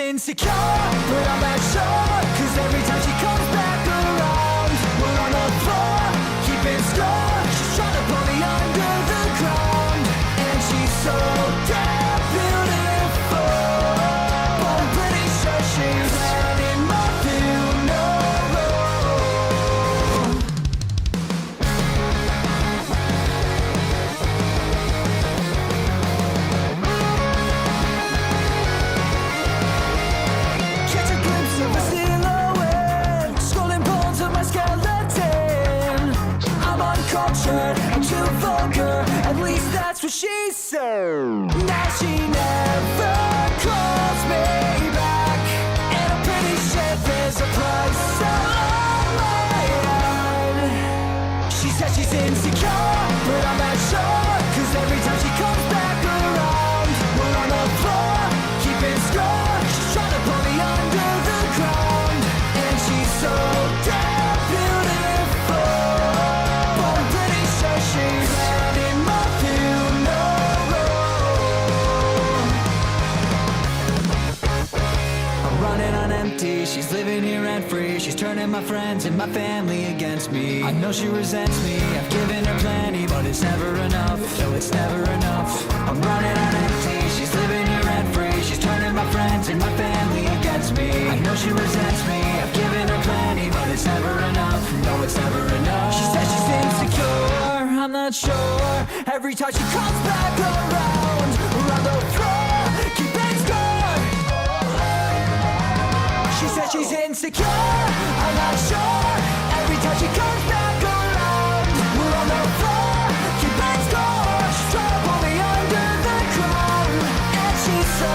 insecure, but I'm not sure, cause every time she comes back around, we're on the floor, keeping score. She's trying to pull me under the ground, and she's so damn beautiful, but I'm pretty sure she's letting my funeral. Catch a glimpse of a silhouette, scrolling bones of my skeleton. I'm uncultured, I'm too vulgar, at least that's what she said. Now she never calls me back, and I'm pretty sure there's a price on my head. She said she's insecure, but I'm not sure, cause every time she comes back around, we're on the floor, keeping score. She's trying to pull me under the ground, and she's so damn beautiful, but I'm pretty sure she's letting my funeral. I'm running on empty, she's living here rent-free. She's turning my friends and my family against me. I know she resents me, I've given her plenty, but it's never enough, no, it's never enough. I'm running on empty, she's living here rent-free. She's turning my friends and my family against me. I know she resents me, I've given her plenty, but it's never enough, no, it's never enough. She says she's insecure, I'm not sure, every time she comes back around, we're on the floor, keeping score. She said she's insecure, I'm not sure, every time she comes back around, we're on the floor, keeping score. She's trying to pull me under the ground, and she's so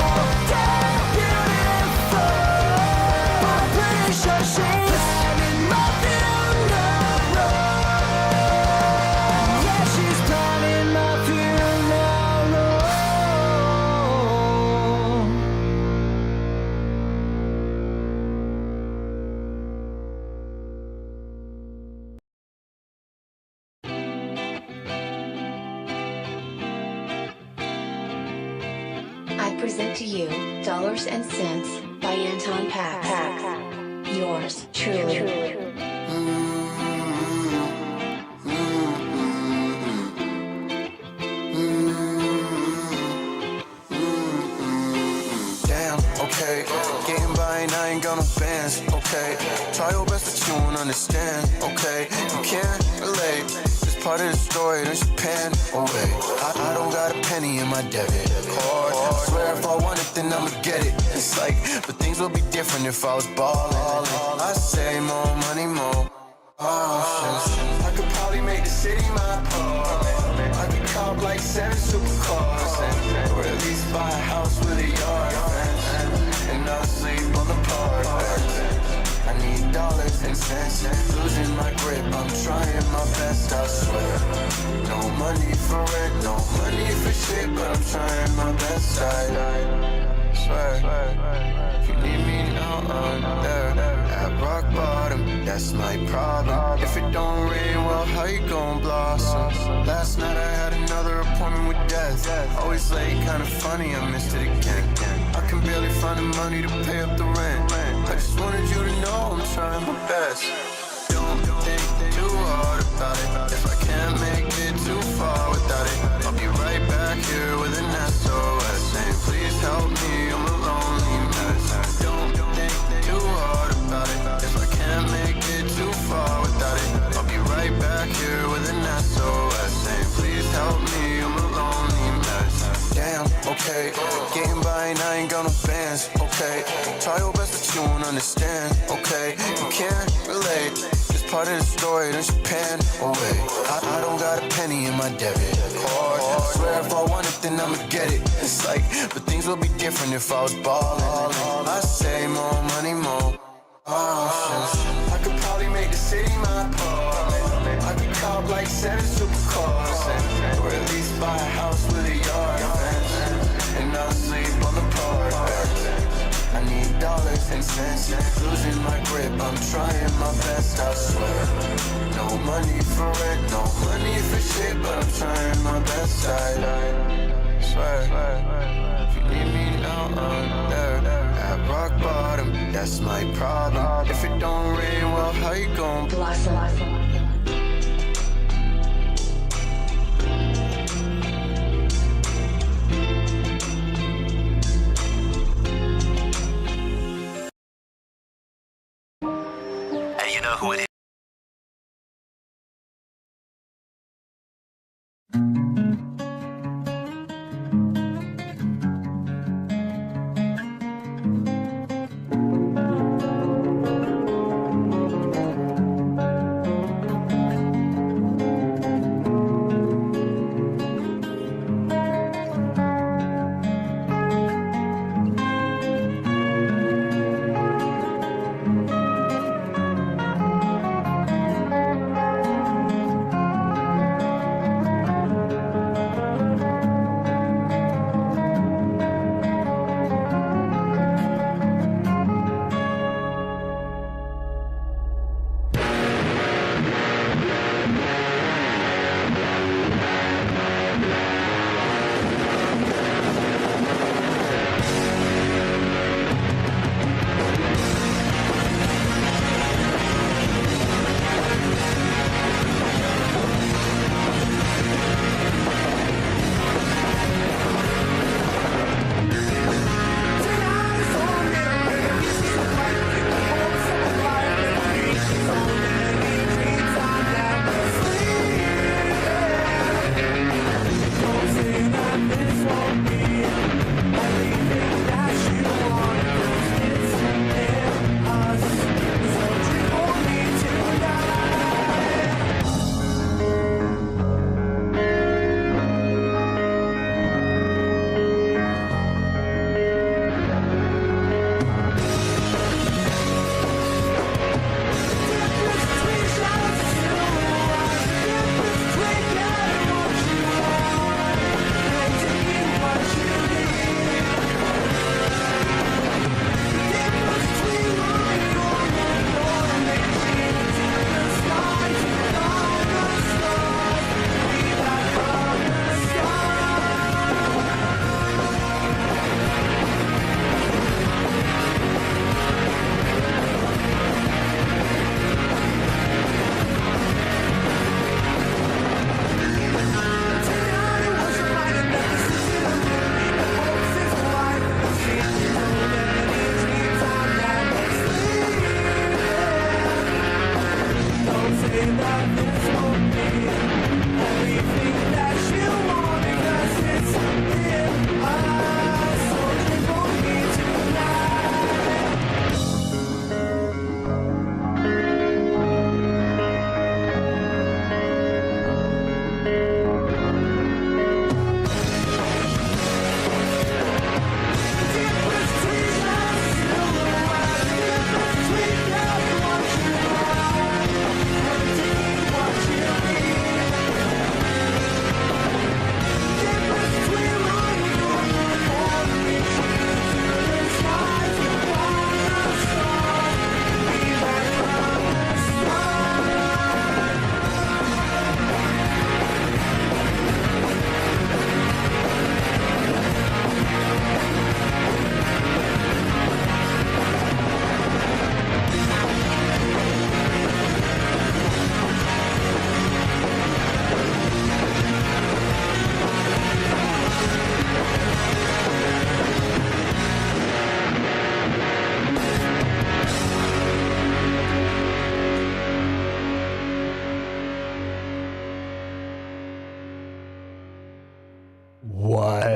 damn beautiful, but I'm pretty sure she's planning my funeral. Yeah, she's planning my funeral. I present to you Dollars and Cents by Anton Pax. Yours truly. Damn, okay. Getting by and I ain't got no bands, okay. Try your best but you won't understand, okay. You can't relate. This part of the story, don't you pan away. I don't got a penny in my debit card. I swear if I want it, then I'ma get it. It's like, but things would be different if I was ballin'. I say more money, more options. I could probably make the city my apartment. I could cop like 7 supercars, or at least buy a house with a yard, and not sleep on the park. I need dollars and cents, losing my grip, I'm trying my best, I swear. No money for rent, no money for shit, but I'm trying my best, I swear. If you need me now, I'm there, at rock bottom, that's my problem. If it don't rain, well, how you gon' blossom? Last night I had another appointment with death. Always late, kinda funny, I missed it again. I can barely find the money to pay up the rent. I just wanted you to know I'm trying my best. Don't think too hard about it. If I can't make it too far without it, I'll be right back here with an SOS saying, please help me, I'm a lonely mess. Don't think too hard about it. If I can't make it too far without it, I'll be right back here with an SOS saying, please help me, I'm a lonely mess. Damn, okay, getting by and I ain't got no bands, okay. Try your best but you won't understand, okay. You can't relate. This part of the story, don't you pan away. I don't got a penny in my debit card. I swear if I want it, then I'ma get it. It's like, but things would be different if I was ballin'. I say more money, more options. I could probably make the city my apartment. I could cop like 7 supercars, or at least buy a house with a yard, and not sleep on the park. I need dollars and cents, losing my grip, I'm trying my best, I swear. No money for rent, no money for shit, but I'm trying my best, I swear. If you need me now, I'm there. at rock bottom, that's my problem. If it don't rain, well, how you gon' Blossom. Hey, you know who it is?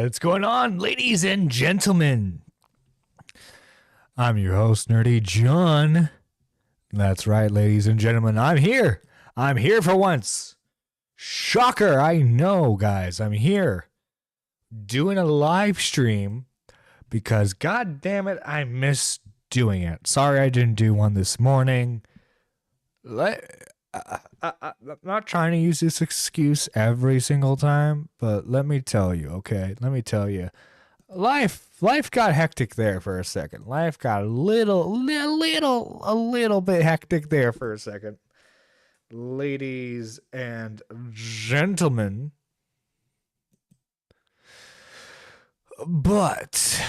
What's going on, ladies and gentlemen? I'm your host, Nerdy John. That's right, ladies and gentlemen. I'm here. I'm here for once. Shocker, I know, guys. I'm here doing a live stream because, god damn it, I miss doing it. Sorry I didn't do one this morning. I'm not trying to use this excuse every single time, but let me tell you, okay? Let me tell you. Life got hectic there for a second. Life got a little bit hectic there for a second. Ladies and gentlemen. But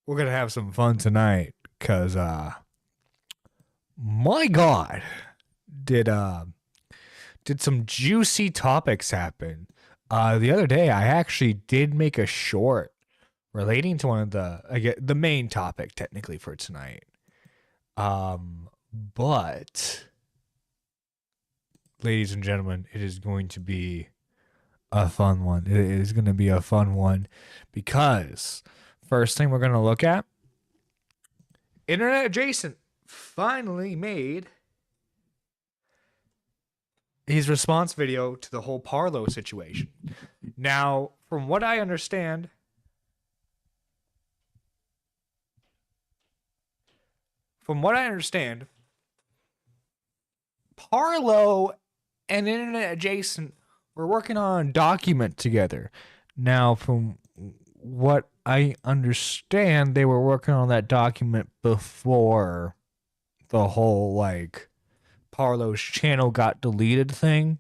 we're gonna have some fun tonight, cause my God, did some juicy topics happen. The other day I actually did make a short relating to one of the main topic technically for tonight. But ladies and gentlemen, it is going to be a fun one. It is going to be a fun one because first thing we're going to look at, Internet Adjacent finally made his response video to the whole Parlo situation. Now, from what I understand, Parlo and Internet Adjacent were working on a document together. Now, from what I understand, they were working on that document before the whole, like, Parlo's channel got deleted thing.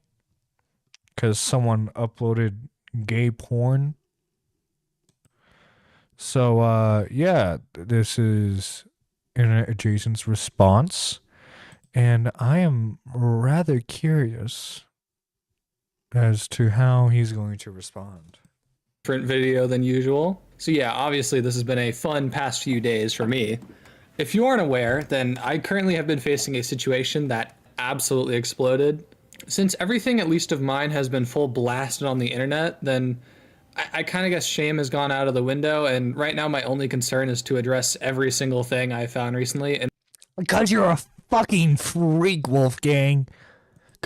Because someone uploaded gay porn. So, yeah, this is Internet Adjacent's response. And I am rather curious as to how he's going to respond. Different video than usual. So yeah, obviously this has been a fun past few days for me. If you aren't aware, then I currently have been facing a situation that absolutely exploded. Since everything, at least of mine, has been full blasted on the internet, then I kind of guess shame has gone out of the window, and right now my only concern is to address every single thing I found recently. And because you're a fucking freak, Wolfgang.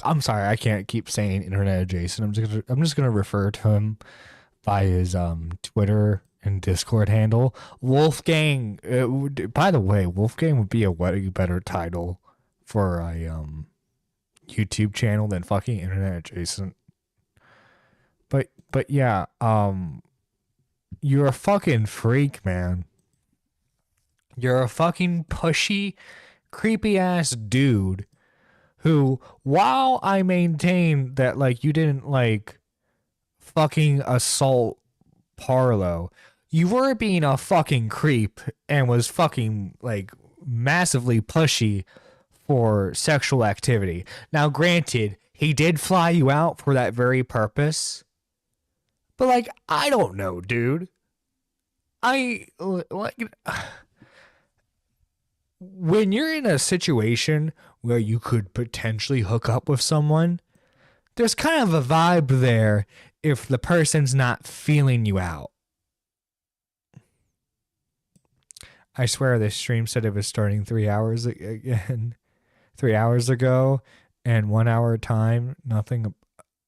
I'm sorry, I can't keep saying Internet Adjacent. I'm just gonna refer to him by his Twitter and Discord handle, Wolfgang. By the way, Wolfgang would be a way better title for a YouTube channel than fucking Internet Adjacent. But yeah, you're a fucking freak, man. You're a fucking pushy, creepy ass dude who, while I maintain that, like, you didn't, like, fucking assault Parlo, you were being a fucking creep and was fucking, like, massively pushy for sexual activity. Now, granted, he did fly you out for that very purpose, but, like, I don't know, dude. When you're in a situation where you could potentially hook up with someone, there's kind of a vibe there if the person's not feeling you out. I swear this stream said it was starting 3 hours again. 3 hours ago and 1 hour time. Nothing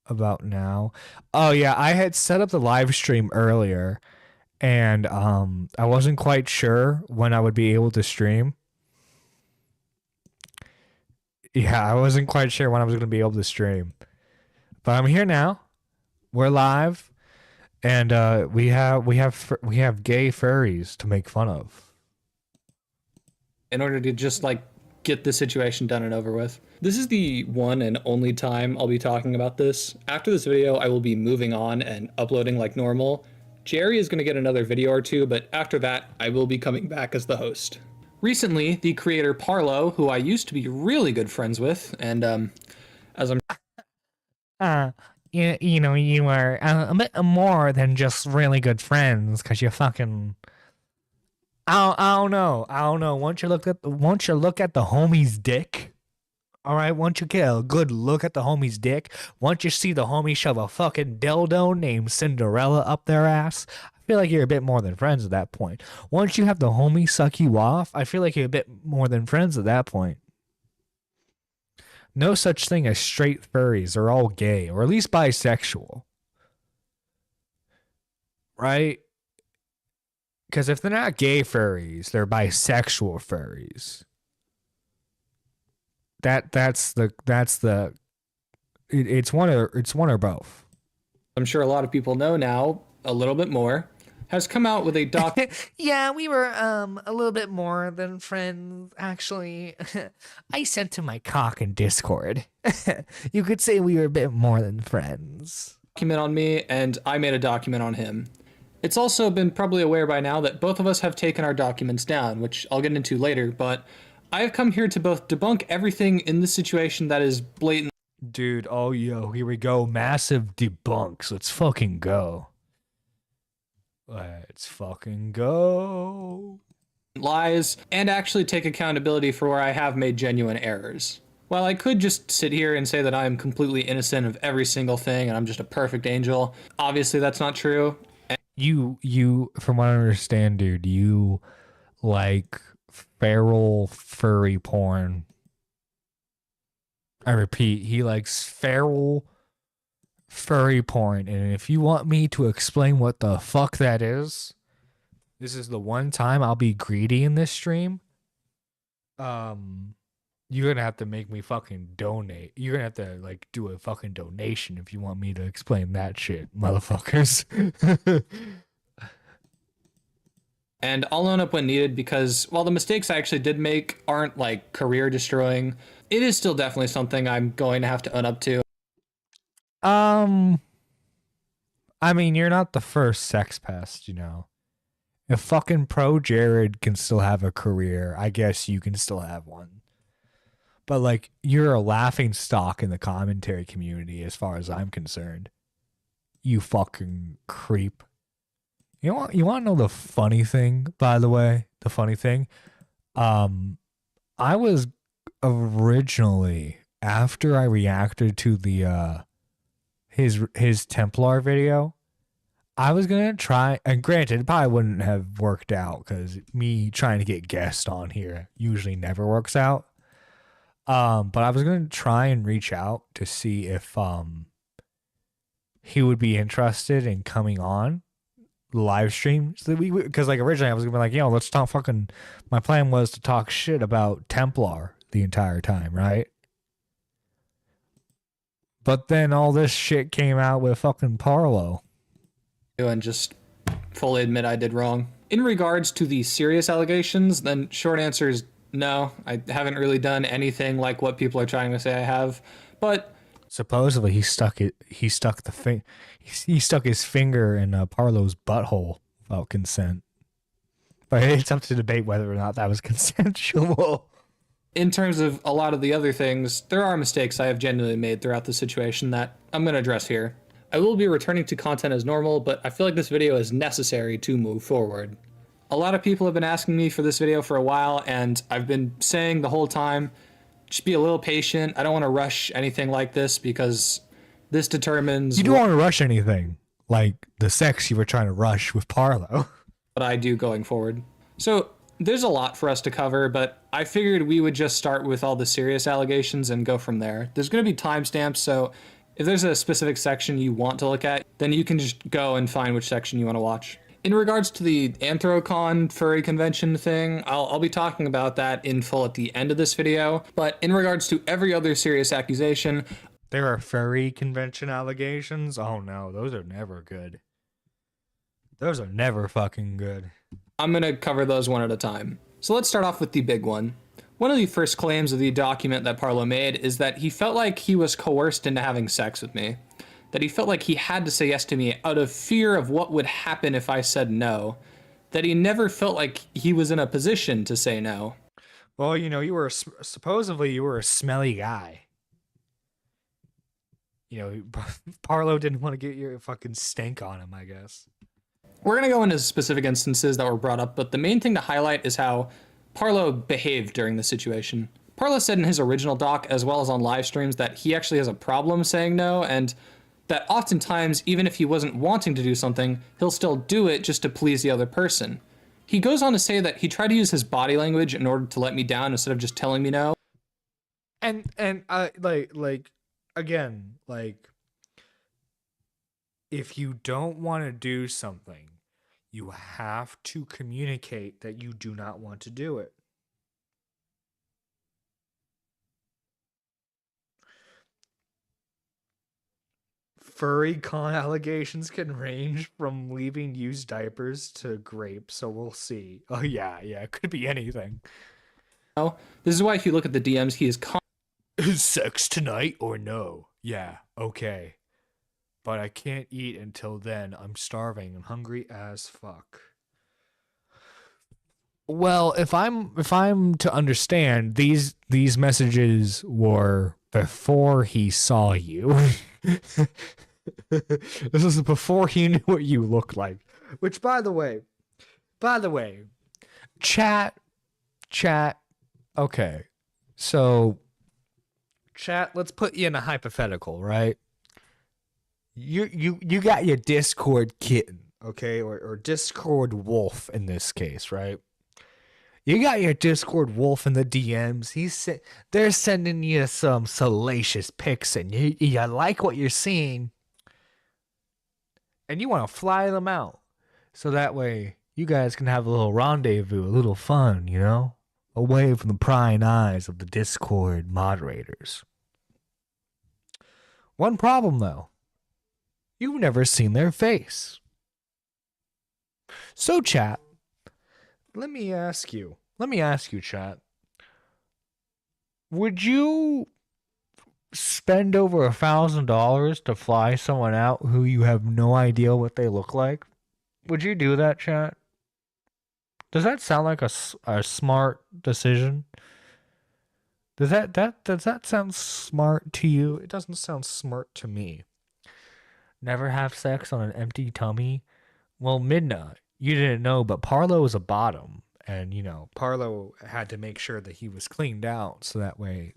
about now. Oh yeah, I had set up the live stream earlier and I wasn't quite sure when I would be able to stream. Yeah, I wasn't quite sure when I was going to be able to stream. But I'm here now. We're live and we have gay furries to make fun of. in order to just like get the situation done and over with. This is the one and only time I'll be talking about this. After this video, I will be moving on and uploading like normal. Jerry is going to get another video or two, but after that, I will be coming back as the host. Recently, the creator Parlo, who I used to be really good friends with, and as I'm you are a bit more than just really good friends, because you fucking... I don't know. Once you look at the homie's dick, all right. Once you get a good look at the homie's dick, once you see the homie shove a fucking dildo named Cinderella up their ass, I feel like you're a bit more than friends at that point. Once you have the homie suck you off, I feel like you're a bit more than friends at that point. No such thing as straight furries. They're all gay, or at least bisexual, right? Because if they're not gay furries, they're bisexual furries. It's one or both. I'm sure a lot of people know now a little bit more, has come out with a doc. Yeah, we were a little bit more than friends, actually. I sent him my cock in Discord. You could say we were a bit more than friends. Document on me, and I made a document on him. It's also been probably aware by now that both of us have taken our documents down, which I'll get into later, but I have come here to both debunk everything in this situation that is blatant Dude, oh yo, here we go. Massive debunks. Let's fucking go. Let's fucking go. lies and actually take accountability for where I have made genuine errors. While I could just sit here and say that I am completely innocent of every single thing and I'm just a perfect angel, obviously that's not true. You, from what I understand, dude, you like feral furry porn. I repeat, he likes feral furry porn. And if you want me to explain what the fuck that is, this is the one time I'll be greedy in this stream. You're gonna have to make me fucking donate. You're gonna have to like do a fucking donation if you want me to explain that shit, motherfuckers. And I'll own up when needed because while the mistakes I actually did make aren't like career destroying, it is still definitely something I'm going to have to own up to. I mean, you're not the first sex pest, you know. If fucking Pro Jared can still have a career, I guess you can still have one. But like, you're a laughing stock in the commentary community as far as I'm concerned. You fucking creep. You want to know the funny thing, by the way? The funny thing? I was originally, after I reacted to the his Templar video, I was gonna try, and granted, it probably wouldn't have worked out because me trying to get guests on here usually never works out. But I was gonna try and reach out to see if he would be interested in coming on live stream. So that because like originally I was gonna be like, yo, let's talk fucking. My plan was to talk shit about Templar the entire time, right? But then all this shit came out with fucking Parlo. And just fully admit I did wrong. In regards to the serious allegations, then short answer is no. I haven't really done anything like what people are trying to say I have. But supposedly he stuck his finger in Parlo's butthole without consent. But it's up to debate whether or not that was consensual. in terms of a lot of the other things, there are mistakes I have genuinely made throughout the situation that I'm going to address here. I will be returning to content as normal, but I feel like this video is necessary to move forward. A lot of people have been asking me for this video for a while, and I've been saying the whole time, just be a little patient. I don't want to rush anything like this because this determines... You don't want to rush anything, like the sex you were trying to rush with Parlo. What I do going forward. So there's a lot for us to cover, but I figured we would just start with all the serious allegations and go from there. There's going to be timestamps, so if there's a specific section you want to look at, then you can just go and find which section you want to watch. In regards to the Anthrocon furry convention thing, I'll be talking about that in full at the end of this video, but in regards to every other serious accusation... There are furry convention allegations? Oh no, those are never good. Those are never fucking good. I'm going to cover those one at a time. So let's start off with the big one. One of the first claims of the document that Parlo made is that he felt like he was coerced into having sex with me. That he felt like he had to say yes to me out of fear of what would happen if I said no. That he never felt like he was in a position to say no. Well, you know, supposedly you were a smelly guy. You know, Parlo didn't want to get your fucking stank on him, I guess. We're going to go into specific instances that were brought up, but the main thing to highlight is how Parlo behaved during the situation. Parlo said in his original doc, as well as on live streams, that he actually has a problem saying no, and that oftentimes, even if he wasn't wanting to do something, he'll still do it just to please the other person. He goes on to say that he tried to use his body language in order to let me down instead of just telling me no. And again, if you don't want to do something, you have to communicate that you do not want to do it. Furry con allegations can range from leaving used diapers to grape, so we'll see. Oh yeah, it could be anything. This is why if you look at the DMs, he is Is sex tonight or no? Yeah, okay. but I can't eat until then. I'm starving. I'm hungry as fuck. Well, if I'm to understand, these messages were before he saw you. This is before he knew what you looked like. Which, by the way, chat. Okay, so chat. Let's put you in a hypothetical, right? You got your Discord kitten, okay, or Discord wolf in this case, right? You got your Discord wolf in the DMs. They're sending you some salacious pics, and you like what you're seeing, and you want to fly them out, so that way you guys can have a little rendezvous, a little fun, away from the prying eyes of the Discord moderators. One problem, though. You've never seen their face. So, chat, let me ask you, chat. Would you spend over $1,000 to fly someone out who you have no idea what they look like? Would you do that, chat? Does that sound like a smart decision? Does that sound smart to you? It doesn't sound smart to me. Never have sex on an empty tummy? Well, Midna, you didn't know, but Parlo is a bottom. And, Parlo had to make sure that he was cleaned out so that way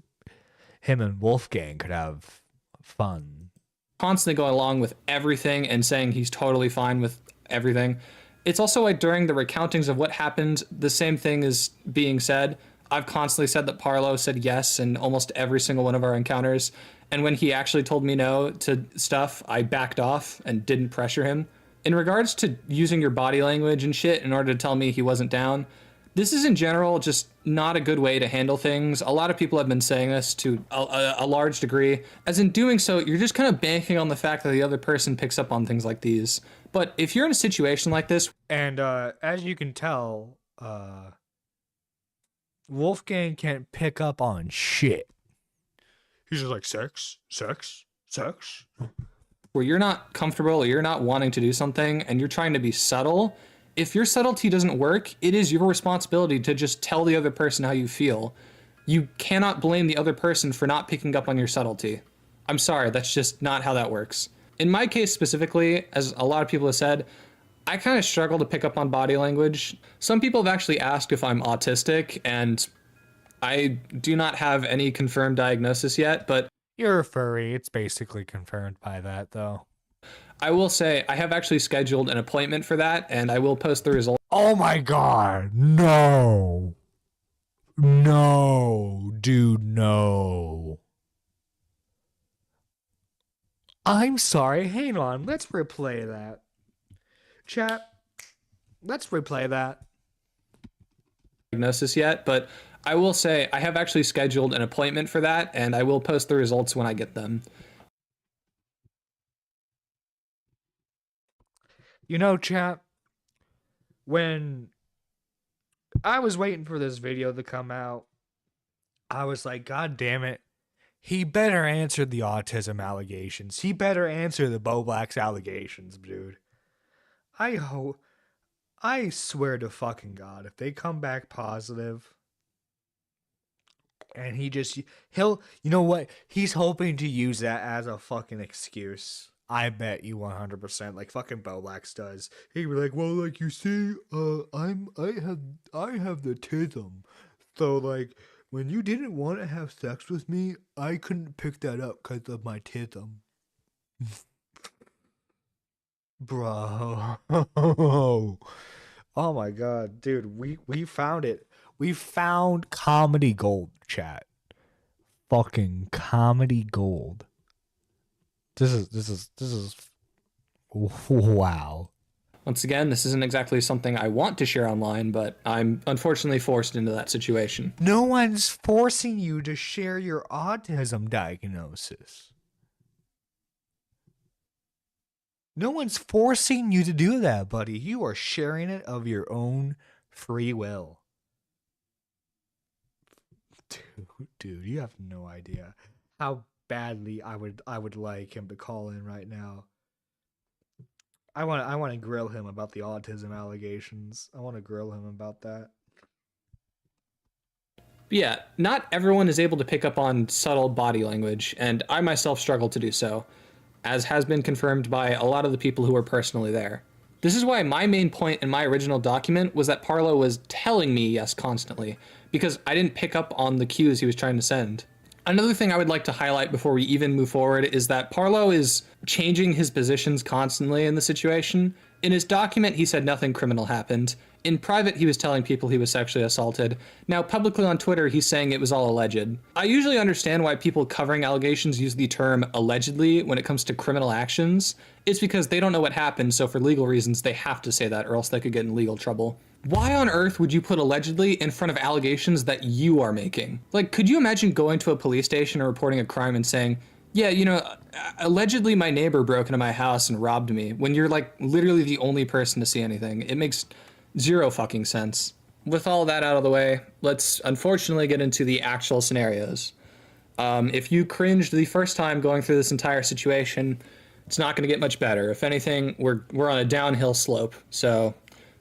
him and Wolfgang could have fun. Constantly going along with everything and saying he's totally fine with everything. It's also like during the recountings of what happened, the same thing is being said. I've constantly said that Parlo said yes in almost every single one of our encounters. And when he actually told me no to stuff, I backed off and didn't pressure him. In regards to using your body language and shit in order to tell me he wasn't down, this is in general just not a good way to handle things. A lot of people have been saying this to a large degree. As in doing so, you're just kind of banking on the fact that the other person picks up on things like these. But if you're in a situation like this... And as you can tell, Wolfgang can't pick up on shit. He's just like, sex. Where you're not comfortable or you're not wanting to do something and you're trying to be subtle, if your subtlety doesn't work, it is your responsibility to just tell the other person how you feel. You cannot blame the other person for not picking up on your subtlety. I'm sorry, that's just not how that works. In my case specifically, as a lot of people have said, I kind of struggle to pick up on body language. Some people have actually asked if I'm autistic, and I do not have any confirmed diagnosis yet, but you're a furry. It's basically confirmed by that, though. I will say I have actually scheduled an appointment for that, and I will post the results. Oh my god, no. No, dude, no. I'm sorry, hang on, let's replay that. Chat, let's replay that. Diagnosis yet, but I will say I have actually scheduled an appointment for that, and I will post the results when I get them. Chat, when I was waiting for this video to come out, I was like, God damn it. He better answer the autism allegations. He better answer the Bo Black's allegations, dude. I swear to fucking God, if they come back positive and he'll, you know what? He's hoping to use that as a fucking excuse. I bet you 100%, like fucking Bo Black's does. He'd be like, well, like you see, I have the tism. So like when you didn't want to have sex with me, I couldn't pick that up because of my tism. Bro. Oh my god, dude, we found it. We found comedy gold, chat. Fucking comedy gold. This is wow. Once again, this isn't exactly something I want to share online, but I'm unfortunately forced into that situation. No one's forcing you to share your autism diagnosis. No one's forcing you to do that, buddy. You are sharing it of your own free will. Dude, you have no idea how badly I would like him to call in right now. I want to grill him about the autism allegations. I want to grill him about that. Yeah, not everyone is able to pick up on subtle body language, and I myself struggle to do so, as has been confirmed by a lot of the people who were personally there. This is why my main point in my original document was that Parlo was telling me yes constantly, because I didn't pick up on the cues he was trying to send. Another thing I would like to highlight before we even move forward is that Parlo is changing his positions constantly in the situation. In his document, he said nothing criminal happened. In private, he was telling people he was sexually assaulted. Now, publicly on Twitter, he's saying it was all alleged. I usually understand why people covering allegations use the term allegedly when it comes to criminal actions. It's because they don't know what happened, so for legal reasons, they have to say that, or else they could get in legal trouble. Why on earth would you put allegedly in front of allegations that you are making? Like, could you imagine going to a police station or reporting a crime and saying, yeah, you know, allegedly my neighbor broke into my house and robbed me, when you're like literally the only person to see anything? It makes zero fucking sense. With all that out of the way, let's unfortunately get into the actual scenarios. If you cringed the first time going through this entire situation, it's not going to get much better. If anything, we're on a downhill slope. So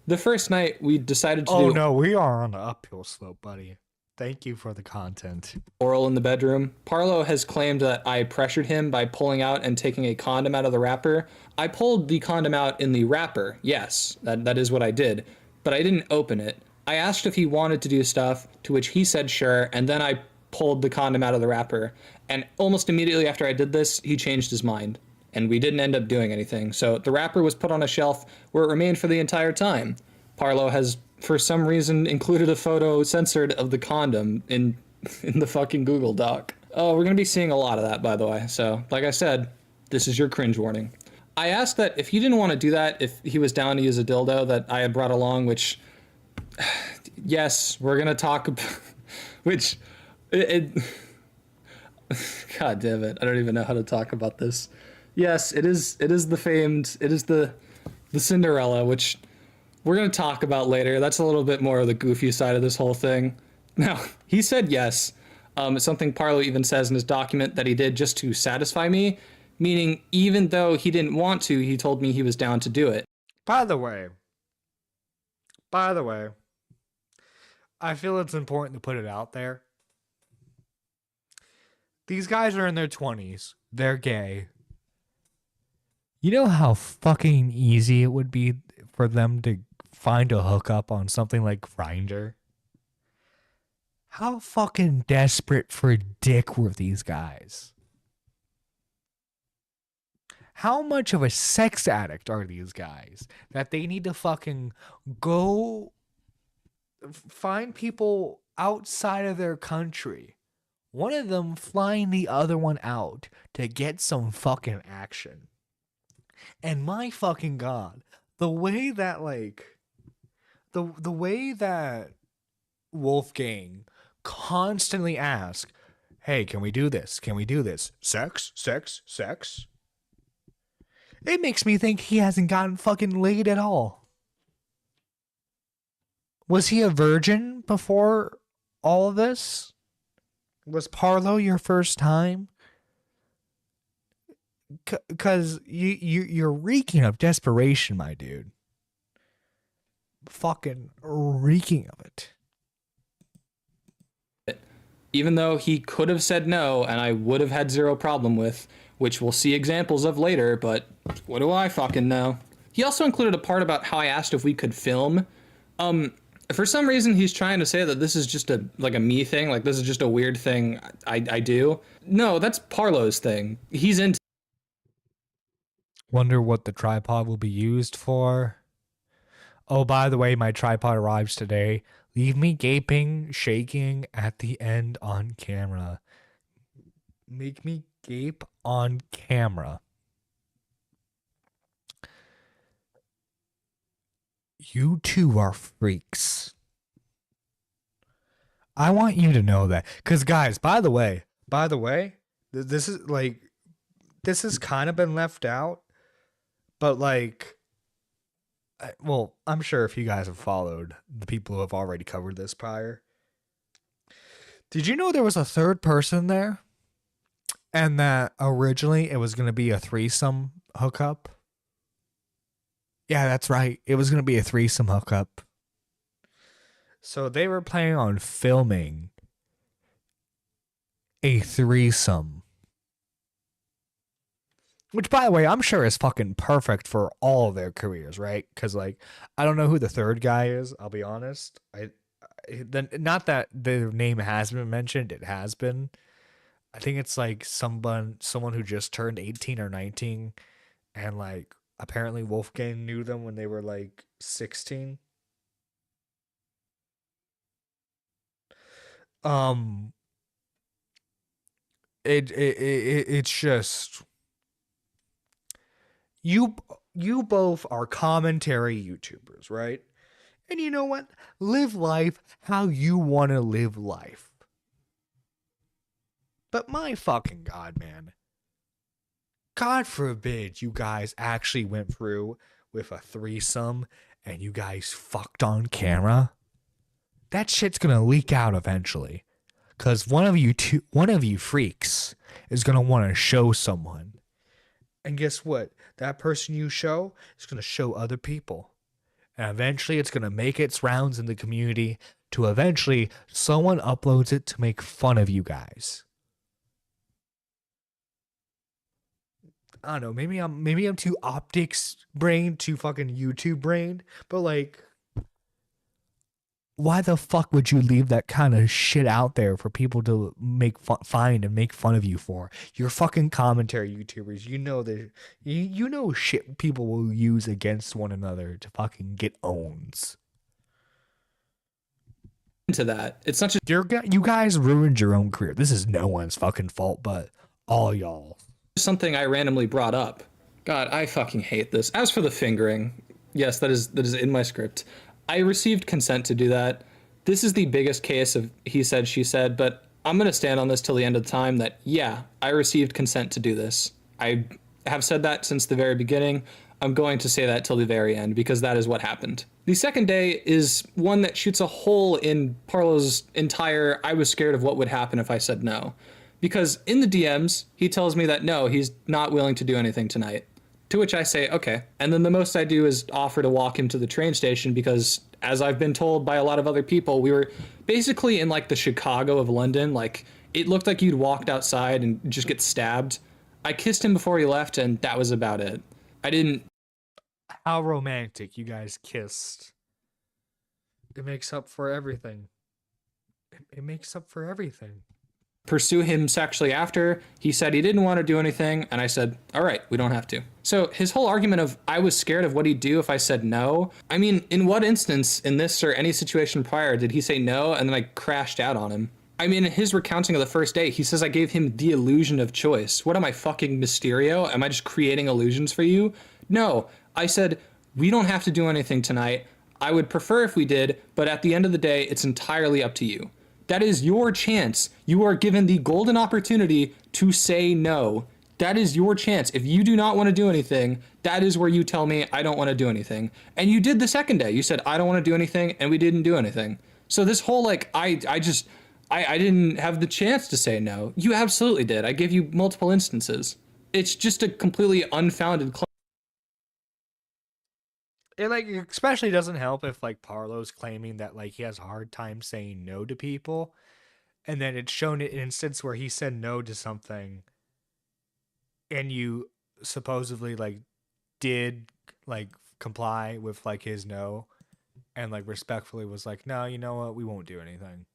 the first night we decided to do No, we are on the uphill slope, buddy. Thank you for the content. oral in the bedroom. Parlo has claimed that I pressured him by pulling out and taking a condom out of the wrapper. I pulled the condom out in the wrapper. Yes, that is what I did, but I didn't open it. I asked if he wanted to do stuff, to which he said sure, and then I pulled the condom out of the wrapper. And almost immediately after I did this, he changed his mind, and we didn't end up doing anything. So the wrapper was put on a shelf where it remained for the entire time. Parlo has, for some reason, included a photo censored of the condom in the fucking Google Doc. Oh, we're gonna be seeing a lot of that, by the way. So, like I said, this is your cringe warning. I asked that if he didn't want to do that, if he was down to use a dildo that I had brought along, which, yes, we're gonna talk about, which, God damn it, I don't even know how to talk about this. Yes, it is the Cinderella, which we're going to talk about later. That's a little bit more of the goofy side of this whole thing. Now, he said yes. It's something Parlo even says in his document that he did just to satisfy me, meaning even though he didn't want to, he told me he was down to do it. By the way, I feel it's important to put it out there. These guys are in their 20s. They're gay. You know how fucking easy it would be for them to find a hookup on something like Grindr? How fucking desperate for dick were these guys? How much of a sex addict are these guys that they need to fucking go find people outside of their country, one of them flying the other one out to get some fucking action? And my fucking God, the way that the way that Wolfgang constantly asks, hey, can we do this? Can we do this? Sex? Sex? Sex? It makes me think he hasn't gotten fucking laid at all. Was he a virgin before all of this? Was Parlo your first time? Because you're reeking of desperation, my dude. Fucking reeking of it. Even though he could have said no, and I would have had zero problem with, which we'll see examples of later, but what do I fucking know? He also included a part about how I asked if we could film. For some reason, he's trying to say that this is just a me thing, like this is just a weird thing I do. No, that's Parlo's thing. He's into. Wonder what the tripod will be used for. Oh, by the way, my tripod arrives today. Leave me gaping, shaking at the end on camera. Make me gape on camera. You two are freaks. I want you to know that. Because, guys, by the way, this has kind of been left out. But, well, I'm sure if you guys have followed the people who have already covered this prior. Did you know there was a third person there? And that originally it was going to be a threesome hookup? Yeah, that's right. It was going to be a threesome hookup. So they were planning on filming a threesome. Which, by the way, I'm sure is fucking perfect for all of their careers, right? Because, like, I don't know who the third guy is. I'll be honest. Not that their name has been mentioned. It has been. I think it's like someone who just turned 18 or 19, and like apparently Wolfgang knew them when they were like 16. Um, it's just you both are commentary YouTubers, right? And you know what? Live life how you want to live life. But my fucking God, man. God forbid you guys actually went through with a threesome and you guys fucked on camera. That shit's gonna leak out eventually. Cause one of you freaks is gonna want to show someone. And guess what? That person you show is gonna show other people. And eventually it's gonna make its rounds in the community to eventually someone uploads it to make fun of you guys. I don't know, maybe I'm too optics brained, too fucking YouTube brained, but like, why the fuck would you leave that kind of shit out there for people to find and make fun of you for? You're fucking commentary YouTubers. You know that you know shit people will use against one another to fucking get owns. To that, it's not just You guys ruined your own career. This is no one's fucking fault, but all y'all. something I randomly brought up. God, I fucking hate this. As for the fingering, yes, that is in my script. I received consent to do that. This is the biggest case of he said, she said, but I'm going to stand on this till the end of the time that, yeah, I received consent to do this. I have said that since the very beginning. I'm going to say that till the very end because that is what happened. The second day is one that shoots a hole in Parlo's entire I was scared of what would happen if I said no. Because in the DMs, he tells me that no, he's not willing to do anything tonight. To which I say, okay. And then the most I do is offer to walk him to the train station because, as I've been told by a lot of other people, we were basically in like the Chicago of London. Like, it looked like you'd walked outside and just get stabbed. I kissed him before he left, and that was about it. I didn't... How romantic you guys kissed. It makes up for everything. It makes up for everything. Pursue him sexually after. He said he didn't want to do anything, and I said, all right, we don't have to. So his whole argument of I was scared of what he'd do if I said no. I mean, in what instance in this or any situation prior did he say no and then I crashed out on him? I mean, in his recounting of the first day, he says I gave him the illusion of choice. What am I, fucking Mysterio? Am I just creating illusions for you? No, I said, we don't have to do anything tonight. I would prefer if we did, but at the end of the day, it's entirely up to you. That is your chance. You are given the golden opportunity to say no. That is your chance. If you do not want to do anything, that is where you tell me I don't want to do anything. And you did the second day. You said I don't want to do anything, and we didn't do anything. So this whole like I didn't have the chance to say no. You absolutely did. I gave you multiple instances. It's just a completely unfounded claim. It like especially doesn't help if like Parlo's claiming that like he has a hard time saying no to people, and then it's shown an instance where he said no to something, and you supposedly like did like comply with like his no, and like respectfully was like, no, you know what, we won't do anything.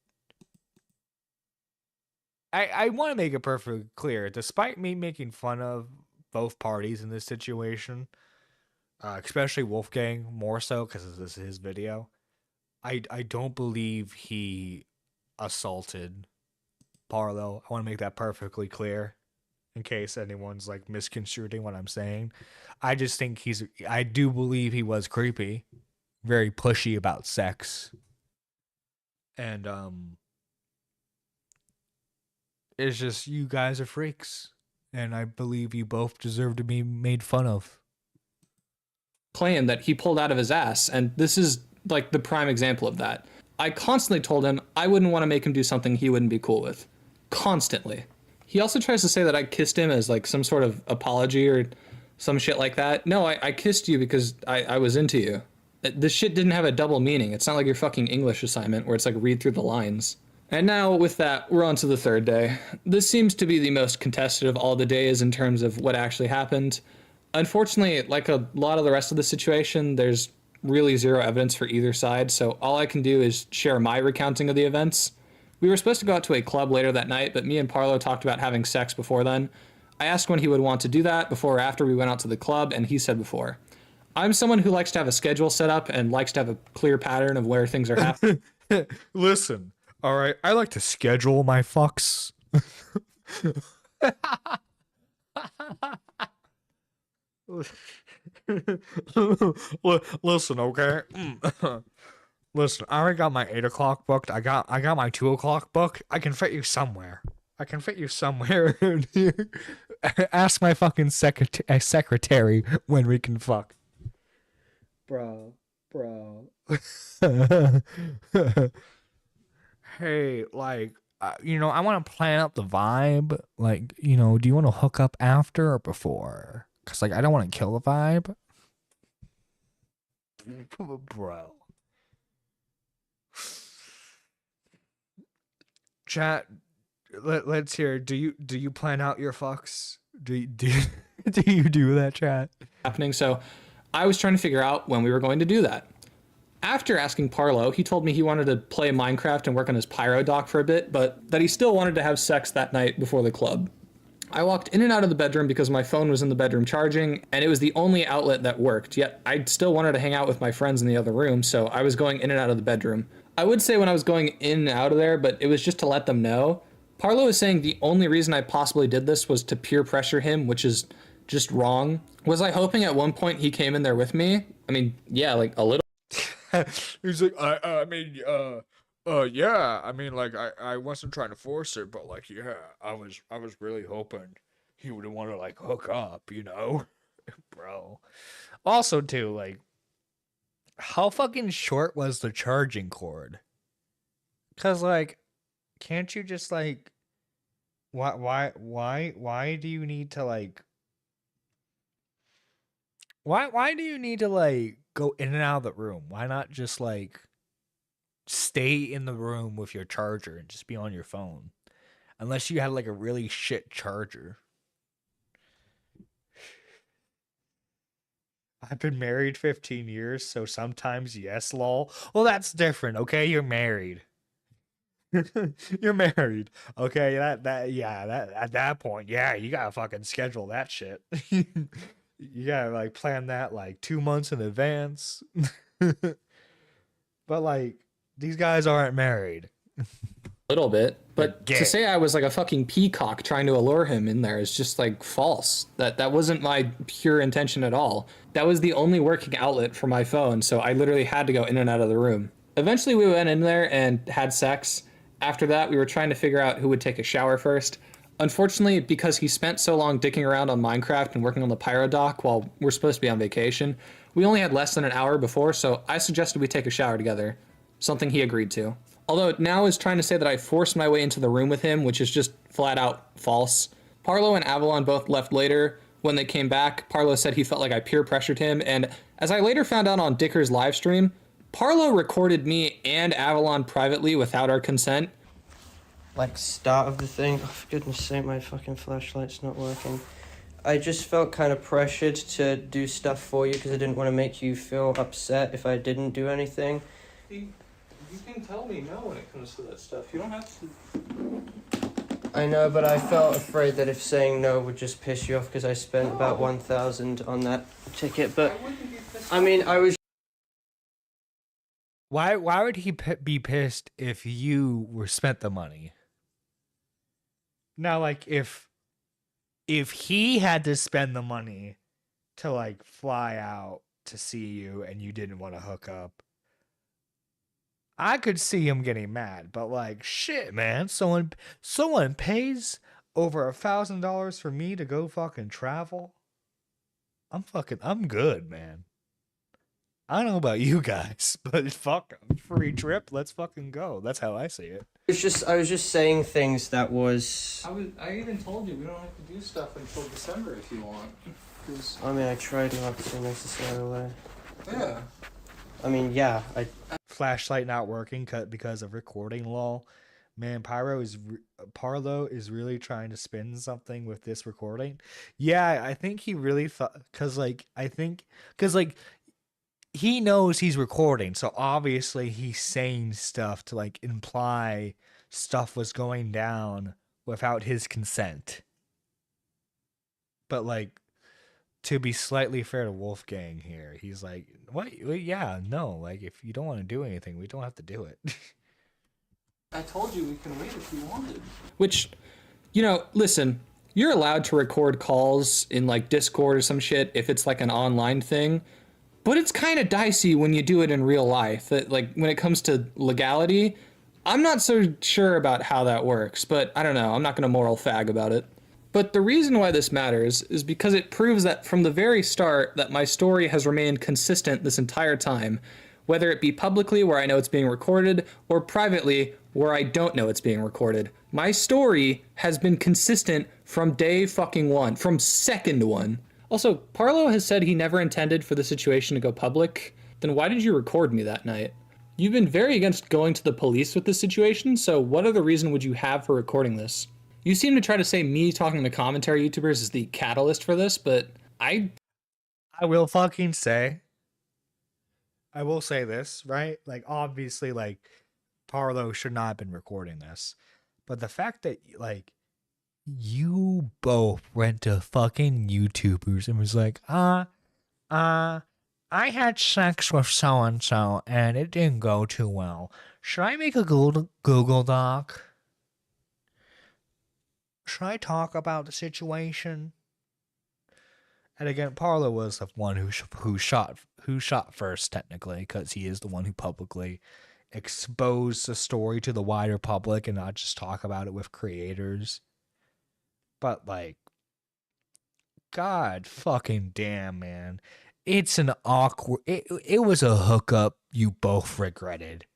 I want to make it perfectly clear, despite me making fun of both parties in this situation, especially Wolfgang more so because this is his video, I don't believe he assaulted Parlo. I want to make that perfectly clear in case anyone's like misconstruing what I'm saying. I just think I do believe he was creepy, very pushy about sex, and it's just you guys are freaks, and I believe you both deserve to be made fun of. Claim that he pulled out of his ass, and this is like the prime example of that. I constantly told him I wouldn't want to make him do something he wouldn't be cool with. Constantly. He also tries to say that I kissed him as like some sort of apology or some shit like that. No, I kissed you because I was into you. This shit didn't have a double meaning. It's not like your fucking English assignment where it's like read through the lines. And now with that, we're on to the third day. This seems to be the most contested of all the days in terms of what actually happened. Unfortunately, like a lot of the rest of the situation, there's really zero evidence for either side, so all I can do is share my recounting of the events. We were supposed to go out to a club later that night, but me and Parlo talked about having sex before then. I asked when he would want to do that, before or after we went out to the club, and he said before. I'm someone who likes to have a schedule set up and likes to have a clear pattern of where things are happening. Listen, all right, I like to schedule my fucks. Listen, okay. Listen, I already got my 8 o'clock booked. I got my 2 o'clock booked. I can fit you somewhere. Ask my fucking secretary when we can fuck. Bro. Hey, like, I want to plan out the vibe. Like, do you want to hook up after or before? Because, like, I don't want to kill the vibe. Bro. Chat, let's hear. Do you plan out your fucks? Do you do that, chat? So I was trying to figure out when we were going to do that. After asking Parlo, he told me he wanted to play Minecraft and work on his pyro dock for a bit, but that he still wanted to have sex that night before the club. I walked in and out of the bedroom because my phone was in the bedroom charging, and it was the only outlet that worked, yet I still wanted to hang out with my friends in the other room, so I was going in and out of the bedroom. I would say when I was going in and out of there, but it was just to let them know. Parlo is saying the only reason I possibly did this was to peer pressure him, which is just wrong. Was I hoping at one point he came in there with me? I mean, yeah, like a little. He's like, yeah. I mean, like, I wasn't trying to force it, but like, yeah, I was really hoping he would want to like hook up, bro. Also, too, like, how fucking short was the charging cord? Cause like, can't you just like, why do you need to like? Why do you need to like go in and out of the room? Why not just like stay in the room with your charger and just be on your phone? Unless you had like a really shit charger. I've been married 15 years, so sometimes yes, lol. Well, that's different, okay? You're married. You're married. Okay, that at that point, yeah, you gotta fucking schedule that shit. You gotta like plan that like 2 months in advance. But like these guys aren't married. Little bit, but Gay. to say I was like a fucking peacock trying to allure him in there is just like false. That wasn't my pure intention at all. That was the only working outlet for my phone, so I literally had to go in and out of the room. Eventually we went in there and had sex. After that, we were trying to figure out who would take a shower first. Unfortunately, because he spent so long dicking around on Minecraft and working on the pyro dock while we're supposed to be on vacation, we only had less than an hour before, so I suggested we take a shower together, something he agreed to. Although now is trying to say that I forced my way into the room with him, which is just flat out false. Parlo and Avalon both left later. When they came back, Parlo said he felt like I peer pressured him, and as I later found out on Dicker's live stream, Parlo recorded me and Avalon privately without our consent. Like, start of the thing. Oh, for goodness sake, my fucking flashlight's not working. I just felt kind of pressured to do stuff for you because I didn't want to make you feel upset if I didn't do anything. You can tell me no when it comes to that stuff. You don't have to. I know, but I felt afraid that if saying no would just piss you off because I spent about 1,000 on that ticket. But I mean, I was. Why would he be pissed if you were spent the money? Now, like if he had to spend the money to like fly out to see you and you didn't want to hook up, I could see him getting mad, but like, shit, man, someone pays over $1,000 for me to go fucking travel. I'm good, man. I don't know about you guys, but fuck, free trip, let's fucking go. That's how I see it. I was just saying things that was. I even told you we don't have to do stuff until December if you want. I mean, I try not to necessarily. Yeah. I mean, yeah, Flashlight not working because of recording lull. Man, Parlo is really trying to spin something with this recording. Yeah, I think he really thought, because he knows he's recording, so obviously he's saying stuff to like imply stuff was going down without his consent. But like, to be slightly fair to Wolfgang here, he's like, what? Yeah, no, like if you don't want to do anything, we don't have to do it. I told you we can wait if you wanted. Which, you know, listen, you're allowed to record calls in like Discord or some shit if it's like an online thing, but it's kind of dicey when you do it in real life. That, like, when it comes to legality, I'm not so sure about how that works, but I don't know. I'm not going to moral fag about it. But the reason why this matters is because it proves that from the very start that my story has remained consistent this entire time, whether it be publicly where I know it's being recorded or privately where I don't know it's being recorded. My story has been consistent from day fucking one, from second one. Also, Parlo has said he never intended for the situation to go public. Then why did you record me that night? You've been very against going to the police with this situation, so what other reason would you have for recording this? You seem to try to say me talking to commentary YouTubers is the catalyst for this, but I will say this, right? Like, obviously, like, Parlo should not have been recording this. But the fact that, like, you both went to fucking YouTubers and was like, I had sex with so-and-so and it didn't go too well. Should I make a Google Doc? Should I talk about the situation? And again, Parlo was the one who shot first, technically, because he is the one who publicly exposed the story to the wider public and not just talk about it with creators. But like, god fucking damn, man, it's an awkward. It was a hookup you both regretted.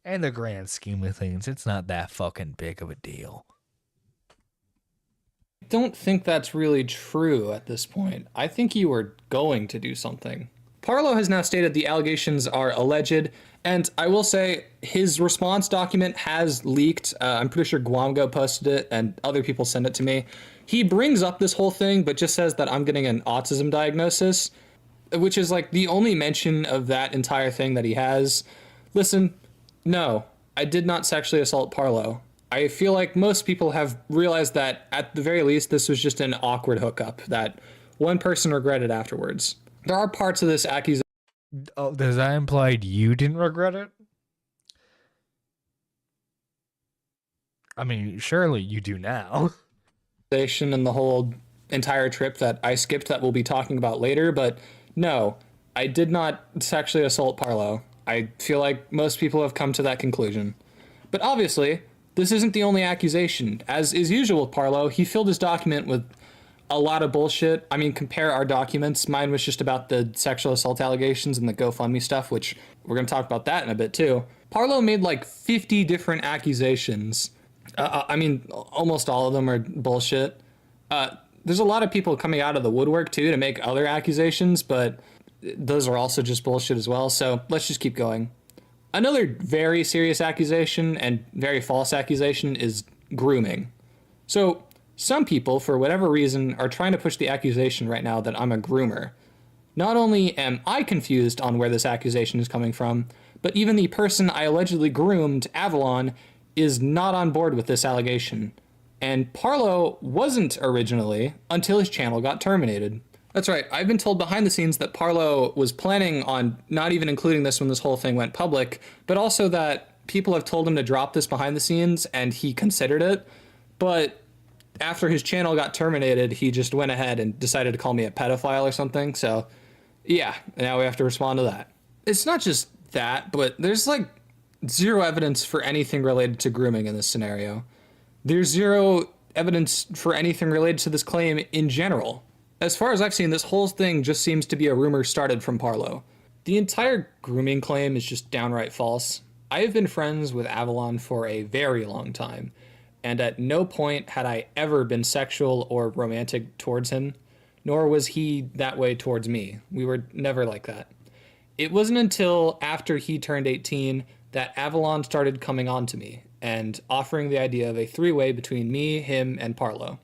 In the grand scheme of things, it's not that fucking big of a deal. don't think that's really true at this point. I think you were going to do something. Parlo has now stated the allegations are alleged, and I will say his response document has leaked. I'm pretty sure Guamgo posted it and other people sent it to me. He brings up this whole thing, but just says that I'm getting an autism diagnosis, which is like the only mention of that entire thing that he has. Listen, no, I did not sexually assault Parlo. I feel like most people have realized that at the very least, this was just an awkward hookup that one person regretted afterwards. There are parts of this accusation. Oh, does that imply you didn't regret it? I mean, surely you do now. And the whole entire trip that I skipped that we'll be talking about later, but no, I did not sexually assault Parlo. I feel like most people have come to that conclusion. But obviously, this isn't the only accusation. As is usual with Parlo, he filled his document with a lot of bullshit. I mean, compare our documents. Mine was just about the sexual assault allegations and the GoFundMe stuff, which we're going to talk about that in a bit too. Parlo made like 50 different accusations. I mean, almost all of them are bullshit. There's a lot of people coming out of the woodwork too to make other accusations, but those are also just bullshit as well. So let's just keep going. Another very serious accusation and very false accusation is grooming. So some people, for whatever reason, are trying to push the accusation right now that I'm a groomer. Not only am I confused on where this accusation is coming from, but even the person I allegedly groomed, Avalon, is not on board with this allegation. And Parlo wasn't originally until his channel got terminated. That's right, I've been told behind the scenes that Parlo was planning on not even including this when this whole thing went public, but also that people have told him to drop this behind the scenes and he considered it. But after his channel got terminated, he just went ahead and decided to call me a pedophile or something. So yeah, now we have to respond to that. It's not just that, but there's like zero evidence for anything related to grooming in this scenario. There's zero evidence for anything related to this claim in general. As far as I've seen, this whole thing just seems to be a rumor started from Parlo. The entire grooming claim is just downright false. I have been friends with Avalon for a very long time, and at no point had I ever been sexual or romantic towards him, nor was he that way towards me. We were never like that. It wasn't until after he turned 18 that Avalon started coming on to me and offering the idea of a three-way between me, him, and Parlo.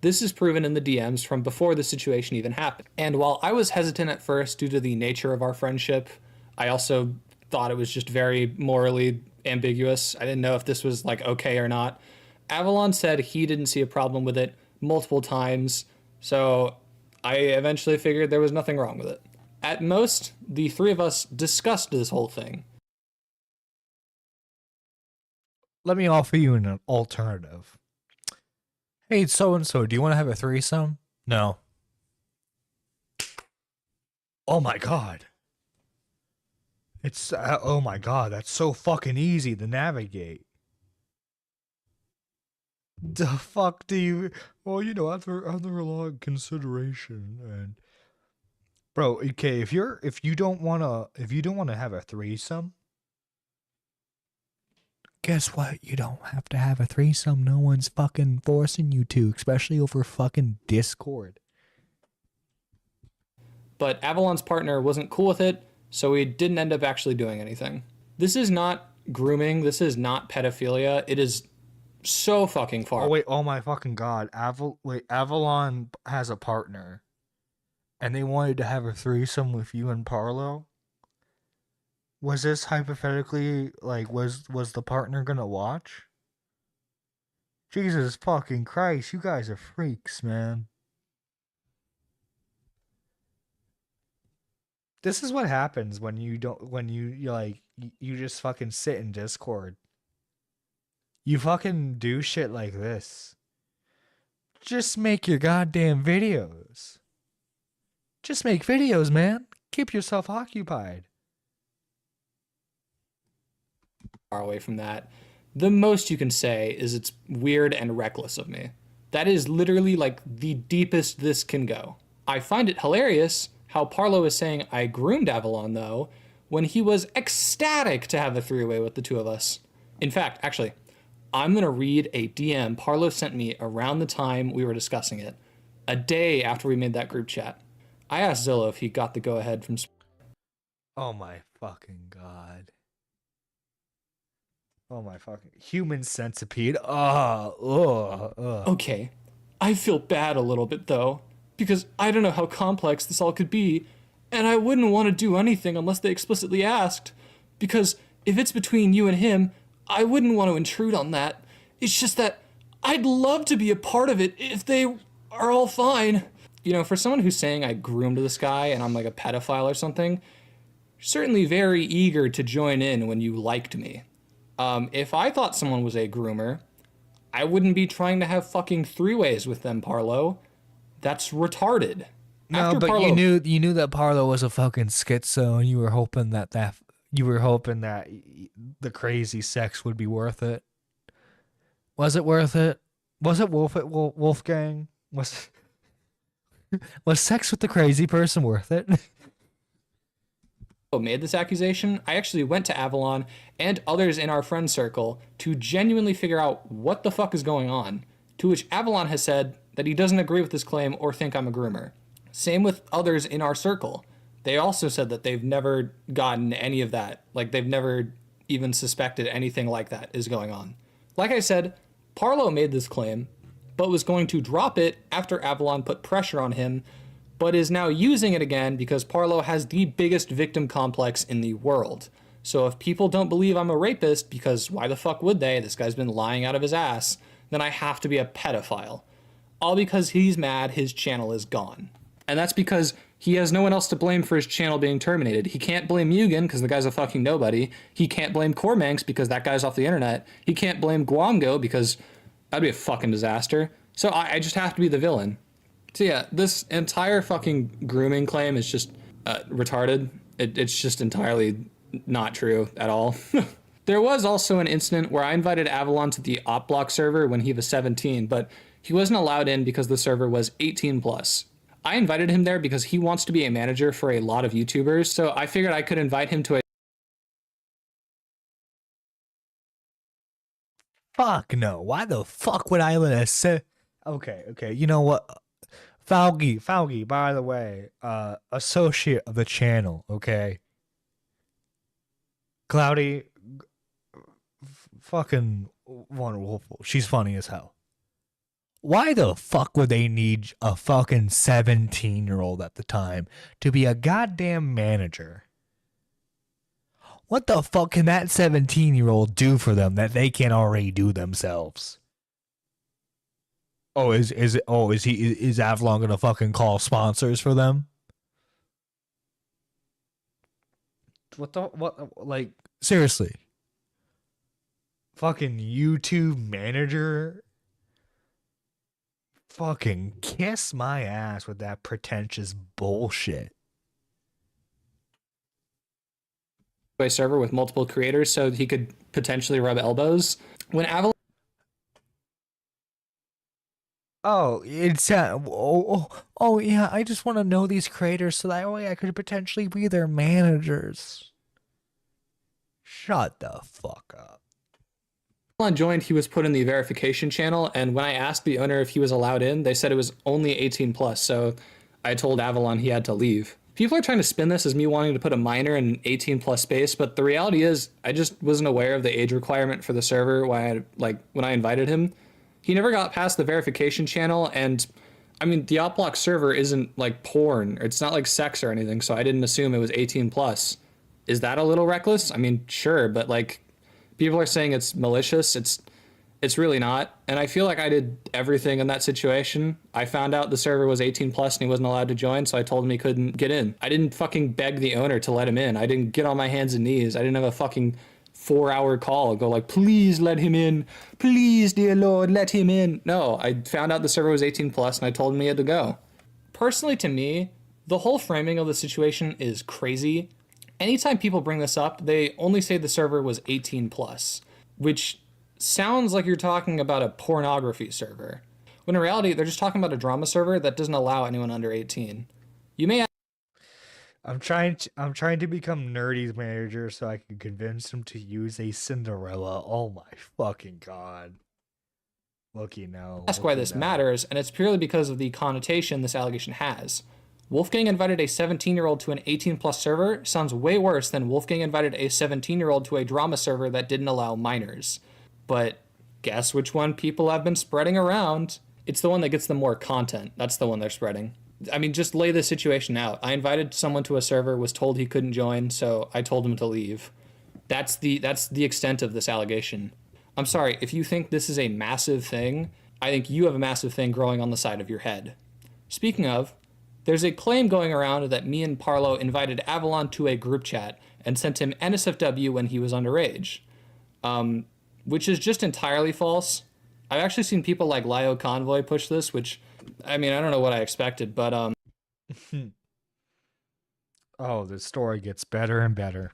This is proven in the DMs from before the situation even happened. And while I was hesitant at first due to the nature of our friendship, I also thought it was just very morally ambiguous. I didn't know if this was like okay or not. Avalon said he didn't see a problem with it multiple times, so I eventually figured there was nothing wrong with it. At most, the three of us discussed this whole thing. Let me offer you an alternative. Hey, so-and-so, do you want to have a threesome? No. Oh my god. It's, oh my god, that's so fucking easy to navigate. The fuck do you, well, you know, after a long consideration and, bro, okay, if you don't wanna have a threesome, guess what? You don't have to have a threesome. No one's fucking forcing you to, especially over fucking Discord. But Avalon's partner wasn't cool with it, so we didn't end up actually doing anything. This is not grooming. This is not pedophilia. It is so fucking far. Oh wait, oh my fucking god. Avalon has a partner. And they wanted to have a threesome with you and Parlo? Was this hypothetically, like, was the partner gonna watch? Jesus fucking Christ, you guys are freaks, man. This is what happens when you don't, when you like, you just fucking sit in Discord. You fucking do shit like this. Just make your goddamn videos. Just make videos, man. Keep yourself occupied. Far away from that. The most you can say is it's weird and reckless of me. That is literally like the deepest this can go. I find it hilarious how Parlo is saying I groomed Avalon, though, when he was ecstatic to have a three-way with the two of us. In fact, actually, I'm going to read a DM Parlo sent me around the time we were discussing it, a day after we made that group chat. I asked Zillow if he got the go-ahead from... Oh my fucking god. Oh my fucking... Human centipede. Okay, I feel bad a little bit, though, because I don't know how complex this all could be, and I wouldn't want to do anything unless they explicitly asked, because if it's between you and him, I wouldn't want to intrude on that. It's just that I'd love to be a part of it if they are all fine. You know, for someone who's saying I groomed this guy and I'm like a pedophile or something, certainly very eager to join in when you liked me. If I thought someone was a groomer, I wouldn't be trying to have fucking three-ways with them, Parlo. That's retarded. No, After but Parlo, you knew that Parlo was a fucking schizo, and you were hoping that the crazy sex would be worth it. Was it worth it? Was it Wolfgang? Was sex with the crazy person worth it? made this accusation, I actually went to Avalon and others in our friend circle to genuinely figure out what the fuck is going on, to which Avalon has said that he doesn't agree with this claim or think I'm a groomer. Same with others in our circle. They also said that they've never gotten any of that. Like, they've never even suspected anything like that is going on. Like I said, Parlo made this claim, but was going to drop it after Avalon put pressure on him, but is now using it again because Parlo has the biggest victim complex in the world. So if people don't believe I'm a rapist, because why the fuck would they? This guy's been lying out of his ass, then I have to be a pedophile. All because he's mad his channel is gone. And that's because he has no one else to blame for his channel being terminated. He can't blame Mugen because the guy's a fucking nobody. He can't blame Cormanx because that guy's off the internet. He can't blame Guamgo because that'd be a fucking disaster. So I just have to be the villain. So yeah, this entire fucking grooming claim is just retarded. It's just entirely not true at all. There was also an incident where I invited Avalon to the OpBlock server when he was 17, but he wasn't allowed in because the server was 18 plus. I invited him there because he wants to be a manager for a lot of YouTubers, so I figured I could invite him to a Fuck no. Why the fuck would I let a Okay, you know what? Faugi, by the way, associate of the channel, okay? Cloudy, fucking wonderful. She's funny as hell. Why the fuck would they need a fucking 17-year-old at the time to be a goddamn manager? What the fuck can that 17-year-old do for them that they can't already do themselves? Is Avalon gonna fucking call sponsors for them? Like, seriously. Fucking YouTube manager? Fucking kiss my ass with that pretentious bullshit. A server with multiple creators so he could potentially rub elbows. When Avalon yeah, I just want to know these creators so that way I could potentially be their managers. Shut the fuck up. joined, he was put in the verification channel, and when I asked the owner if he was allowed in, they said it was only 18 plus, so I told Avalon he had to leave. People are trying to spin this as me wanting to put a minor in an 18 plus space, but the reality is I just wasn't aware of the age requirement for the server when I invited him. He never got past the verification channel, and I mean, the Outblock server isn't like porn. It's not like sex or anything, so I didn't assume it was 18 plus. Is that a little reckless? I mean, sure, but like, people are saying it's malicious. It's really not. And I feel like I did everything in that situation. I found out the server was 18 plus and he wasn't allowed to join, so I told him he couldn't get in. I didn't fucking beg the owner to let him in. I didn't get on my hands and knees. I didn't have a fucking 4-hour call go like, please let him in. Please, dear Lord, let him in. No, I found out the server was 18 plus and I told him he had to go. Personally, to me, the whole framing of the situation is crazy. Anytime people bring this up, they only say the server was 18 plus, which sounds like you're talking about a pornography server, when in reality, they're just talking about a drama server that doesn't allow anyone under 18. You may I'm trying to become Nerdy's manager so I can convince him to use a Cinderella. Oh my fucking god. Looky now. ask why this matters, and it's purely because of the connotation this allegation has. Wolfgang invited a 17-year-old to an 18-plus server sounds way worse than Wolfgang invited a 17-year-old to a drama server that didn't allow minors. But guess which one people have been spreading around? It's the one that gets them more content. That's the one they're spreading. I mean, just lay the situation out. I invited someone to a server, was told he couldn't join, so I told him to leave. That's the extent of this allegation. I'm sorry, if you think this is a massive thing, I think you have a massive thing growing on the side of your head. Speaking of, there's a claim going around that me and Parlo invited Avalon to a group chat and sent him NSFW when he was underage, which is just entirely false. I've actually seen people like Lio Convoy push this, which, I mean, I don't know what I expected, but oh, the story gets better and better.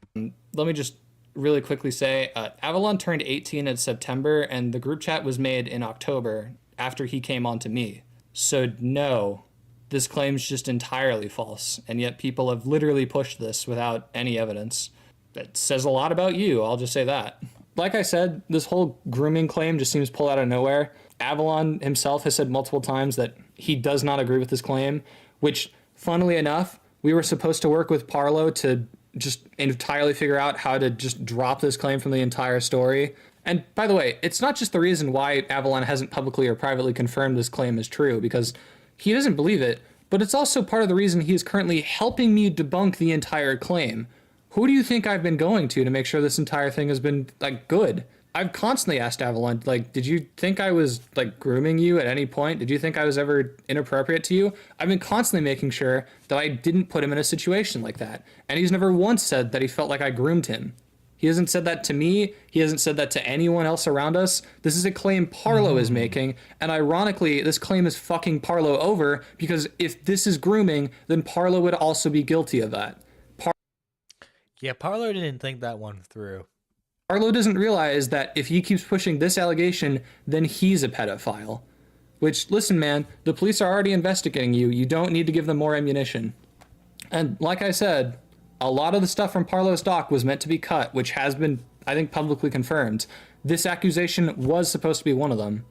Let me just really quickly say, Avalon turned 18 in September, and the group chat was made in October after he came on to me. So no, this claim's just entirely false, and yet people have literally pushed this without any evidence. That says a lot about you, I'll just say that. Like I said, this whole grooming claim just seems pulled out of nowhere. Avalon himself has said multiple times that he does not agree with this claim, which, funnily enough, we were supposed to work with Parlo to just entirely figure out how to just drop this claim from the entire story. And by the way, it's not just the reason why Avalon hasn't publicly or privately confirmed this claim is true, because he doesn't believe it, but it's also part of the reason he is currently helping me debunk the entire claim. Who do you think I've been going to make sure this entire thing has been, like, good? I've constantly asked Avalon, like, did you think I was, like, grooming you at any point? Did you think I was ever inappropriate to you? I've been constantly making sure that I didn't put him in a situation like that. And he's never once said that he felt like I groomed him. He hasn't said that to me. He hasn't said that to anyone else around us. This is a claim Parlo is making. And ironically, this claim is fucking Parlo over, because if this is grooming, then Parlo would also be guilty of that. Yeah, Parlo didn't think that one through. Parlo doesn't realize that if he keeps pushing this allegation, then he's a pedophile. Which, listen, man, the police are already investigating you. You don't need to give them more ammunition. And like I said, a lot of the stuff from Parlo's doc was meant to be cut, which has been, I think, publicly confirmed. this accusation was supposed to be one of them.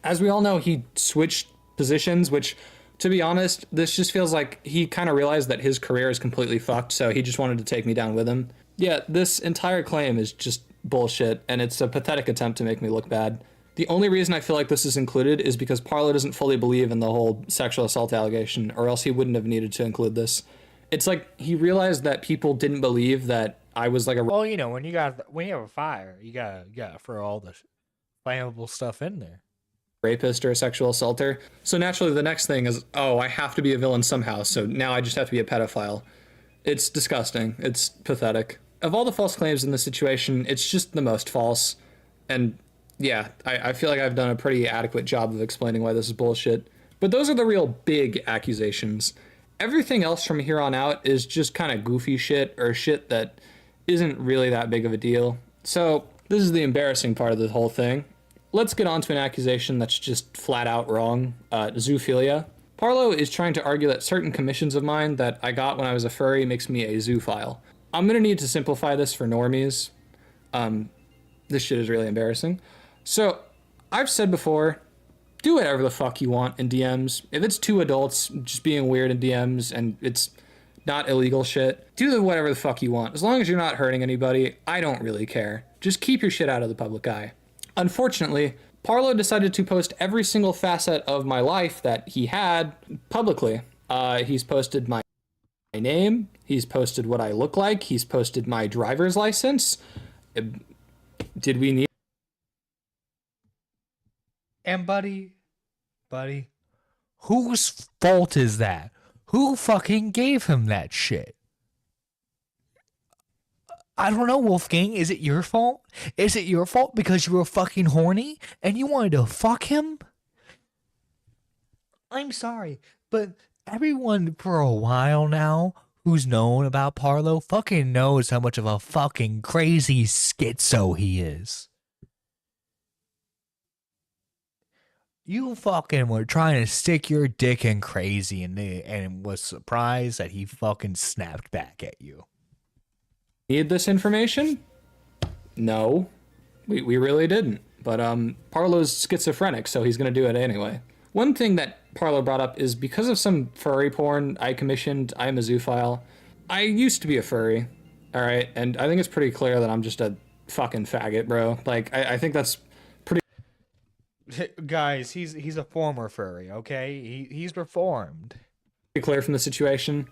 As we all know, he switched positions, which, to be honest, this just feels like he kind of realized that his career is completely fucked, so he just wanted to take me down with him. Yeah, this entire claim is just bullshit, and it's a pathetic attempt to make me look bad. The only reason I feel like this is included is because Parlo doesn't fully believe in the whole sexual assault allegation, or else he wouldn't have needed to include this. It's like he realized that people didn't believe that I was like a... Well, you know, when you have a fire, you gotta throw all the flammable stuff in there. Rapist or a sexual assaulter. So naturally the next thing is, oh, I have to be a villain somehow, so now I just have to be a pedophile. It's disgusting. It's pathetic. Of all the false claims in this situation, it's just the most false. And yeah, I feel like I've done a pretty adequate job of explaining why this is bullshit. But those are the real big accusations. Everything else from here on out is just kind of goofy shit, or shit that isn't really that big of a deal. So this is the embarrassing part of the whole thing. Let's get on to an accusation that's just flat out wrong. Zoophilia. Parlo is trying to argue that certain commissions of mine that I got when I was a furry makes me a zoophile. I'm gonna need to simplify this for normies. This shit is really embarrassing. So, I've said before, do whatever the fuck you want in DMs. If it's two adults just being weird in DMs and it's not illegal shit, do whatever the fuck you want. As long as you're not hurting anybody, I don't really care. Just keep your shit out of the public eye. Unfortunately, Parlo decided to post every single facet of my life that he had publicly. He's posted my name, he's posted what I look like, he's posted my driver's license. Did we need... And buddy, whose fault is that? Who fucking gave him that shit? I don't know, Wolfgang. Is it your fault? Is it your fault because you were fucking horny and you wanted to fuck him? I'm sorry, but everyone for a while now who's known about Parlo fucking knows how much of a fucking crazy schizo he is. You fucking were trying to stick your dick in crazy and was surprised that he fucking snapped back at you. Need this information? No, we really didn't. But Parlo's schizophrenic, so he's gonna do it anyway. One thing that Parlo brought up is because of some furry porn I commissioned, I am a zoophile. I used to be a furry, all right, and I think it's pretty clear that I'm just a fucking faggot, bro. Like, I think that's pretty... Guys, he's a former furry, okay? He's reformed. Pretty clear from the situation.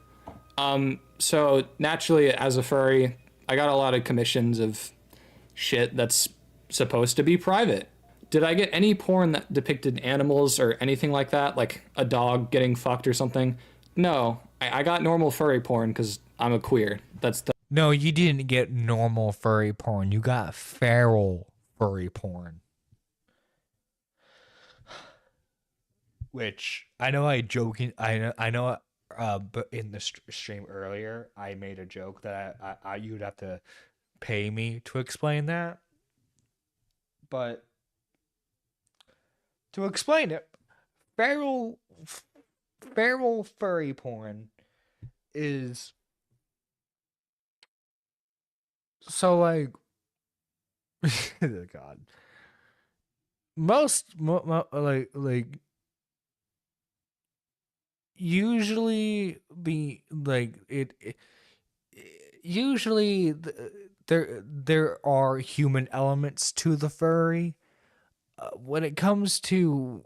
So naturally, as a furry, I got a lot of commissions of shit that's supposed to be private. Did I get any porn that depicted animals or anything like that? Like a dog getting fucked or something? No, I got normal furry porn because I'm a queer. That's the... No, you didn't get normal furry porn. You got feral furry porn. Which I know I joking. I know. But in the stream earlier, I made a joke that you'd have to pay me to explain that. But to explain it, feral furry porn is so like God. Most like usually be like it usually there are human elements to the furry. When it comes to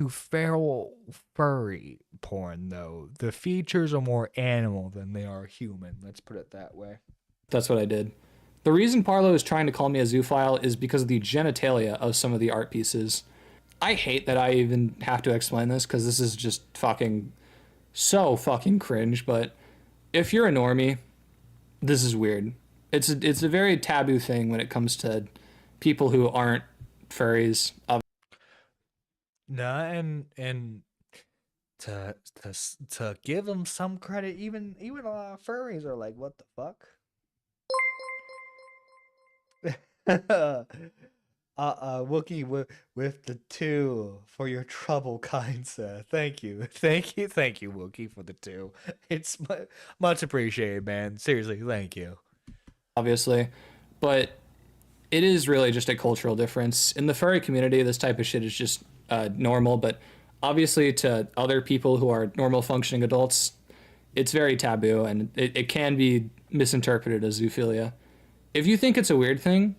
feral furry porn, though, the features are more animal than they are human. Let's put it that way. That's what I did. The reason Parlo is trying to call me a zoophile is because of the genitalia of some of the art pieces. I hate that I even have to explain this because this is just fucking so fucking cringe, but if you're a normie, this is weird. It's a very taboo thing when it comes to people who aren't furries. Nah, and to give them some credit, even a lot of furries are like, what the fuck? Wookie with the 2 for your trouble, kind sir. Thank you, Wookie, for the 2. It's much appreciated, man. Seriously, thank you. Obviously, but It is really just a cultural difference. In the furry community, this type of shit is just normal, but obviously to other people who are normal functioning adults, it's very taboo and it can be misinterpreted as zoophilia. If you think it's a weird thing,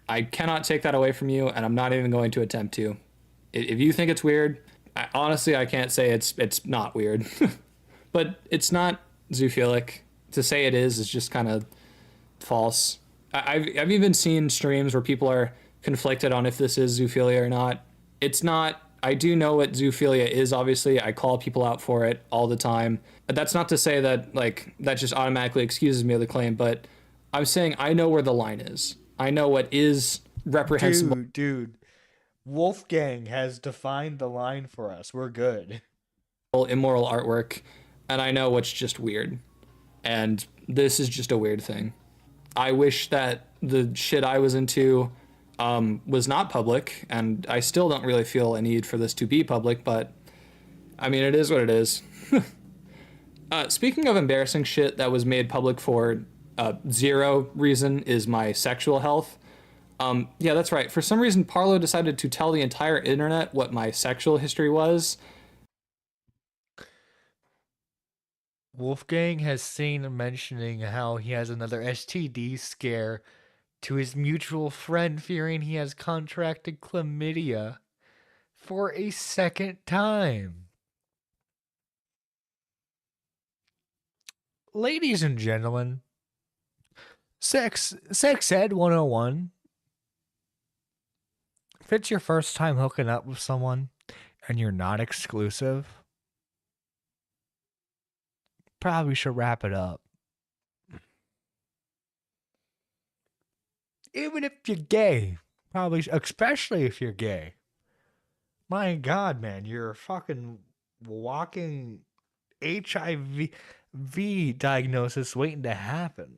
I cannot take that away from you, and I'm not even going to attempt to. If you think it's weird, honestly, I can't say it's not weird. But it's not zoophilic. To say it is just kind of false. I've even seen streams where people are conflicted on if this is zoophilia or not. It's not. I do know what zoophilia is, obviously. I call people out for it all the time. But that's not to say that like that just automatically excuses me of the claim, but I'm saying I know where the line is. I know what is reprehensible. Dude, Wolfgang has defined the line for us. We're good. Immoral artwork, and I know what's just weird. And this is just a weird thing. I wish that the shit I was into was not public, and I still don't really feel a need for this to be public, but I mean, it is what it is. Speaking of embarrassing shit that was made public for zero reason is my sexual health. Yeah, that's right. For some reason, Parlo decided to tell the entire internet what my sexual history was. Wolfgang has seen mentioning how he has another STD scare to his mutual friend, fearing he has contracted chlamydia for a second time. Ladies and gentlemen, Sex Ed 101. If it's your first time hooking up with someone and you're not exclusive, probably should wrap it up. Even if you're gay, probably, especially if you're gay. My God, man, you're a fucking walking HIV diagnosis waiting to happen.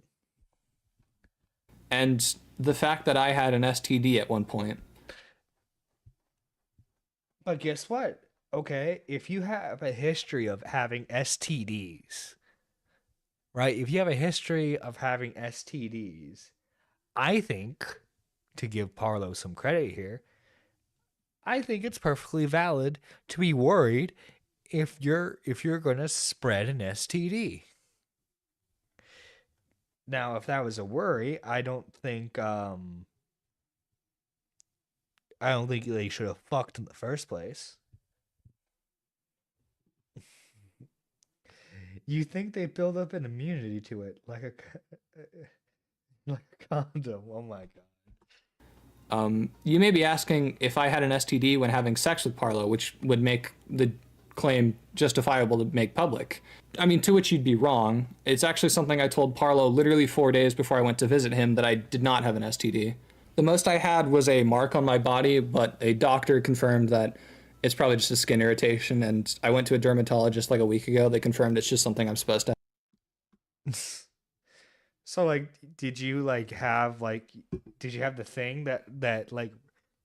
And the fact that I had an STD at one point. But guess what? Okay, if you have a history of having STDs, right? If you have a history of having STDs, I think, to give Parlo some credit here, I think it's perfectly valid to be worried if you're going to spread an STD. Now, if that was a worry, I don't think they should have fucked in the first place. You think they build up an immunity to it, like a condom? Oh my God. You may be asking if I had an STD when having sex with Parlo, which would make the claim justifiable to make public. I mean, to which you'd be wrong. It's actually something I told Parlo literally 4 days before I went to visit him, that I did not have an STD. The most I had was a mark on my body, but a doctor confirmed that it's probably just a skin irritation, and I went to a dermatologist like a week ago. They confirmed it's just something I'm supposed to have. So, like, did you have the thing that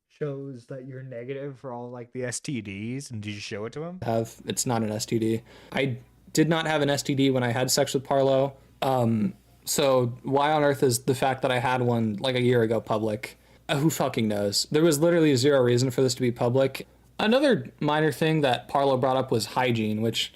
shows that you're negative for all the STDs, and did you show it to him? It's not an STD. I did not have an STD when I had sex with Parlo. So why on earth is the fact that I had one like a year ago public? Who fucking knows? There was literally zero reason for this to be public. Another minor thing that Parlo brought up was hygiene, which,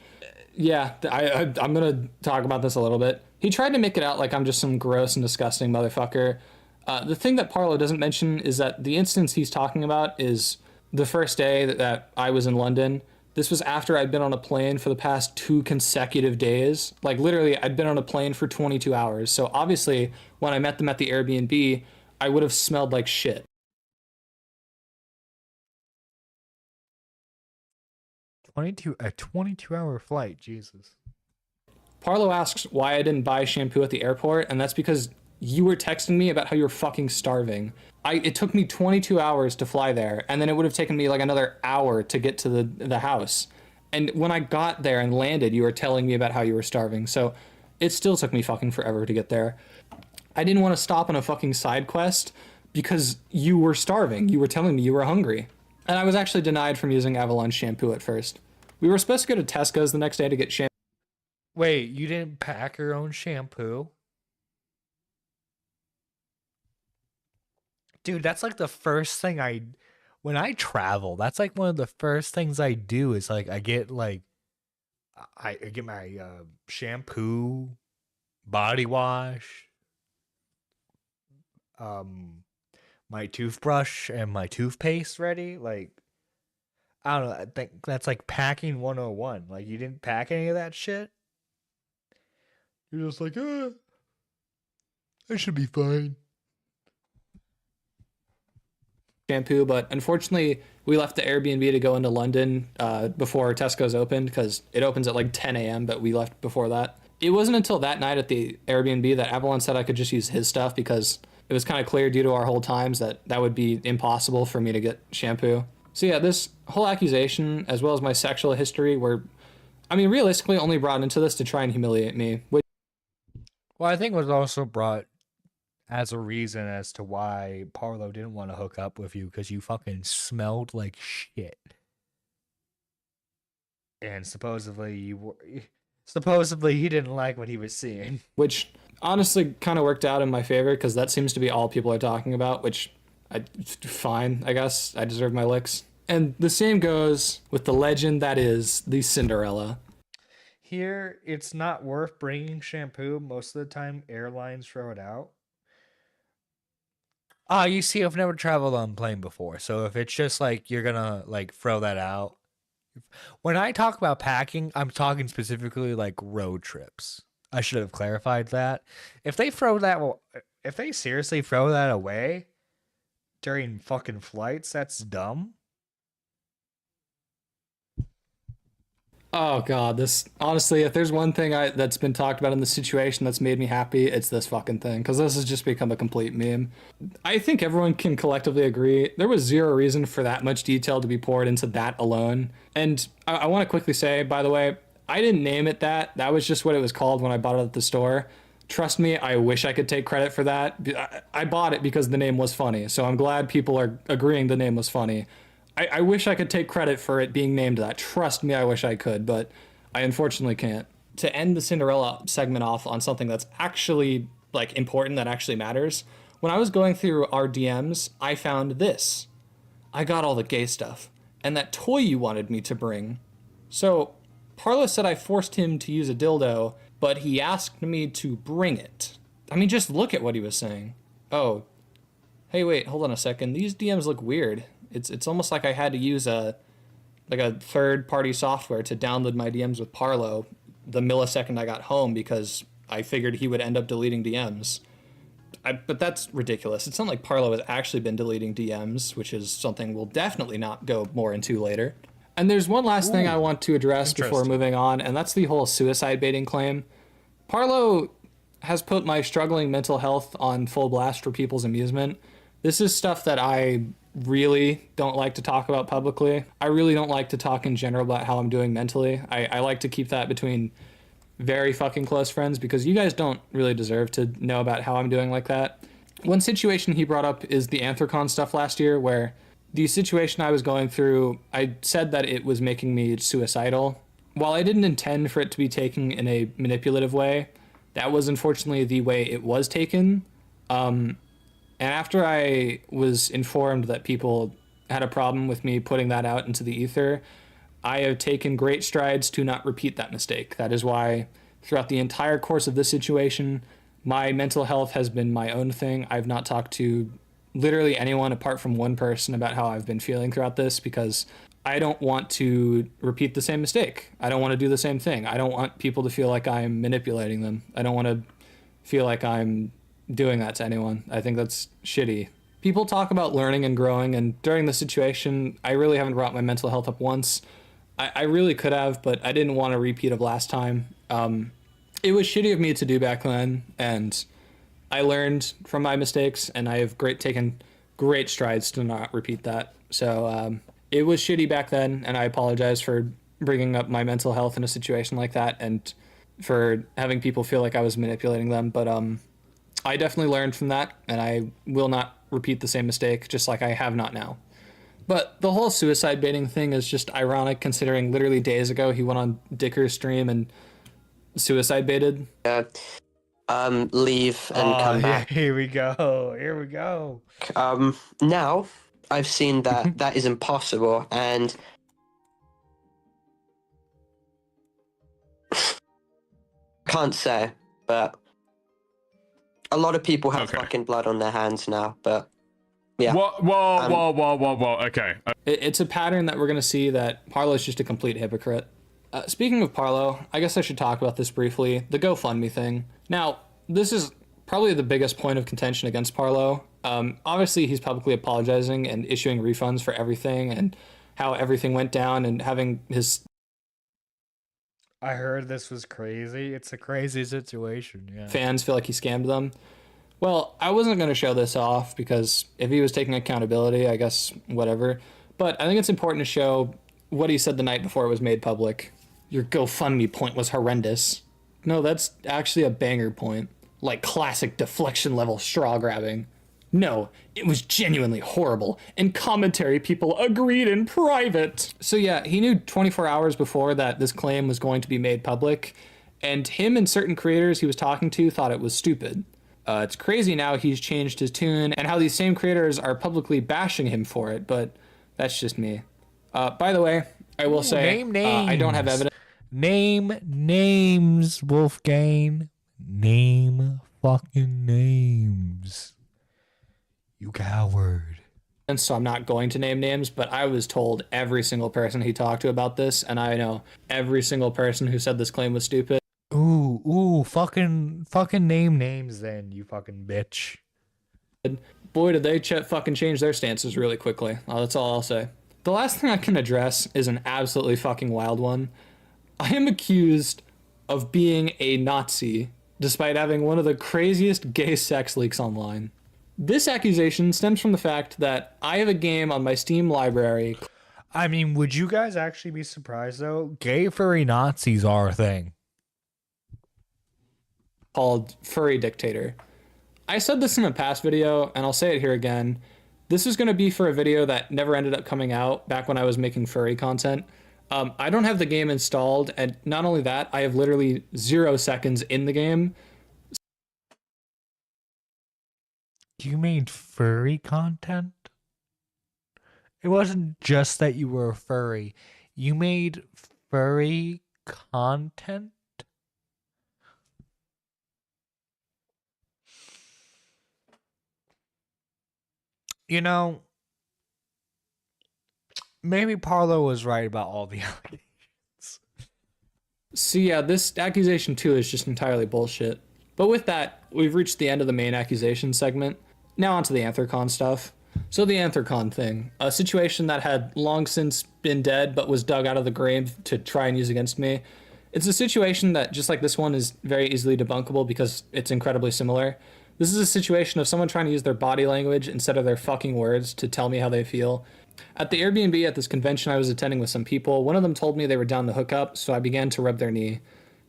yeah, I'm going to talk about this a little bit. He tried to make it out like I'm just some gross and disgusting motherfucker. The thing that Parlo doesn't mention is that the instance he's talking about is the first day that I was in London. This was after I'd been on a plane for the past 2 consecutive days. Like, literally, I'd been on a plane for 22 hours. So obviously, when I met them at the Airbnb, I would have smelled like shit. 22-hour flight, Jesus. Parlo asks why I didn't buy shampoo at the airport, and that's because you were texting me about how you were fucking starving. It took me 22 hours to fly there, and then it would have taken me like another hour to get to the house. And when I got there and landed, you were telling me about how you were starving. So it still took me fucking forever to get there. I didn't want to stop on a fucking side quest because you were starving. You were telling me you were hungry. And I was actually denied from using Avalon shampoo at first. We were supposed to go to Tesco's the next day to get shampoo. Wait, you didn't pack your own shampoo? Dude, that's like the first thing when I travel, that's like one of the first things I do is like I get like I get my shampoo, body wash, um my toothbrush and my toothpaste ready. Like I don't know, I think that's like packing 101. Like you didn't pack any of that shit. You're just like, I should be fine. Shampoo, but unfortunately we left the Airbnb to go into London before Tesco's opened because it opens at like 10 a.m. but we left before that. It wasn't until that night at the Airbnb that Avalon said I could just use his stuff because it was kind of clear due to our whole times that that would be impossible for me to get shampoo. So yeah, this whole accusation as well as my sexual history were, I mean, realistically only brought into this to try and humiliate me. Well, I think it was also brought as a reason as to why Parlo didn't want to hook up with you because you fucking smelled like shit. And supposedly he didn't like what he was seeing. Which honestly kind of worked out in my favor because that seems to be all people are talking about, which fine, I guess. I deserve my licks. And the same goes with the legend that is the Cinderella. Here, it's not worth bringing shampoo. Most of the time, airlines throw it out. You see, I've never traveled on plane before, so if it's just like you're gonna like throw that out. When I talk about packing, I'm talking specifically like road trips. I should have clarified that. If they seriously throw that away during fucking flights, that's dumb. Oh god, this honestly, if there's one thing that's been talked about in this situation that's made me happy, it's this fucking thing, because this has just become a complete meme. I think everyone can collectively agree there was zero reason for that much detail to be poured into that alone. And I want to quickly say, by the way, I didn't name it that. That was just what it was called when I bought it at the store. Trust me, I wish I could take credit for that. I bought it because the name was funny, so I'm glad people are agreeing the name was funny. I wish I could take credit for it being named that. Trust me, I wish I could, but I unfortunately can't. To end the Cinderella segment off on something that's actually like important, that actually matters, when I was going through our DMs, I found this. I got all the gay stuff, and that toy you wanted me to bring. So, Parla said I forced him to use a dildo, but he asked me to bring it. I mean, just look at what he was saying. Oh, hey, wait, hold on a second. These DMs look weird. It's almost like I had to use a third-party software to download my DMs with Parlo the millisecond I got home because I figured he would end up deleting DMs. But that's ridiculous. It's not like Parlo has actually been deleting DMs, which is something we'll definitely not go more into later. And there's one last thing I want to address before moving on, and that's the whole suicide baiting claim. Parlo has put my struggling mental health on full blast for people's amusement. This is stuff that I really don't like to talk about publicly. I really don't like to talk in general about how I'm doing mentally. I like to keep that between very fucking close friends because you guys don't really deserve to know about how I'm doing like that. One situation he brought up is the Anthrocon stuff last year, where the situation I was going through, I said that it was making me suicidal. While I didn't intend for it to be taken in a manipulative way, that was unfortunately the way it was taken. And after I was informed that people had a problem with me putting that out into the ether, I have taken great strides to not repeat that mistake. That is why throughout the entire course of this situation, my mental health has been my own thing. I've not talked to literally anyone apart from one person about how I've been feeling throughout this because I don't want to repeat the same mistake. I don't want to do the same thing. I don't want people to feel like I'm manipulating them. I don't want to feel like I'm doing that to anyone. I think that's shitty. People talk about learning and growing, and during the situation, I really haven't brought my mental health up once. I really could have, but I didn't want a repeat of last time. It was shitty of me to do back then, and I learned from my mistakes, and I have taken great strides to not repeat that. So it was shitty back then, and I apologize for bringing up my mental health in a situation like that, and for having people feel like I was manipulating them, but I definitely learned from that, and I will not repeat the same mistake, just like I have not now. But the whole suicide baiting thing is just ironic, considering literally days ago he went on Dicker's stream and suicide baited. Yeah. leave and come yeah, back. here we go. Here we go. Now I've seen that that is impossible, and can't say, but a lot of people have Okay. fucking blood on their hands now. But yeah, Whoa. Okay. It's a pattern that we're going to see that Parlo's just a complete hypocrite. Speaking of Parlo, I guess I should talk about this briefly. The GoFundMe thing. Now, this is probably the biggest point of contention against Parlo. Obviously, he's publicly apologizing and issuing refunds for everything and how everything went down and having his I heard this was crazy. It's a crazy situation. Yeah. fans feel like he scammed them. Well, I wasn't going to show this off because if he was taking accountability, I guess whatever. But I think it's important to show what he said the night before it was made public. Your GoFundMe point was horrendous. No, that's actually a banger point. Like classic deflection level straw grabbing. No, it was genuinely horrible, and commentary people agreed in private. So yeah, he knew 24 hours before that this claim was going to be made public, and him and certain creators he was talking to thought it was stupid. It's crazy now he's changed his tune, and how these same creators are publicly bashing him for it, but that's just me. By the way, I will say, name names. I don't have evidence. Name names, Wolfgang. Name fucking names. You coward. So I'm not going to name names, but I was told every single person he talked to about this, and I know every single person who said this claim was stupid. Ooh, fucking name names then, you fucking bitch. Boy, did they fucking change their stances really quickly. That's all I'll say. The last thing I can address is an absolutely fucking wild one. I am accused of being a Nazi, despite having one of the craziest gay sex leaks online. This accusation stems from the fact that I have a game on my Steam library. I mean, would you guys actually be surprised though? Gay furry Nazis are a thing. Called Furry Dictator. I said this in a past video, and I'll say it here again. This is going to be for a video that never ended up coming out back when I was making furry content. I don't have the game installed, and not only that, I have literally 0 seconds in the game. You made furry content? It wasn't just that you were a furry. You made furry content? You know, maybe Parlo was right about all the allegations. So yeah, this accusation too is just entirely bullshit. But with that, we've reached the end of the main accusation segment. Now onto the Anthrocon stuff. So the Anthrocon thing, a situation that had long since been dead but was dug out of the grave to try and use against me. It's a situation that, just like this one, is very easily debunkable because it's incredibly similar. This is a situation of someone trying to use their body language instead of their fucking words to tell me how they feel. At the Airbnb at this convention I was attending with some people, one of them told me they were down to hook up, so I began to rub their knee.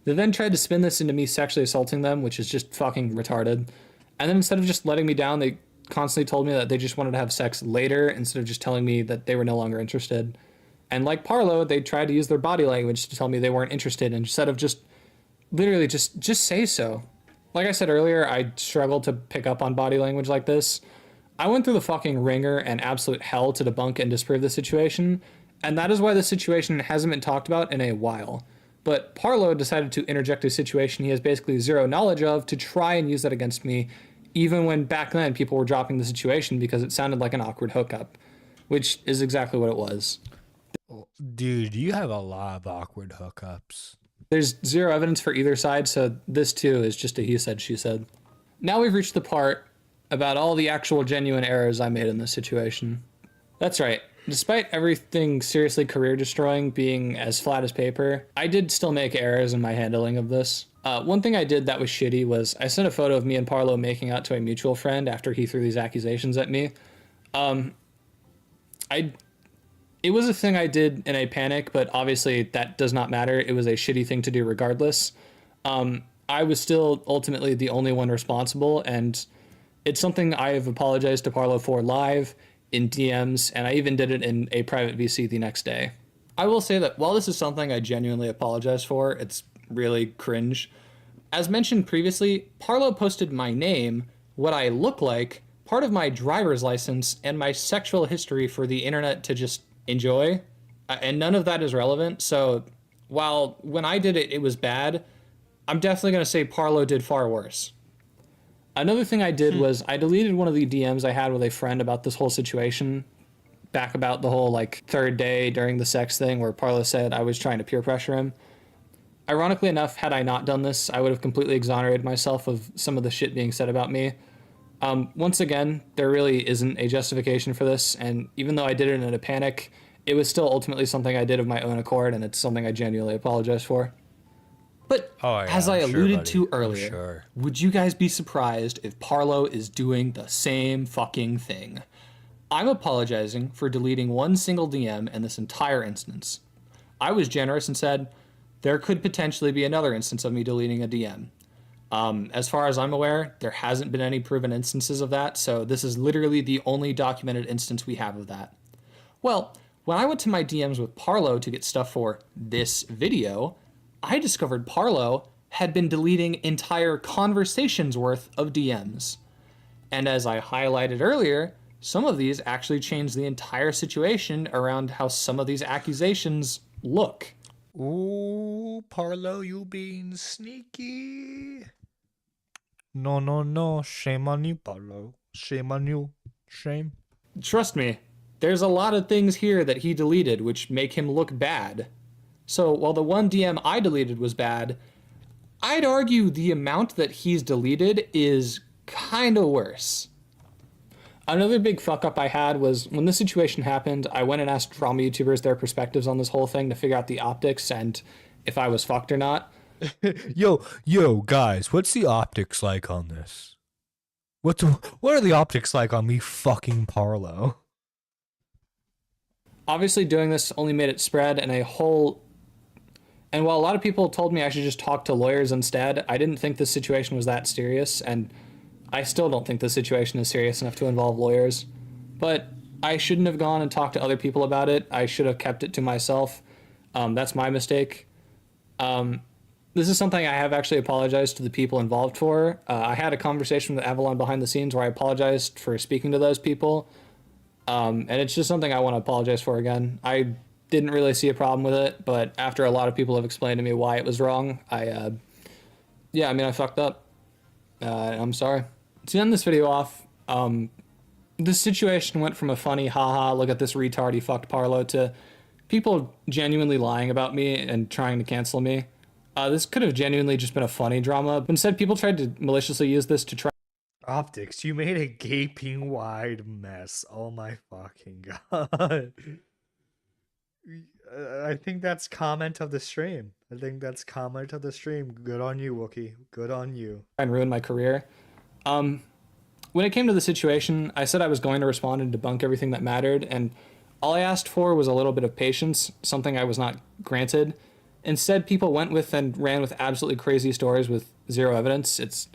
They then tried to spin this into me sexually assaulting them, which is just fucking retarded. And then instead of just letting me down, they constantly told me that they just wanted to have sex later instead of just telling me that they were no longer interested. And like Parlo, they tried to use their body language to tell me they weren't interested instead of just literally just say so. Like I said earlier, I struggle to pick up on body language like this. I went through the fucking ringer and absolute hell to debunk and disprove the situation, and that is why the situation hasn't been talked about in a while. But Parlo decided to interject a situation he has basically zero knowledge of to try and use that against me, even when back then people were dropping the situation because it sounded like an awkward hookup, which is exactly what it was. Dude, you have a lot of awkward hookups. There's zero evidence for either side, so this too is just a he said, she said. Now we've reached the part about all the actual genuine errors I made in this situation. That's right. Despite everything seriously career destroying being as flat as paper, I did still make errors in my handling of this. One thing I did that was shitty was I sent a photo of me and Parlo making out to a mutual friend after he threw these accusations at me. It was a thing I did in a panic, but obviously that does not matter. It was a shitty thing to do regardless. I was still ultimately the only one responsible, and it's something I have apologized to Parlo for live, in DMs, and I even did it in a private VC the next day. I will say that while this is something I genuinely apologize for, it's really cringe. As mentioned previously, Parlo posted my name, what I look like, part of my driver's license, and my sexual history for the internet to just enjoy. And none of that is relevant. So while when I did it, it was bad, I'm definitely going to say Parlo did far worse. Another thing I did was I deleted one of the DMs I had with a friend about this whole situation back about the whole like third day during the sex thing where Parlo said I was trying to peer pressure him. Ironically enough, had I not done this, I would have completely exonerated myself of some of the shit being said about me. Once again, there really isn't a justification for this, and even though I did it in a panic, it was still ultimately something I did of my own accord, and it's something I genuinely apologize for. But as I alluded to earlier, would you guys be surprised if Parlo is doing the same fucking thing? I'm apologizing for deleting one single DM in this entire instance. I was generous and said, there could potentially be another instance of me deleting a DM. As far as I'm aware, there hasn't been any proven instances of that, so this is literally the only documented instance we have of that. Well, when I went to my DMs with Parlo to get stuff for this video, I discovered Parlo had been deleting entire conversations worth of DMs. And as I highlighted earlier, some of these actually changed the entire situation around how some of these accusations look. Ooh, Parlo, you being sneaky. No. Shame on you, Parlo. Shame on you. Shame. Trust me, there's a lot of things here that he deleted which make him look bad. So while the one DM I deleted was bad, I'd argue the amount that he's deleted is kind of worse. Another big fuck up I had was when this situation happened, I went and asked drama YouTubers their perspectives on this whole thing to figure out the optics and if I was fucked or not. Yo, guys, what's the optics like on this? What are the optics like on me fucking Parlo? Obviously doing this only made it spread and while a lot of people told me I should just talk to lawyers instead, I didn't think this situation was that serious, and I still don't think this situation is serious enough to involve lawyers. But I shouldn't have gone and talked to other people about it. I should have kept it to myself. That's my mistake. This is something I have actually apologized to the people involved for. I had a conversation with Avalon behind the scenes where I apologized for speaking to those people. And it's just something I want to apologize for again. I didn't really see a problem with it, but after a lot of people have explained to me why it was wrong, I fucked up. I'm sorry. To end this video off, this situation went from a funny, haha, look at this retard, he fucked Parlo, to people genuinely lying about me and trying to cancel me. This could have genuinely just been a funny drama, but instead people tried to maliciously use this to try. Optics, you made a gaping wide mess. Oh my fucking god. I think that's comment of the stream. Good on you, Wookie. Good on you. And ruin my career. When it came to the situation, I said I was going to respond and debunk everything that mattered, and all I asked for was a little bit of patience, something I was not granted. Instead, people went with and ran with absolutely crazy stories with zero evidence. It's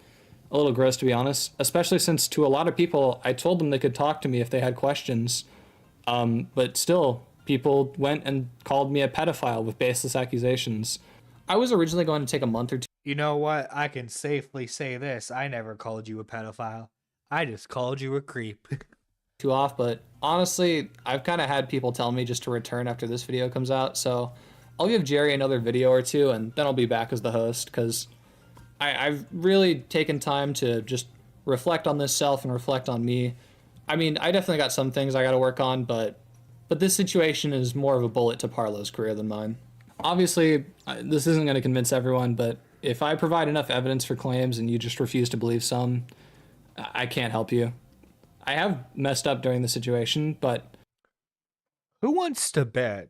a little gross, to be honest, especially since to a lot of people, I told them they could talk to me if they had questions. But still, people went and called me a pedophile with baseless accusations. I was originally going to take a month or two. You know what? I can safely say this. I never called you a pedophile. I just called you a creep. Too off, but honestly, I've kind of had people tell me just to return after this video comes out, so I'll give Jerry another video or two, and then I'll be back as the host, because I've really taken time to just reflect on this self and reflect on me. I mean, I definitely got some things I got to work on, but this situation is more of a bullet to Parlo's career than mine. Obviously, this isn't going to convince everyone, but if I provide enough evidence for claims and you just refuse to believe some, I can't help you. I have messed up during the situation, but... Who wants to bet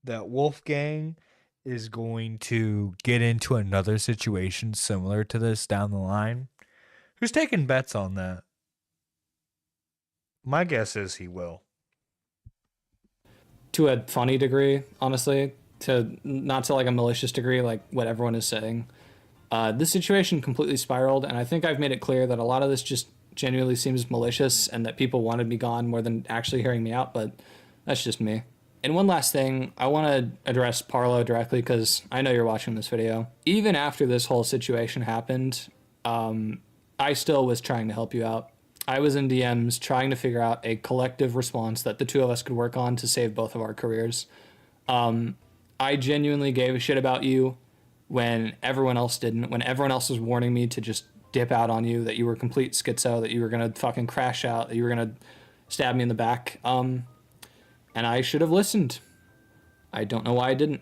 that Wolfgang is going to get into another situation similar to this down the line? Who's taking bets on that? My guess is he will. To a funny degree, honestly. Not to like a malicious degree, like what everyone is saying. This situation completely spiraled, and I think I've made it clear that a lot of this just genuinely seems malicious and that people wanted me gone more than actually hearing me out, but that's just me. And one last thing, I want to address Parlo directly because I know you're watching this video. Even after this whole situation happened, I still was trying to help you out. I was in DMs trying to figure out a collective response that the two of us could work on to save both of our careers. I genuinely gave a shit about you when everyone else didn't, when everyone else was warning me to just dip out on you, that you were complete schizo, that you were going to fucking crash out, that you were going to stab me in the back. And I should have listened. I don't know why I didn't.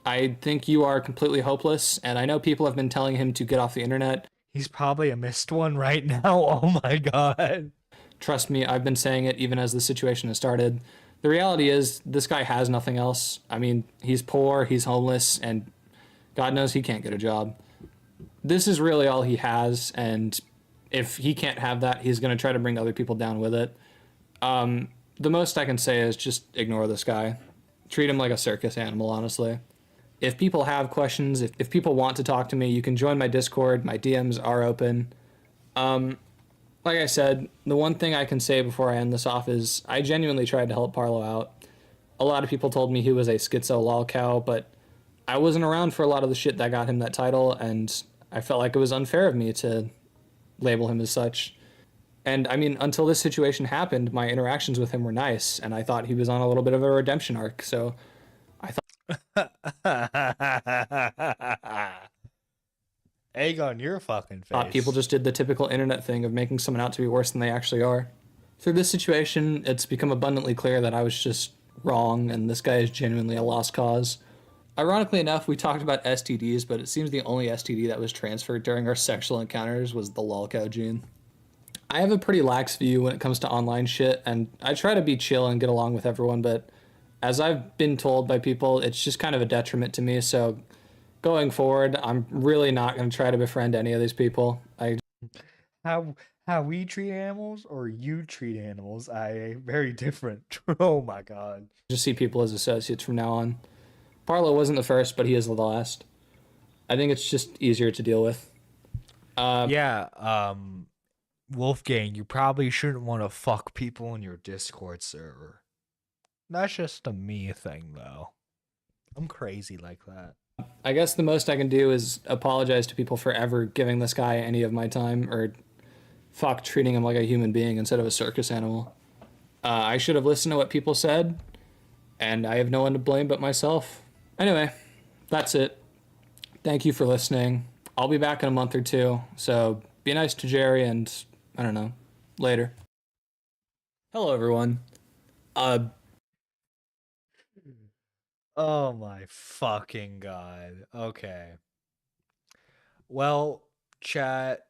I think you are completely hopeless, and I know people have been telling him to get off the internet. He's probably a missed one right now. Oh my god. Trust me, I've been saying it even as the situation has started. The reality is, this guy has nothing else. I mean, he's poor, he's homeless, and God knows he can't get a job. This is really all he has, and if he can't have that, he's going to try to bring other people down with it. The most I can say is just ignore this guy. Treat him like a circus animal, honestly. If people have questions, if people want to talk to me, you can join my Discord. My DMs are open. Like I said, the one thing I can say before I end this off is I genuinely tried to help Parlo out. A lot of people told me he was a schizo lolcow, but I wasn't around for a lot of the shit that got him that title, and I felt like it was unfair of me to label him as such. And I mean, until this situation happened, my interactions with him were nice, and I thought he was on a little bit of a redemption arc, so I Egg on your fucking face. thought people just did the typical internet thing of making someone out to be worse than they actually are. Through this situation, it's become abundantly clear that I was just wrong, and this guy is genuinely a lost cause. Ironically enough, we talked about STDs, but it seems the only STD that was transferred during our sexual encounters was the lolcow gene. I have a pretty lax view when it comes to online shit, and I try to be chill and get along with everyone, but as I've been told by people, it's just kind of a detriment to me, so going forward, I'm really not going to try to befriend any of these people. How we treat animals or you treat animals, very different. Oh my god. Just see people as associates from now on. Parlo wasn't the first, but he is the last. I think it's just easier to deal with. Wolfgang, you probably shouldn't want to fuck people in your Discord server. That's just a me thing, though. I'm crazy like that. I guess the most I can do is apologize to people for ever giving this guy any of my time, or treating him like a human being instead of a circus animal. I should have listened to what people said, and I have no one to blame but myself. Anyway, that's it. Thank you for listening. I'll be back in a month or two, so be nice to Jerry, and I don't know, later. Hello, everyone. Oh my fucking god. Okay. Well, chat,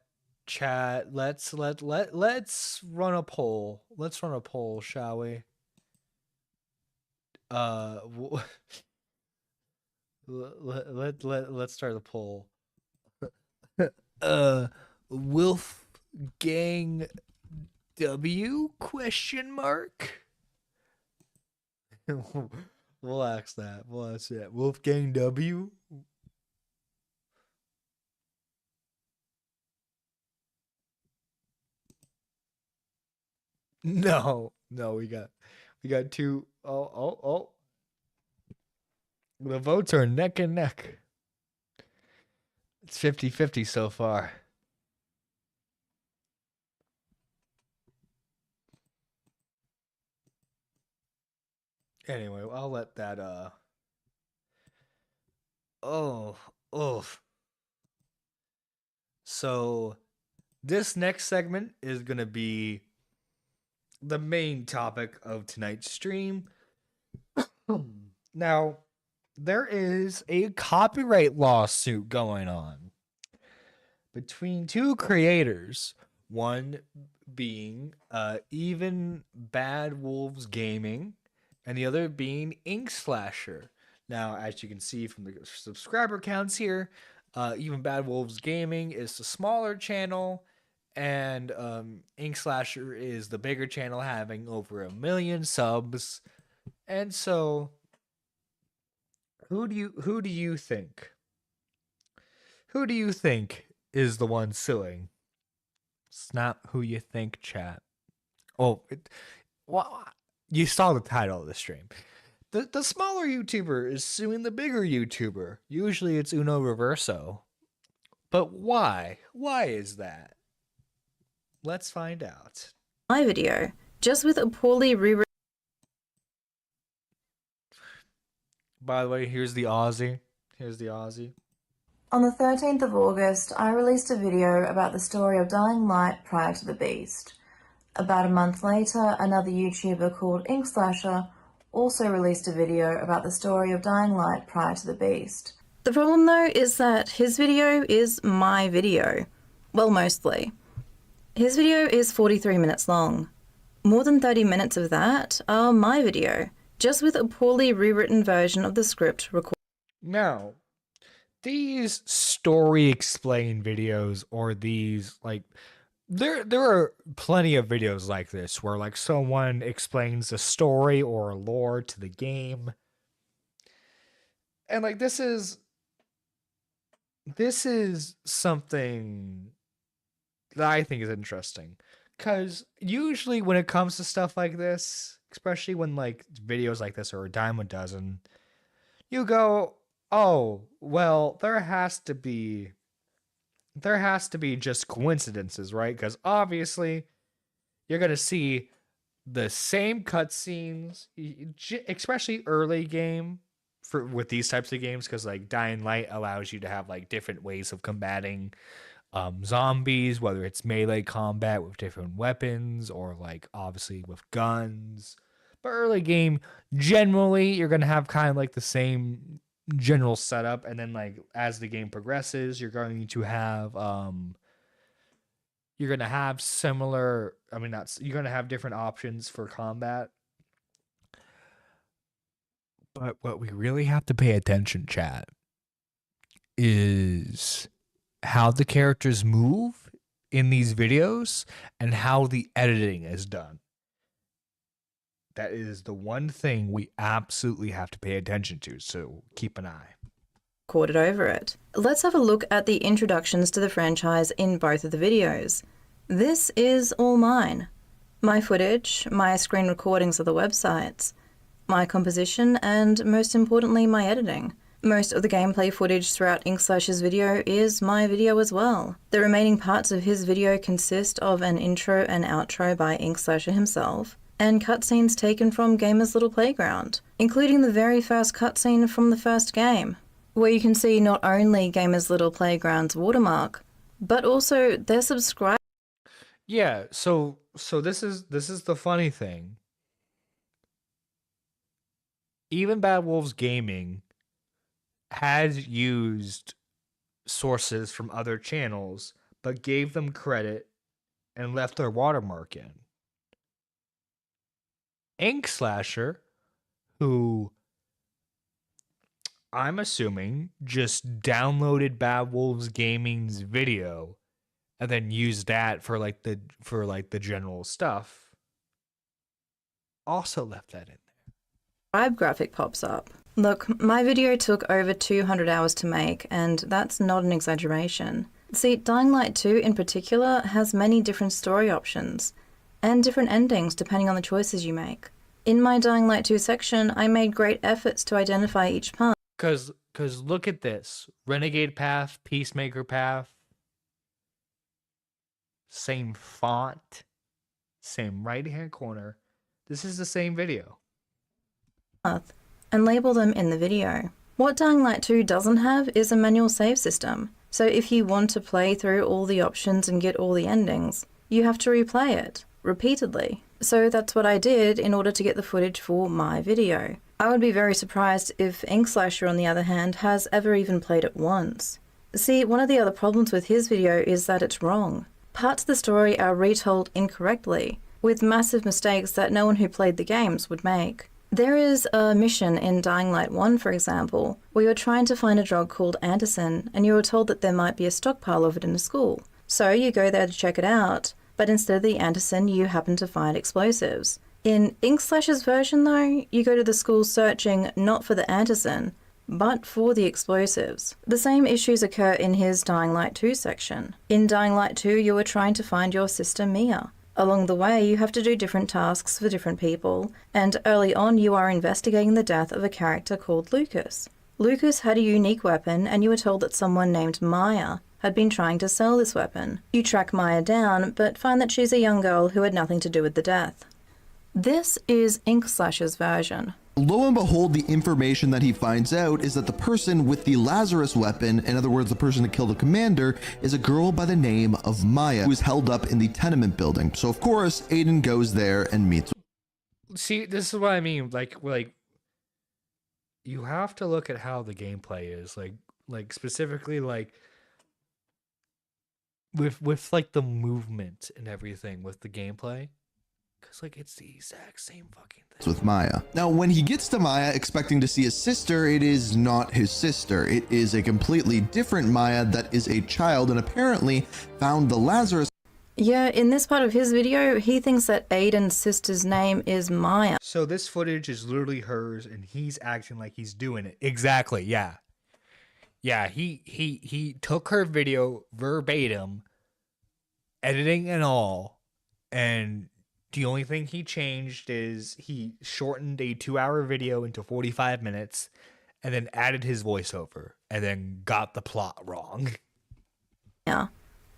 let's run a poll. Let's run a poll, shall we? Let's start the poll. Wolfgang W question mark? We'll ask that. We'll ask that. Wolfgang W? No, we got two. Oh. The votes are neck and neck. It's 50-50 so far. Anyway, I'll let that So this next segment is gonna be the main topic of tonight's stream. Now, there is a copyright lawsuit going on between two creators, one being Even Bad Wolves Gaming, and the other being Ink Slasher. Now, as you can see from the subscriber counts here, Even Bad Wolves Gaming is the smaller channel, and Ink Slasher is the bigger channel, having over 1 million subs. And so, who do you think? Who do you think is the one suing? It's not who you think, chat. Oh, well, you saw the title of the stream. the smaller YouTuber is suing the bigger YouTuber. Usually it's uno reverso. But why? Why is that? Let's find out. My video, just with a poorly rewritten. By the way, here's the Aussie. Here's the Aussie. On the 13th of August, I released a video about the story of Dying Light prior to the Beast. About a month later, another YouTuber called Inkslasher also released a video about the story of Dying Light prior to the Beast. The problem though is that his video is my video. Well, mostly. His video is 43 minutes long. More than 30 minutes of that are my video, just with a poorly rewritten version of the script recorded. Now, these story explain videos, or these like there are plenty of videos like this where like someone explains a story or a lore to the game. And like this is something that I think is interesting, because usually when it comes to stuff like this, especially when like videos like this are a dime a dozen, you go, oh, well, there has to be just coincidences, right? Because obviously you're going to see the same cutscenes, especially early game with these types of games, because like Dying Light allows you to have like different ways of combating zombies, whether it's melee combat with different weapons or like obviously with guns. But early game, generally you're going to have kind of like the same general setup, and then like as the game progresses, you're going to have similar, I mean not, you're going to have different options for combat. But what we really have to pay attention, chat, is how the characters move in these videos and how the editing is done. That is the one thing we absolutely have to pay attention to, so keep an eye. Recorded over it. Let's have a look at the introductions to the franchise in both of the videos. This is all mine. My footage, my screen recordings of the websites, my composition, and most importantly, my editing. Most of the gameplay footage throughout Inkslash's video is my video as well. The remaining parts of his video consist of an intro and outro by Inkslasher himself, and cutscenes taken from Gamer's Little Playground, including the very first cutscene from the first game, where you can see not only Gamer's Little Playground's watermark, but also their subscribe. Yeah, so this is the funny thing. Even Bad Wolves Gaming has used sources from other channels, but gave them credit and left their watermark in. Inkslasher, who I'm assuming just downloaded Bad Wolves Gaming's video and then used that for like the general stuff, also left that in there. Graphic pops up. Look, my video took over 200 hours to make, and that's not an exaggeration. See, Dying Light 2 in particular has many different story options, and different endings depending on the choices you make. In my Dying Light 2 section, I made great efforts to identify each path. Cause look at this. Renegade path, Peacemaker path. Same font, same right-hand corner. This is the same video. And label them in the video. What Dying Light 2 doesn't have is a manual save system, so if you want to play through all the options and get all the endings, you have to replay it, repeatedly. So that's what I did in order to get the footage for my video. I would be very surprised if Inkslasher, on the other hand, has ever even played it once. See, one of the other problems with his video is that it's wrong. Parts of the story are retold incorrectly, with massive mistakes that no one who played the games would make. There is a mission in Dying Light 1, for example, where you're trying to find a drug called Anderson, and you were told that there might be a stockpile of it in a school. So you go there to check it out, but instead of the Anderson, you happen to find explosives. In Inkslasher's version, though, you go to the school searching not for the Anderson, but for the explosives. The same issues occur in his Dying Light 2 section. In Dying Light 2, you were trying to find your sister Mia, Along the way, you have to do different tasks for different people, and early on you are investigating the death of a character called Lucas. Lucas had a unique weapon, and you were told that someone named Maya had been trying to sell this weapon. You track Maya down, but find that she's a young girl who had nothing to do with the death. This is Inkslash's version. Lo and behold, the information that he finds out is that the person with the Lazarus weapon, in other words, the person to kill the commander, is a girl by the name of Maya, who is held up in the tenement building. So of course, Aiden goes there and meets. See, this is what I mean. Like you have to look at how the gameplay is. Like specifically, like with like the movement and everything with the gameplay. Because, like, it's the exact same fucking thing. With Maya. Now, when he gets to Maya expecting to see his sister, it is not his sister. It is a completely different Maya that is a child and apparently found the Lazarus. Yeah, in this part of his video, he thinks that Aiden's sister's name is Maya. So this footage is literally hers, and he's acting like he's doing it. Exactly, yeah. Yeah, he took her video verbatim, editing and all, and the only thing he changed is he shortened a 2-hour video into 45 minutes and then added his voiceover and then got the plot wrong. Yeah,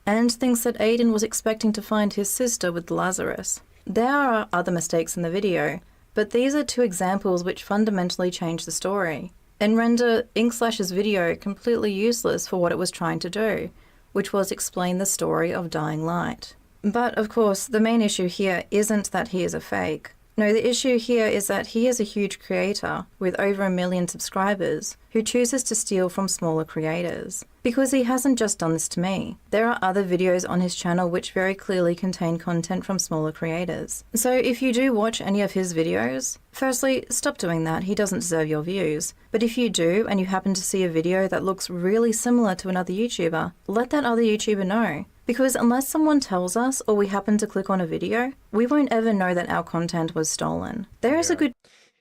and thinks that Aiden was expecting to find his sister with Lazarus. There are other mistakes in the video, but these are 2 examples which fundamentally change the story and render Inkslash's video completely useless for what it was trying to do, which was explain the story of Dying Light. But, of course, the main issue here isn't that he is a fake. No, the issue here is that he is a huge creator with over 1 million subscribers who chooses to steal from smaller creators. Because he hasn't just done this to me. There are other videos on his channel which very clearly contain content from smaller creators. So if you do watch any of his videos, firstly, stop doing that, he doesn't deserve your views. But if you do and you happen to see a video that looks really similar to another YouTuber, let that other YouTuber know. Because unless someone tells us or we happen to click on a video, we won't ever know that our content was stolen. There is a good...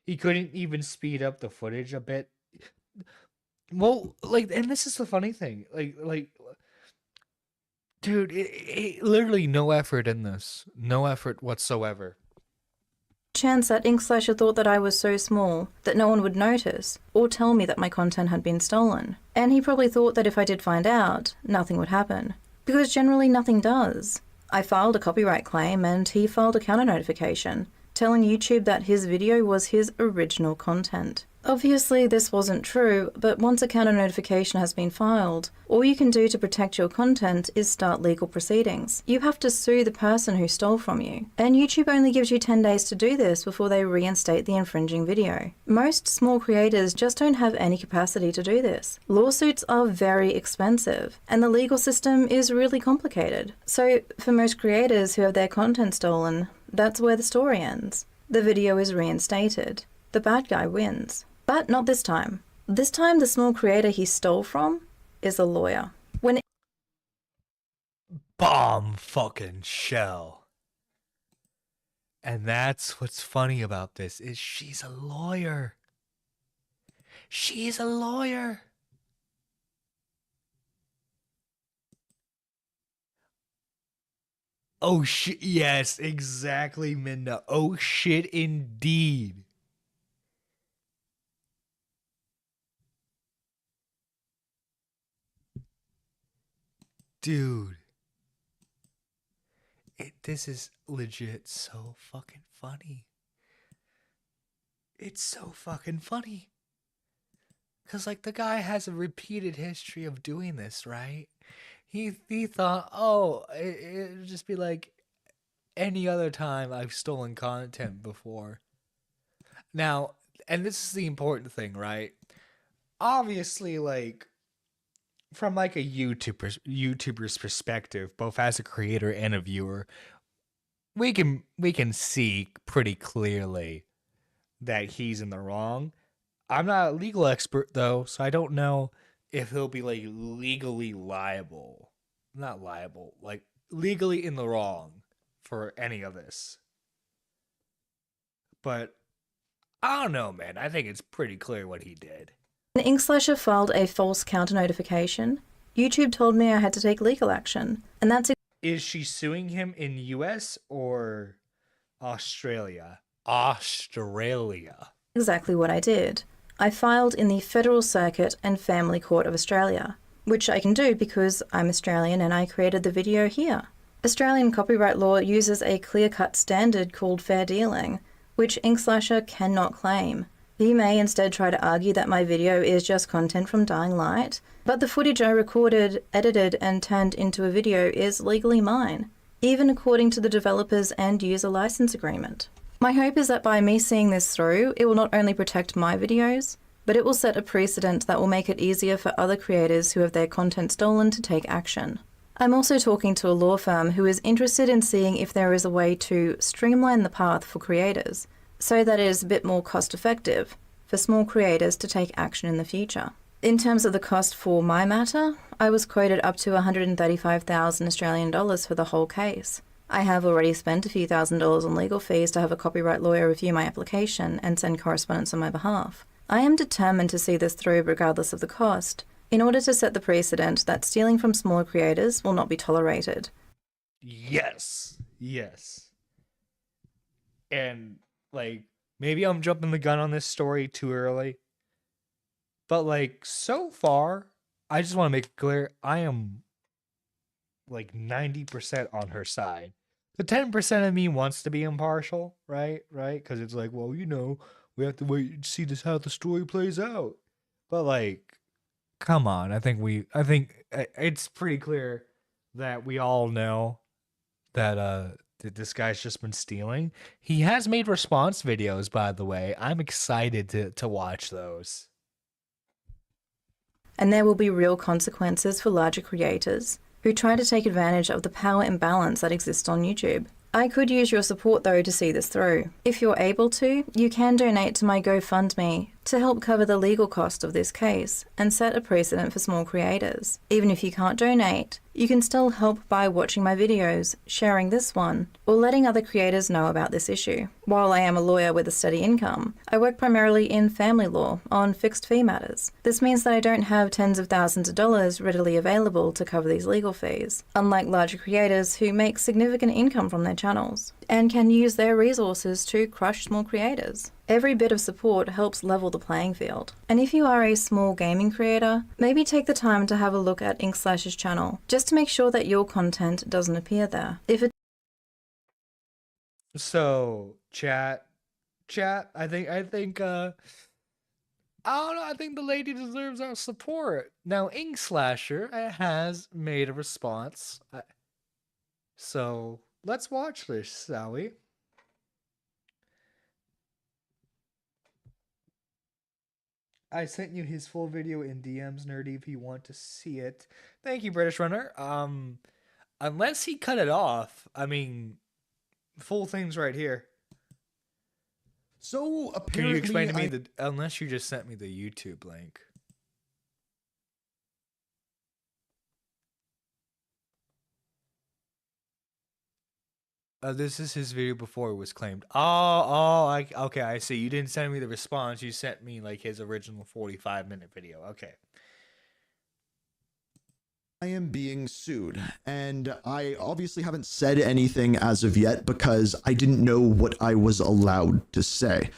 He couldn't even speed up the footage a bit. Well, like, and this is the funny thing. Like, dude, it literally no effort in this. No effort whatsoever. Chance that Inkslasher thought that I was so small that no one would notice or tell me that my content had been stolen. And he probably thought that if I did find out, nothing would happen. Because generally nothing does. I filed a copyright claim and he filed a counter notification, telling YouTube that his video was his original content. Obviously this wasn't true, but once a counter notification has been filed, all you can do to protect your content is start legal proceedings. You have to sue the person who stole from you, and YouTube only gives you 10 days to do this before they reinstate the infringing video. Most small creators just don't have any capacity to do this. Lawsuits are very expensive, and the legal system is really complicated. So for most creators who have their content stolen, that's where the story ends. The video is reinstated. The bad guy wins. But not this time. This time the small creator he stole from is a lawyer. Bomb fucking shell. And that's what's funny about this is she's a lawyer. She's a lawyer. Oh shit, yes, exactly, Minda. Oh shit, indeed. Dude. This is legit so fucking funny. It's so fucking funny. Because, like, the guy has a repeated history of doing this, right? He thought, oh, it'd just be like any other time I've stolen content before. Now, and this is the important thing, right? Obviously, like, from like a YouTuber's perspective, both as a creator and a viewer, we can see pretty clearly that he's in the wrong. I'm not a legal expert though, so I don't know if he'll be like legally liable. Not liable, like legally in the wrong for any of this. But I don't know, man. I think it's pretty clear what he did. When Inkslasher filed a false counter notification, YouTube told me I had to take legal action, and that's Is she suing him in US or Australia? Australia. Exactly what I did. I filed in the Federal Circuit and Family Court of Australia, which I can do because I'm Australian and I created the video here. Australian copyright law uses a clear-cut standard called fair dealing, which Inkslasher cannot claim. He may instead try to argue that my video is just content from Dying Light, but the footage I recorded, edited, and turned into a video is legally mine, even according to the developer's and user license agreement. My hope is that by me seeing this through, it will not only protect my videos, but it will set a precedent that will make it easier for other creators who have their content stolen to take action. I'm also talking to a law firm who is interested in seeing if there is a way to streamline the path for creators, so that it is a bit more cost-effective for small creators to take action in the future. In terms of the cost for my matter, I was quoted up to 135,000 Australian dollars for the whole case. I have already spent a few $1,000s on legal fees to have a copyright lawyer review my application and send correspondence on my behalf. I am determined to see this through regardless of the cost, in order to set the precedent that stealing from smaller creators will not be tolerated. Yes. Yes. And, like, maybe I'm jumping the gun on this story too early. But, like, so far, I just want to make it clear, I am, like, 90% on her side. The 10% of me wants to be impartial, right? Right? Because it's like, well, you know, we have to wait and see this how the story plays out. But, like, come on. I think it's pretty clear that we all know that this guy's just been stealing. He has made response videos, by the way. I'm excited to watch those. And there will be real consequences for larger creators who try to take advantage of the power imbalance that exists on YouTube. I could use your support though to see this through. If you're able to, you can donate to my GoFundMe to help cover the legal cost of this case and set a precedent for small creators. Even if you can't donate, you can still help by watching my videos, sharing this one, or letting other creators know about this issue. While I am a lawyer with a steady income, I work primarily in family law on fixed fee matters. This means that I don't have tens of thousands of dollars readily available to cover these legal fees, unlike larger creators who make significant income from their channels and can use their resources to crush small creators. Every bit of support helps level the playing field. And if you are a small gaming creator, maybe take the time to have a look at Inkslash's channel, just to make sure that your content doesn't appear there. So, chat, I think, I don't know, I think the lady deserves our support. Now, Inkslasher has made a response. So, let's watch this, shall we? I sent you his full video in DMs, Nerdy, if you want to see it. Thank you, British Runner. Unless he cut it off, I mean, full thing's right here. So apparently, can you explain to me unless you just sent me the YouTube link? This is his video before it was claimed. Okay, I see. You didn't send me the response. You sent me like his original 45-minute video. Okay. I am being sued, and I obviously haven't said anything as of yet because I didn't know what I was allowed to say.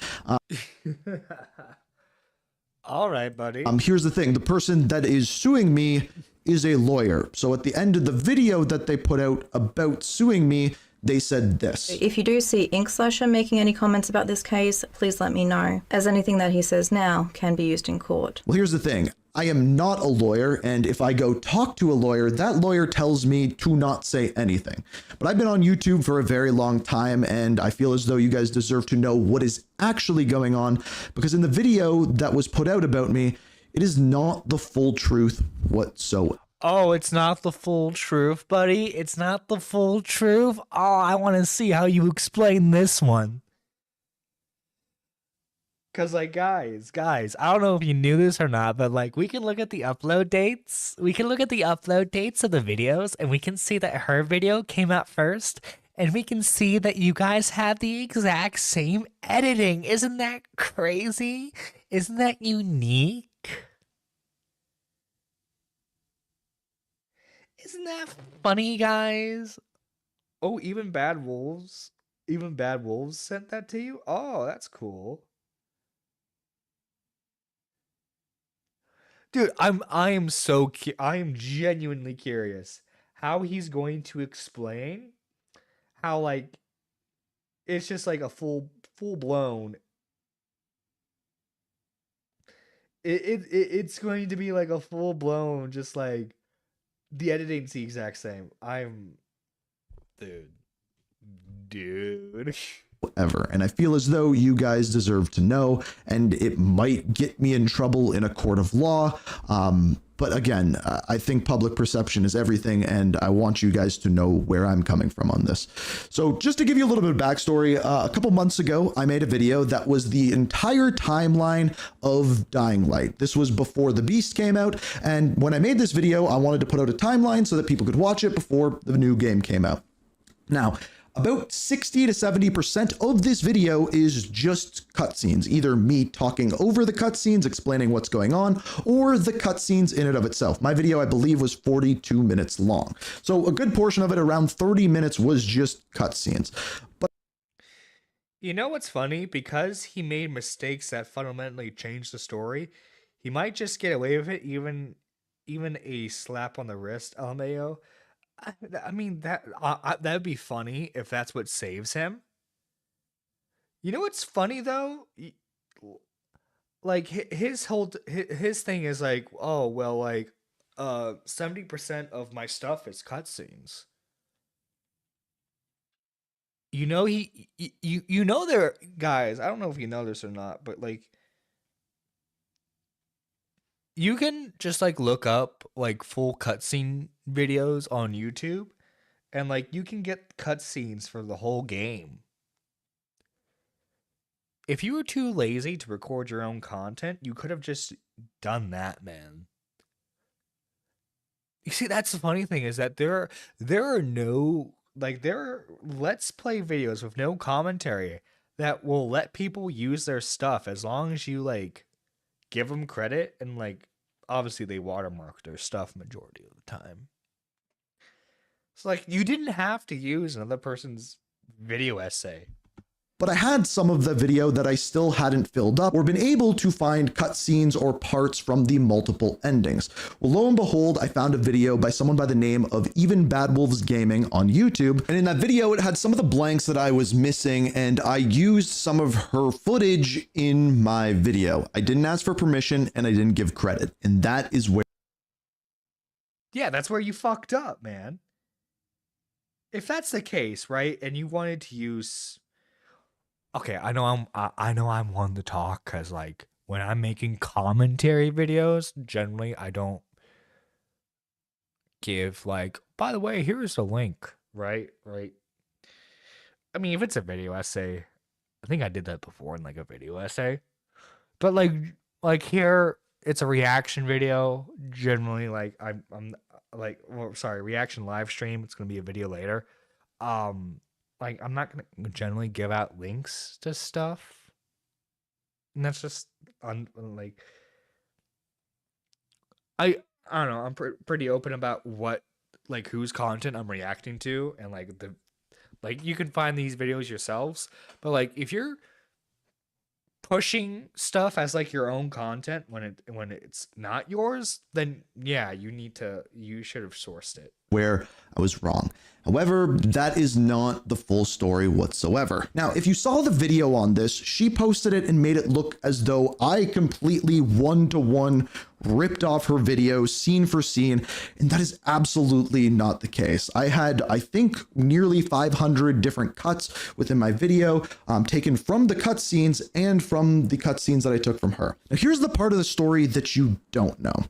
All right, buddy. Here's the thing. The person that is suing me is a lawyer. So at the end of the video that they put out about suing me, they said this. If you do see Inkslasher making any comments about this case, please let me know, as anything that he says now can be used in court. Well, here's the thing. I am not a lawyer, and if I go talk to a lawyer, that lawyer tells me to not say anything. But I've been on YouTube for a very long time, and I feel as though you guys deserve to know what is actually going on, because in the video that was put out about me, it is not the full truth whatsoever. Oh, it's not the full truth, buddy. It's not the full truth. Oh, I want to see how you explain this one. Because, like, guys, I don't know if you knew this or not, but, like, we can look at the upload dates. We can look at the upload dates of the videos, and we can see that her video came out first, and we can see that you guys have the exact same editing. Isn't that crazy? Isn't that unique? Isn't that funny, guys? Oh, even Bad Wolves sent that to you? Oh, that's cool. Dude, I am genuinely curious how he's going to explain how, like, it's just like a full blown it's going to be like a full blown, just like the editing's the exact same. Dude. Ever. And I feel as though you guys deserve to know, and it might get me in trouble in a court of law. But again, I think public perception is everything, and I want you guys to know where I'm coming from on this. So just to give you a little bit of backstory, a couple months ago, I made a video that was the entire timeline of Dying Light. This was before The Beast came out, and when I made this video, I wanted to put out a timeline so that people could watch it before the new game came out. Now, about 60 to 70% of this video is just cutscenes, either me talking over the cutscenes, explaining what's going on, or the cutscenes in and of itself. My video, I believe, was 42 minutes long. So a good portion of it, around 30 minutes, was just cutscenes. But you know what's funny? Because he made mistakes that fundamentally changed the story, he might just get away with it, even a slap on the wrist, LMAO. I mean, that'd be funny if that's what saves him. You know what's funny though? Like his thing is like, oh well, like 70% of my stuff is cutscenes. You know you know there, guys. I don't know if you know this or not, but like, you can just like look up like full cutscene videos on YouTube, and like you can get cutscenes for the whole game. If you were too lazy to record your own content, you could have just done that, man. You see, that's the funny thing, is that there are no, like, there are Let's Play videos with no commentary that will let people use their stuff as long as you like give them credit, and like obviously they watermark their stuff majority of the time. It's like you didn't have to use another person's video essay. I had some of the video that I still hadn't filled up or been able to find cutscenes or parts from the multiple endings. Well, lo and behold, I found a video by someone by the name of Even Bad Wolves Gaming on YouTube. And in that video, it had some of the blanks that I was missing, and I used some of her footage in my video. I didn't ask for permission and I didn't give credit. And that is where... Yeah, that's where you fucked up, man. If that's the case, right, and you wanted to use... Okay, I know I'm one to talk, because like when I'm making commentary videos, generally I don't give like, by the way, here's the link, right? I mean, if it's a video essay, I think I did that before in like a video essay, but like here it's a reaction video. Generally, like I'm like, well, sorry, reaction live stream. It's gonna be a video later. Like, I'm not gonna generally give out links to stuff, and that's just like, I don't know. I'm pretty open about what, like, whose content I'm reacting to, and like you can find these videos yourselves. But like, if you're pushing stuff as like your own content when it's not yours, then yeah, you should have sourced it. Where I was wrong. However, that is not the full story whatsoever. Now, if you saw the video on this, she posted it and made it look as though I completely one-to-one ripped off her video scene for scene, and that is absolutely not the case. I had, I think, nearly 500 different cuts within my video, taken from the cutscenes and from the cutscenes that I took from her. Now, here's the part of the story that you don't know.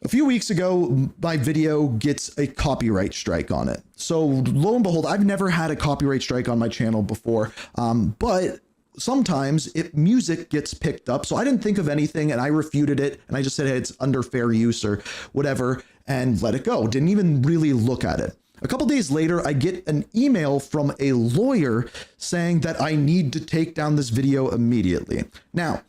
A few weeks ago, my video gets a copyright strike on it. So lo and behold, I've never had a copyright strike on my channel before, but sometimes music gets picked up. So I didn't think of anything and I refuted it. And I just said, hey, it's under fair use or whatever, and let it go. Didn't even really look at it. A couple days later, I get an email from a lawyer saying that I need to take down this video immediately. Now,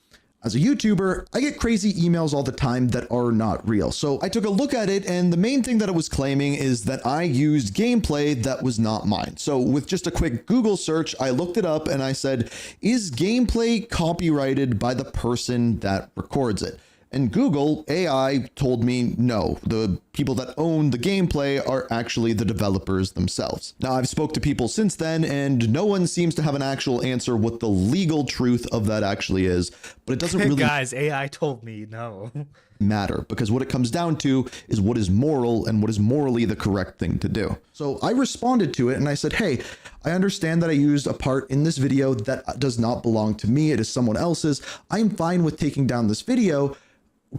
As a YouTuber, I get crazy emails all the time that are not real. So I took a look at it, and the main thing that it was claiming is that I used gameplay that was not mine. So with just a quick Google search, I looked it up and I said, is gameplay copyrighted by the person that records it? And Google AI told me no, the people that own the gameplay are actually the developers themselves. Now, I've spoke to people since then, and no one seems to have an actual answer what the legal truth of that actually is, but it doesn't really Guys, AI told me no. matter, because what it comes down to is what is moral and what is morally the correct thing to do. So I responded to it and I said, hey, I understand that I used a part in this video that does not belong to me. It is someone else's. I'm fine with taking down this video.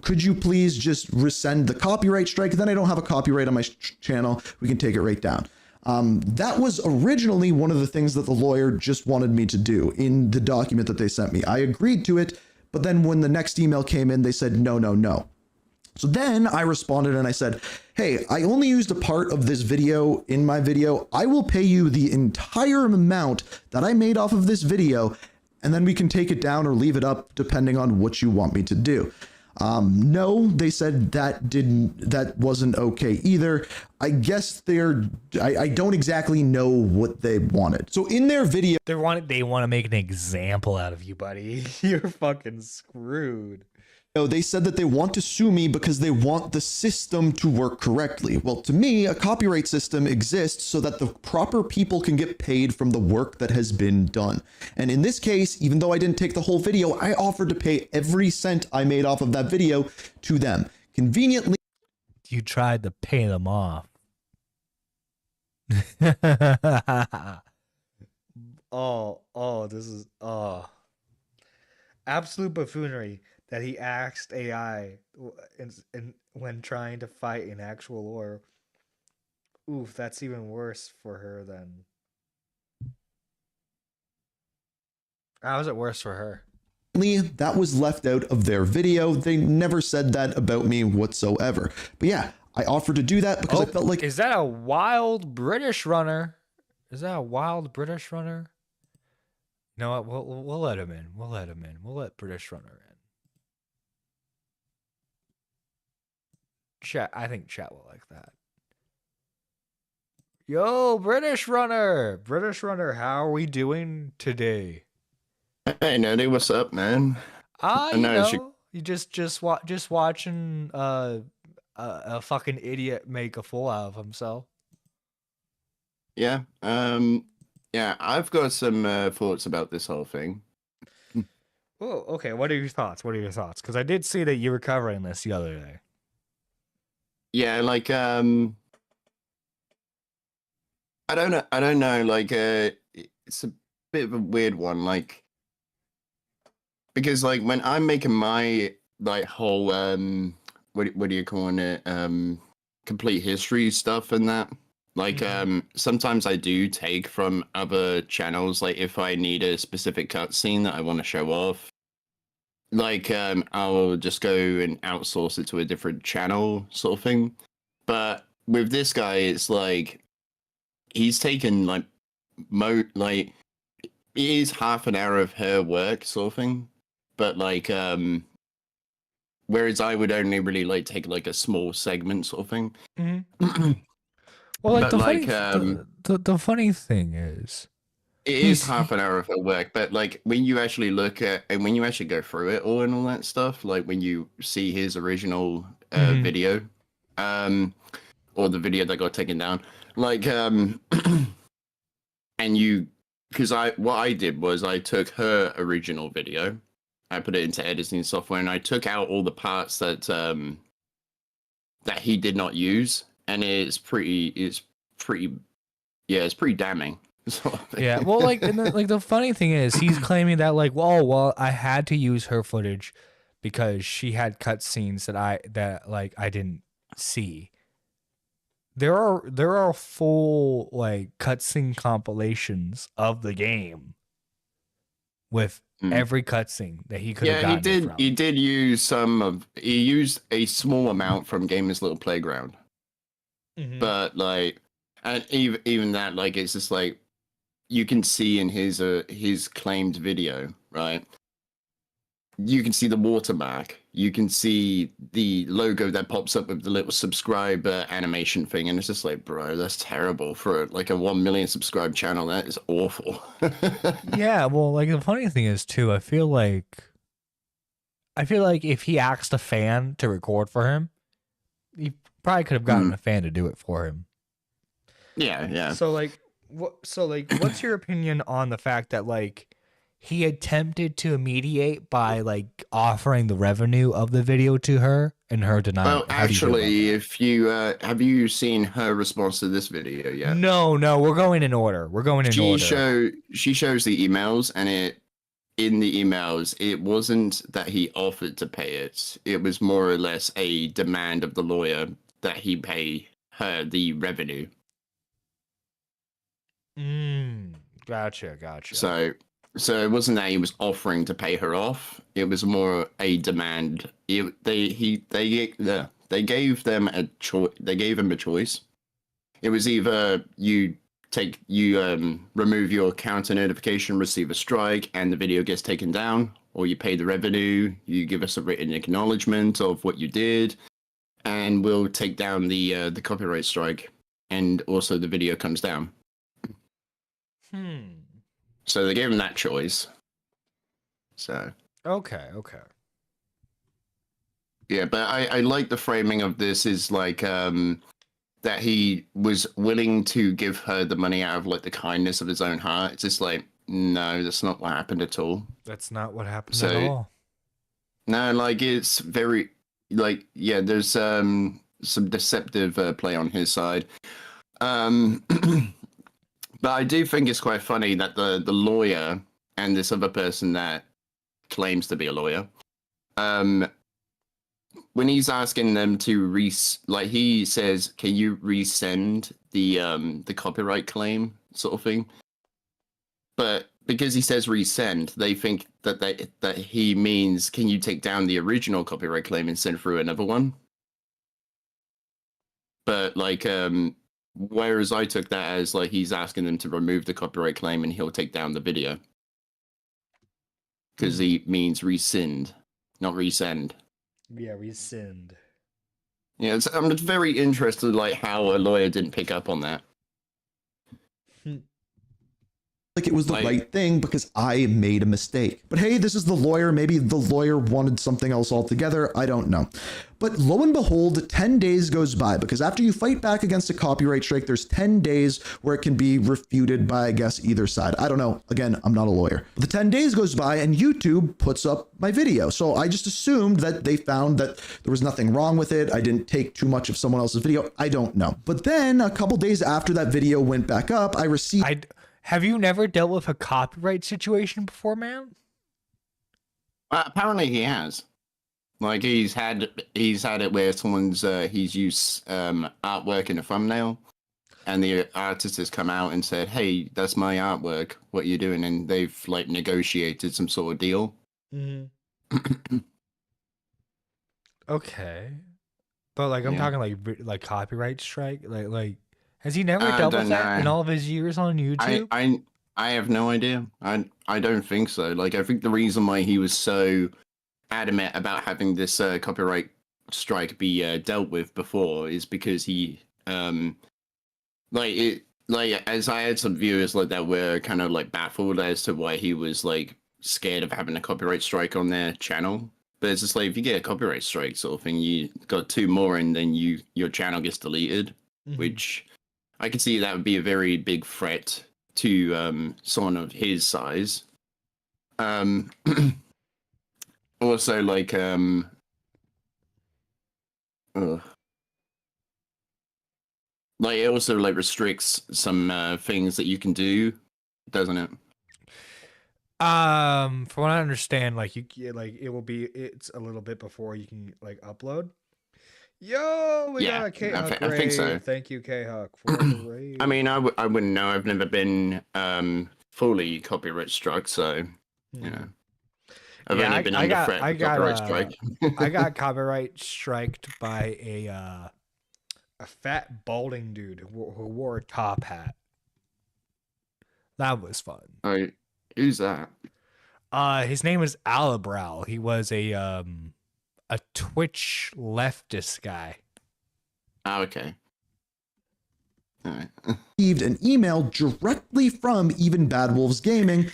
Could you please just rescind the copyright strike? Then I don't have a copyright on my channel. We can take it right down. That was originally one of the things that the lawyer just wanted me to do in the document that they sent me. I agreed to it, but then when the next email came in, they said, no, no, no. So then I responded and I said, hey, I only used a part of this video in my video. I will pay you the entire amount that I made off of this video, and then we can take it down or leave it up depending on what you want me to do. No, they said that wasn't okay either. I guess I don't exactly know what they wanted. So in their video, They want to make an example out of you, buddy. You're fucking screwed. they said that they want to sue me because they want the system to work correctly. Well, to me, a copyright system exists so that the proper people can get paid from the work that has been done. And in this case, even though I didn't take the whole video, I offered to pay every cent I made off of that video to them. Conveniently, You tried to pay them off. This is absolute buffoonery that he asked AI when trying to fight an actual war. Oof, that's even worse for her then. How is it worse for her? that was left out of their video. They never said that about me whatsoever. But yeah, I offered to do that because I felt like... Is that a wild British runner? Is that a wild British runner? You know what? We'll let him in. We'll let him in. We'll let British runner in. Chat. I think chat will like that. Yo, British runner. British runner, how are we doing today? Hey, Nerdy, what's up, man? You just watching a fucking idiot make a fool out of himself. Yeah, yeah, I've got some thoughts about this whole thing. Oh, okay. What are your thoughts? Because I did see that you were covering this the other day. Yeah, like, I don't know, like, it's a bit of a weird one, like, because, like, when I'm making my, like, whole, what do you call it, complete history stuff and that, like, sometimes I do take from other channels, like, if I need a specific cutscene that I want to show off, like, I'll just go and outsource it to a different channel sort of thing. But with this guy, it's like, he's taken, like, it is half an hour of her work sort of thing. But, like, whereas I would only really, like, take, like, a small segment sort of thing. Mm-hmm. Well, like, But, the funny thing is, it is half an hour of her work, but, like, when you actually look at, and when you actually go through it all and all that stuff, like, when you see his original video, or the video that got taken down, like, and because what I did was I took her original video, I put it into editing software, and I took out all the parts that that he did not use, and it's pretty damning. Yeah, well, like, and the funny thing is, he's claiming that, like, well, I had to use her footage because she had cutscenes that I didn't see. There are full, like, cutscene compilations of the game with every cutscene that he could have gotten. Yeah, he did use he used a small amount from Gamer's Little Playground. Mm-hmm. But, like, and even that, like, it's just like, you can see in his claimed video, right? you can see the watermark. You can see the logo that pops up with the little subscribe animation thing, and it's just like, bro, that's terrible for like a 1 million subscribe channel. That is awful. Yeah, well, like the funny thing is too, I feel like if he asked a fan to record for him, he probably could have gotten a fan to do it for him. Yeah. So what's your opinion on the fact that like he attempted to mediate by like offering the revenue of the video to her and her denying? Well, actually, if you have you seen her response to this video yet? No, we're going in order. She shows the emails, and in the emails, it wasn't that he offered to pay it. It was more or less a demand of the lawyer that he pay her the revenue. Gotcha. So it wasn't that he was offering to pay her off. It was more a demand. They gave them a choice. They gave him a choice. It was either you remove your counter notification, receive a strike, and the video gets taken down, or you pay the revenue. You give us a written acknowledgement of what you did, and we'll take down the copyright strike, and also the video comes down. So they gave him that choice. So Okay. yeah, but I like the framing of this is like that he was willing to give her the money out of like the kindness of his own heart. It's just like, no, that's not what happened at all. That's not what happened at all. No, like it's very like, yeah, there's some deceptive play on his side. But I do think it's quite funny that the lawyer and this other person that claims to be a lawyer, when he's asking them to he says, "Can you resend the copyright claim?" sort of thing. But because he says resend, they think that he means, "Can you take down the original copyright claim and send through another one?" But like whereas I took that as like he's asking them to remove the copyright claim and he'll take down the video. Because he means rescind, not resend. Yeah, rescind. Yeah, I'm just very interested like how a lawyer didn't pick up on that. Like it was the right thing because I made a mistake. But hey, this is the lawyer. Maybe the lawyer wanted something else altogether. I don't know. But lo and behold, 10 days goes by because after you fight back against a copyright strike, there's 10 days where it can be refuted by, I guess, either side. I don't know. Again, I'm not a lawyer. But the 10 days goes by and YouTube puts up my video. So I just assumed that they found that there was nothing wrong with it. I didn't take too much of someone else's video. I don't know. But then a couple days after that video went back up, I received... Have you never dealt with a copyright situation before, man? Apparently he has. Like he's had it where someone's he's used artwork in a thumbnail, and the artist has come out and said, "Hey, that's my artwork. What are you doing?" And they've like negotiated some sort of deal. Okay, but like I'm talking like copyright strike, like. Has he never dealt with that in all of his years on YouTube? I have no idea. I don't think so. Like I think the reason why he was so adamant about having this copyright strike be dealt with before is because he as I had some viewers like that were kind of like baffled as to why he was like scared of having a copyright strike on their channel. But it's just like if you get a copyright strike sort of thing, you got 2 more and then your channel gets deleted, which I could see that would be a very big threat to someone of his size. Also, like, like it also like restricts some things that you can do, doesn't it? From what I understand, like it's a little bit before you can like upload. Yo, we got a K-Huck I think so. Thank you, K-Huck, for the raid. I mean, I wouldn't know. I've never been fully copyright struck, so you know. I've only been under threat of copyright strike. I got copyright striked by a fat balding dude who wore a top hat. That was fun. Oh, who's that? His name is Alabrow. He was a Twitch leftist guy. Oh, okay. All right. Received an email directly from Even Bad Wolves Gaming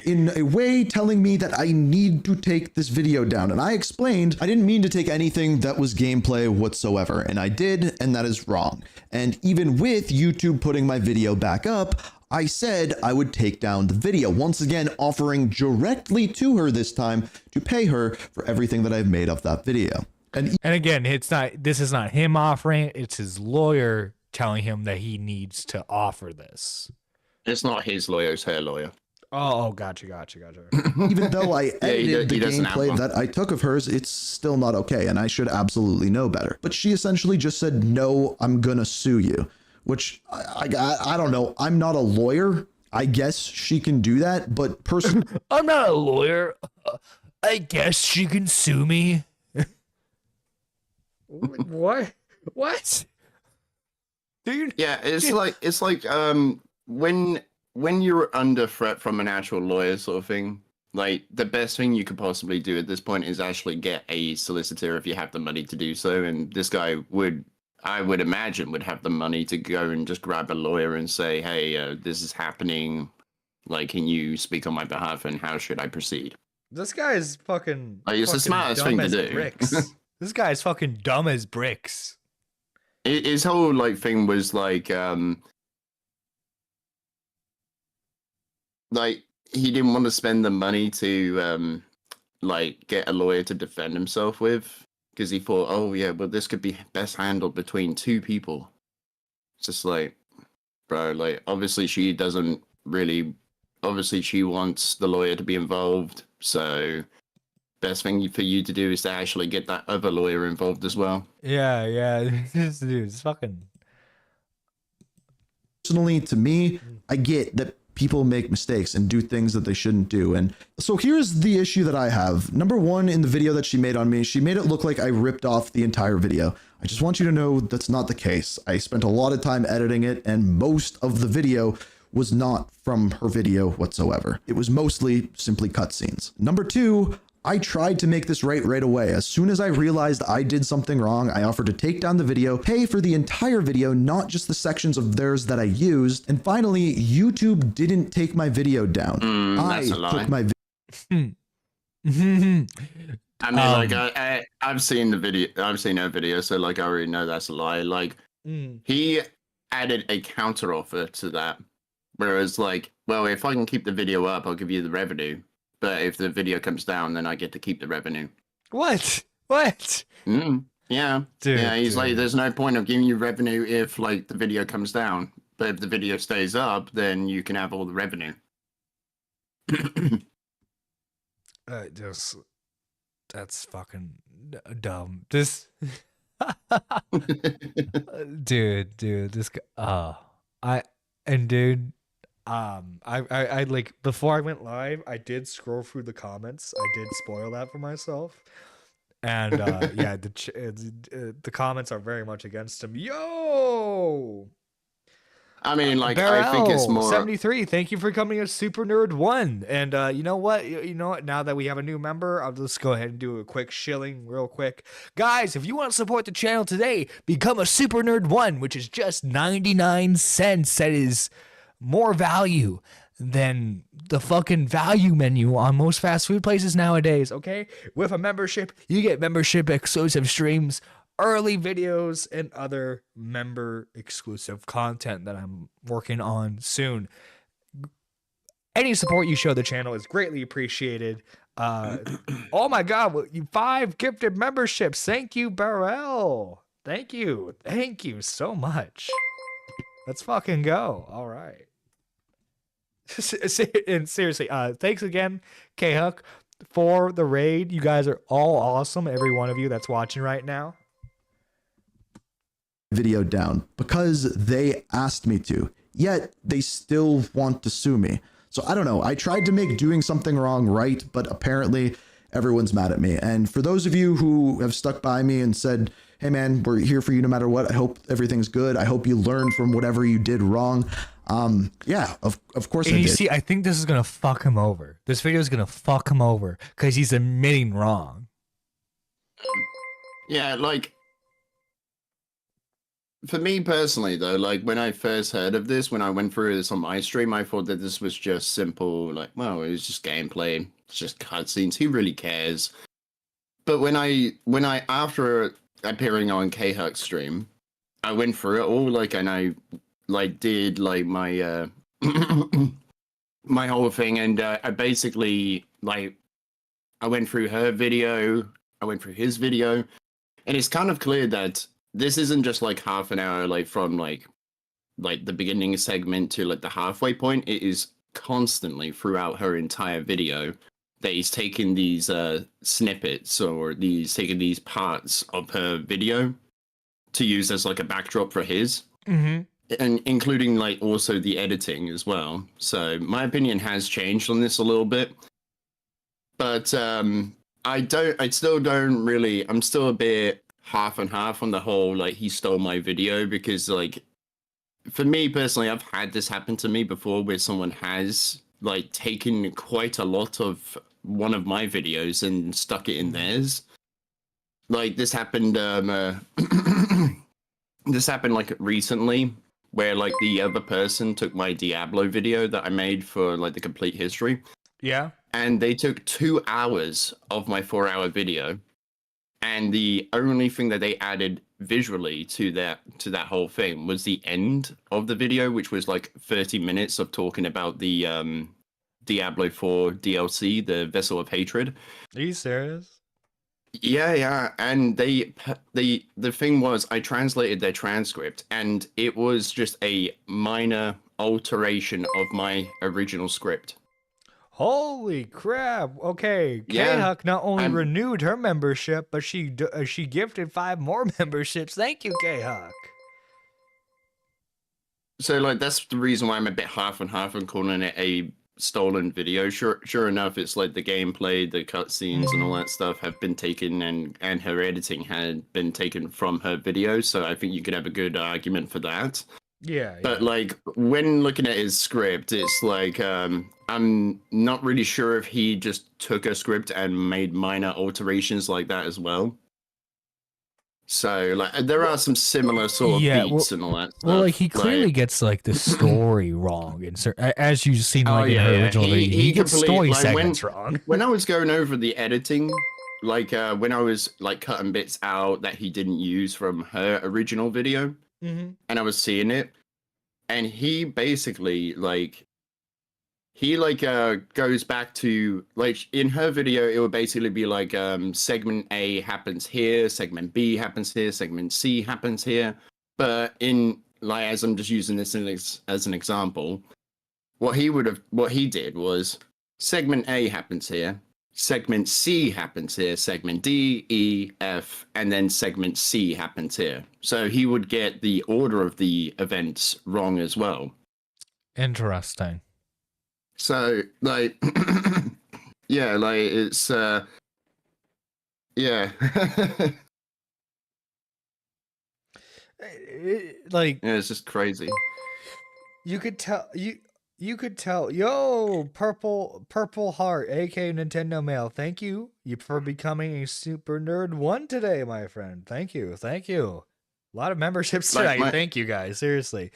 in a way telling me that I need to take this video down. And I explained I didn't mean to take anything that was gameplay whatsoever. And I did, and that is wrong. And even with YouTube putting my video back up, I said I would take down the video, once again offering directly to her this time to pay her for everything that I've made of that video. And again, this is not him offering, it's his lawyer telling him that he needs to offer this. It's not his lawyer, it's her lawyer. Oh, gotcha. Even though I edited the gameplay that I took of hers, it's still not okay, and I should absolutely know better. But she essentially just said, no, I'm gonna sue you, which I don't know. I'm not a lawyer. I guess she can do that, but personally... I'm not a lawyer. I guess she can sue me. What? Dude. Yeah, it's like when you're under threat from an actual lawyer sort of thing, like the best thing you could possibly do at this point is actually get a solicitor if you have the money to do so. And this guy I would imagine would have the money to go and just grab a lawyer and say, hey, this is happening. Like, can you speak on my behalf and how should I proceed? This guy is fucking. Like, it's the smartest thing to do. Bricks. This guy is fucking dumb as bricks. His whole thing was like he didn't want to spend the money to get a lawyer to defend himself with, because he thought, oh yeah, well this could be best handled between two people. It's just like, bro, obviously she wants the lawyer to be involved, so best thing for you to do is to actually get that other lawyer involved as well. Yeah. This dude's fucking. Personally, to me, I get that people make mistakes and do things that they shouldn't do. And so here's the issue that I have. Number one, in the video that she made on me, she made it look like I ripped off the entire video. I just want you to know that's not the case. I spent a lot of time editing it, and most of the video was not from her video whatsoever. It was mostly simply cutscenes. Number two, I tried to make this right away. As soon as I realized I did something wrong, I offered to take down the video, pay for the entire video, not just the sections of theirs that I used. And finally, YouTube didn't take my video down. That's a lie. Took my I mean, I've seen the video. I've seen her video, so I already know that's a lie. He added a counter offer to that, whereas well, if I can keep the video up, I'll give you the revenue. But if the video comes down, then I get to keep the revenue. What? Yeah. Dude, yeah, he's like, there's no point of giving you revenue if the video comes down. But if the video stays up, then you can have all the revenue. That's fucking dumb. This dude, this guy, I before I went live, I did scroll through the comments. I did spoil that for myself. And yeah, the comments are very much against him. Yo! I mean, Barrel, I think it's more 73. Thank you for coming as Super Nerd 1. And you know what? Now that we have a new member, I'll just go ahead and do a quick shilling real quick. Guys, if you want to support the channel today, become a Super Nerd 1, which is just 99 cents. That is more value than the fucking value menu on most fast food places nowadays, okay? With a membership, you get membership exclusive streams, early videos, and other member exclusive content that I'm working on soon. Any support you show the channel is greatly appreciated. Oh my god, you 5 gifted memberships. Thank you, Barrel. Thank you so much. Let's fucking go. All right. And seriously, thanks again, K-Huck, for the raid. You guys are all awesome, every one of you that's watching right now. Video down because they asked me to, yet they still want to sue me. So I don't know. I tried to make doing something wrong right, but apparently everyone's mad at me. And for those of you who have stuck by me and said, hey man, we're here for you no matter what, I hope everything's good, I hope you learn from whatever you did wrong, Yeah, of course And I you did. see, I think this is gonna fuck him over. This video is gonna fuck him over because he's admitting wrong. Yeah, like for me personally though, like when I first heard of this, when I went through this on my stream, I thought that this was just simple, like, well, it was just gameplay, it's just cutscenes, who really cares? But when I after appearing on K-Huck's stream, I went through it all, like, and I like did like my my whole thing, and I basically like I went through her video, I went through his video, and it's kind of clear that this isn't just like half an hour, like from like the beginning segment to like the halfway point. It is constantly throughout her entire video that he's taking these snippets or taking these parts of her video to use as like a backdrop for his, and including like also the editing as well. So my opinion has changed on this a little bit, but I'm still a bit half and half on the whole like he stole my video, because like for me personally, I've had this happen to me before where someone has like taken quite a lot of one of my videos and stuck it in theirs. Like this happened this happened like recently, where like the other person took my Diablo video that I made for like the complete history. Yeah. And they took 2 hours of my 4-hour video, and the only thing that they added visually to that whole thing was the end of the video, which was like 30 minutes of talking about the Diablo 4 DLC, the Vessel of Hatred. Are you serious? Yeah, and the thing was, I translated their transcript, and it was just a minor alteration of my original script. Holy crap! Okay, Yeah, K-Huck not only renewed her membership, but she gifted 5 more memberships. Thank you, K-Huck. So like that's the reason why I'm a bit half and half on calling it a stolen video. Sure enough, it's like the gameplay, the cutscenes, and all that stuff have been taken, and her editing had been taken from her video. So I think you could have a good argument for that. Yeah. But like when looking at his script, it's like I'm not really sure if he just took a script and made minor alterations like that as well. So like there are some similar sort of beats and all that stuff. Well, like he clearly gets like the story wrong, and as you've seen like in her original video, he gets story like, segments wrong. When I was going over the editing, like when I was like cutting bits out that he didn't use from her original video, and I was seeing it, and he basically goes back to like in her video it would basically be like segment A happens here, segment B happens here, segment C happens here, but in like as I'm just using this as an example, what he did was segment A happens here, segment C happens here, segment D, E, F, and then segment C happens here. So he would get the order of the events wrong as well. Interesting. So like yeah, like it's yeah. Like yeah, it's just crazy. You could tell you could tell, yo, purple heart, aka Nintendo Mail. Thank you for becoming a super nerd 1 today, my friend. Thank you. A lot of memberships tonight. Thank you guys. Seriously.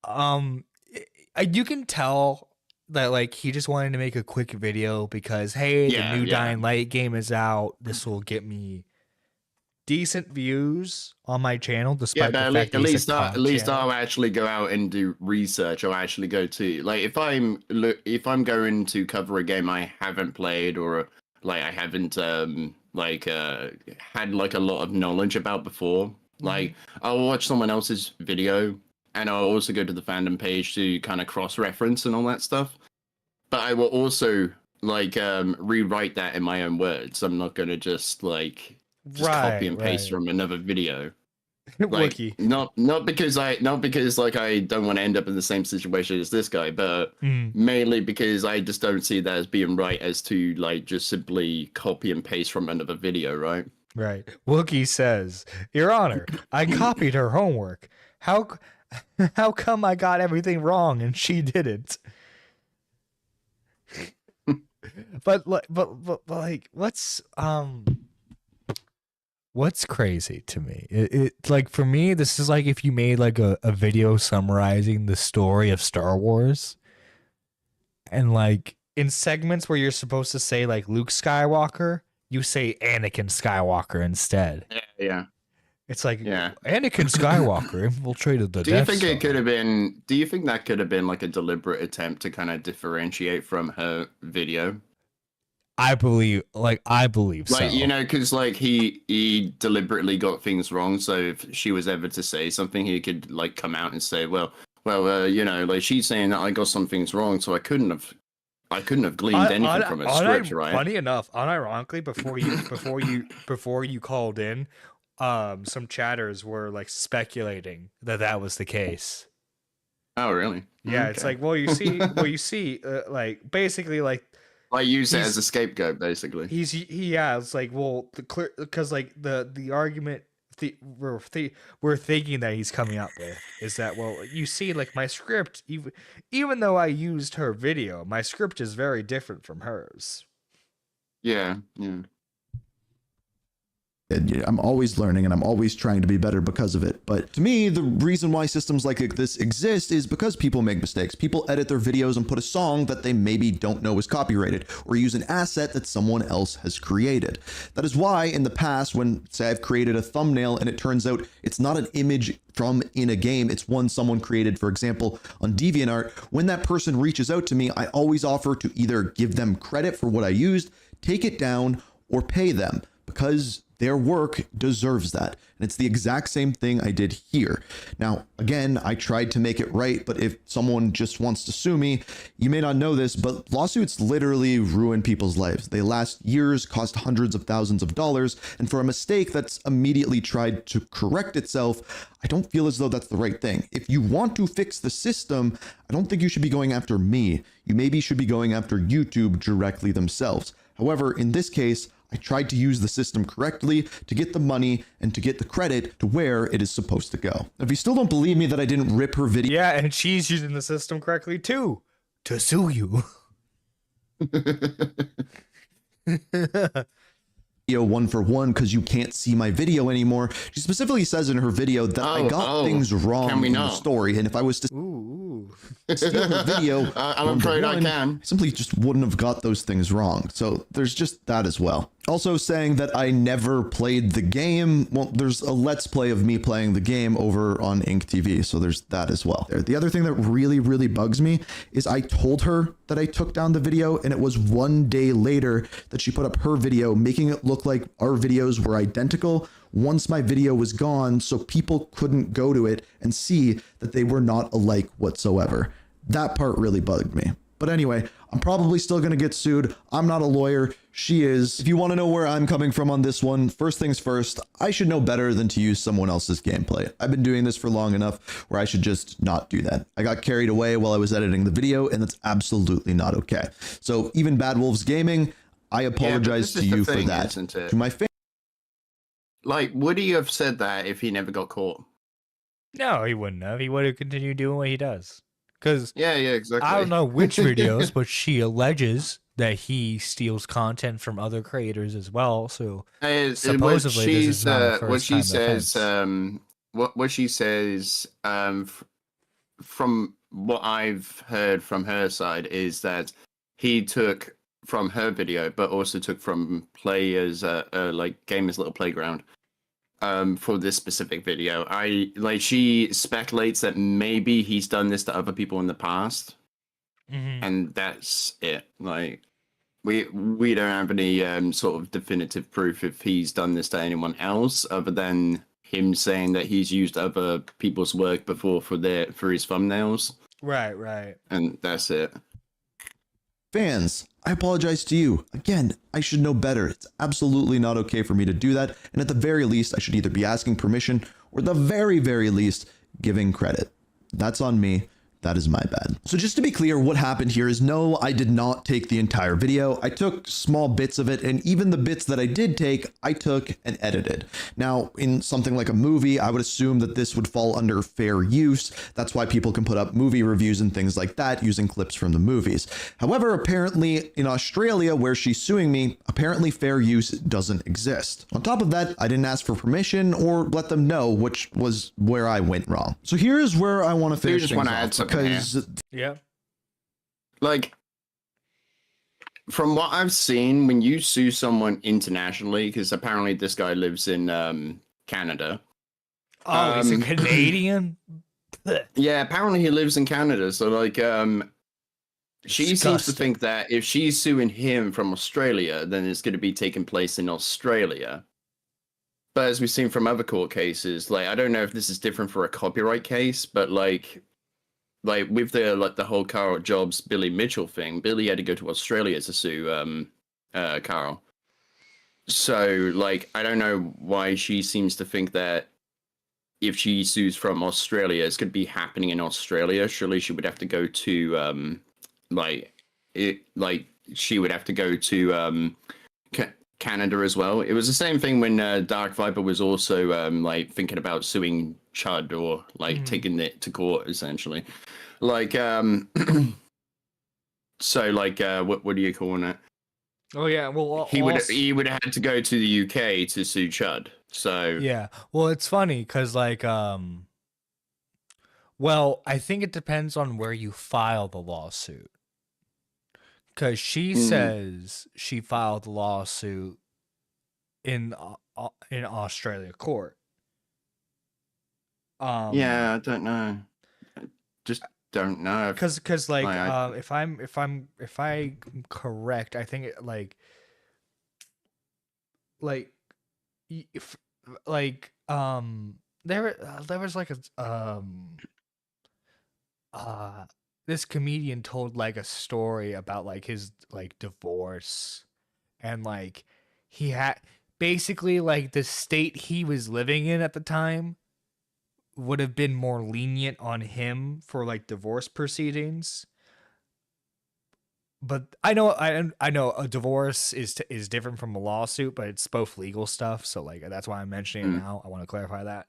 You can tell that like he just wanted to make a quick video because the new Dying Light game is out. This will get me decent views on my channel, despite the fact at least I'll actually go out and do research. I'll actually go to like if I'm going to cover a game I haven't played or like I haven't had like a lot of knowledge about before. Like I'll watch someone else's video and I'll also go to the fandom page to kind of cross-reference and all that stuff. But I will also like rewrite that in my own words. I'm not going to just copy and paste from another video. Like, not because I don't want to end up in the same situation as this guy, but mainly because I just don't see that as being right, as to like just simply copy and paste from another video, right? Right. Wookie says, Your Honor, I copied her homework. How How come I got everything wrong and she didn't? but like, what's crazy to me? It like, for me, this is like if you made like a video summarizing the story of Star Wars, and like in segments where you're supposed to say like Luke Skywalker, you say Anakin Skywalker instead. Yeah. It's like, Yeah. Anakin Skywalker infiltrated the Do you Death think Star. it could have been? Do you think that could have been like a deliberate attempt to kind of differentiate from her video? I believe so. Like, you know, because like he deliberately got things wrong. So if she was ever to say something, he could like come out and say, well, you know, like she's saying that I got some things wrong, so I couldn't have gleaned anything from a script, right? Funny enough, unironically, before you called in, some chatters were like speculating that was the case. Oh, really? Yeah, Okay. it's like, you see, like basically like use it as a scapegoat, basically. It's like, well, because like the argument we're thinking that he's coming up with is that, well, you see, like my script, even though I used her video, my script is very different from hers. Yeah. And I'm always learning and I'm always trying to be better because of it. But to me, the reason why systems like this exist is because people make mistakes. People edit their videos and put a song that they maybe don't know is copyrighted, or use an asset that someone else has created. That is why in the past, when, say, I've created a thumbnail and it turns out it's not an image from in a game, it's one someone created, for example, on DeviantArt, when that person reaches out to me, I always offer to either give them credit for what I used, take it down, or pay them, because their work deserves that. And it's the exact same thing I did here. Now, again, I tried to make it right, but if someone just wants to sue me, you may not know this, but lawsuits literally ruin people's lives. They last years, cost hundreds of thousands of dollars, and for a mistake that's immediately tried to correct itself, I don't feel as though that's the right thing. If you want to fix the system, I don't think you should be going after me. You maybe should be going after YouTube directly themselves. However, in this case, I tried to use the system correctly to get the money and to get the credit to where it is supposed to go. If you still don't believe me that I didn't rip her video... Yeah, and she's using the system correctly too, to sue you. One for one because you can't see my video anymore. She specifically says in her video that I got things wrong in the story, and if I was to steal her video, I'm afraid I can. Simply just wouldn't have got those things wrong. So there's just that as well. Also saying that I never played the game. Well, there's a let's play of me playing the game over on Ink TV, so there's that as well. The other thing that really, really bugs me is I told her that I took down the video, and it was 1 day later that she put up her video, making it look like our videos were identical once my video was gone, so people couldn't go to it and see that they were not alike whatsoever. That part really bugged me. But anyway, I'm probably still going to get sued. I'm not a lawyer. She is. If you want to know where I'm coming from on this one, first things first, I should know better than to use someone else's gameplay. I've been doing this for long enough where I should just not do that. I got carried away while I was editing the video, and that's absolutely not okay. So even Bad Wolves Gaming, I apologize to you for that. To my fans. Like, would he have said that if he never got caught? No, he wouldn't have. He would have continued doing what he does. Because yeah, exactly. I don't know which videos, but she alleges that he steals content from other creators as well. So supposedly, this is not a what she first-time says. offense. What she says. From what I've heard from her side is that he took from her video, but also took from players, like Gamers Little Playground. For this specific video, she speculates that maybe he's done this to other people in the past, and that's it. Like, we don't have any sort of definitive proof if he's done this to anyone else, other than him saying that he's used other people's work before for his thumbnails. Right. And that's it. Fans, I apologize to you. Again, I should know better. It's absolutely not okay for me to do that. And at the very least, I should either be asking permission or at the very, very least, giving credit. That's on me. That is my bad. So just to be clear, what happened here is no, I did not take the entire video. I took small bits of it, and even the bits that I did take, I took and edited. Now, in something like a movie, I would assume that this would fall under fair use. That's why people can put up movie reviews and things like that using clips from the movies. However, apparently in Australia, where she's suing me, apparently fair use doesn't exist. On top of that, I didn't ask for permission or let them know, which was where I went wrong. So here's where I want to finish just things want to off, add something because Yeah. like, from what I've seen, when you sue someone internationally, because apparently this guy lives in Canada. Oh, he's a Canadian? Yeah, apparently he lives in Canada. So like, she seems to Disgusting. think that if she's suing him from Australia, then it's going to be taking place in Australia. But as we've seen from other court cases, like, I don't know if this is different for a copyright case, but like with the whole Carl Jobs Billy Mitchell thing, Billy had to go to Australia to sue Carl. So like, I don't know why she seems to think that if she sues from Australia, it's going to be happening in Australia. Surely she would have to go to she would have to go to Canada as well. It was the same thing when Dark Viper was also like thinking about suing Chud, or like taking it to court essentially. Like so like what do you call it? Oh yeah, well He would have had to go to the UK to sue Chud. So yeah. Well, it's funny because like well, I think it depends on where you file the lawsuit. Because she says she filed the lawsuit in Australia court. yeah, I don't know. I just don't know. Because like I- if I'm correct, I think it if there was like a this comedian told like a story about like his like divorce, and like he had basically like the state he was living in at the time would have been more lenient on him for like divorce proceedings. But I know a divorce is different from a lawsuit, but it's both legal stuff, so like that's why I'm mentioning it now. I want to clarify that.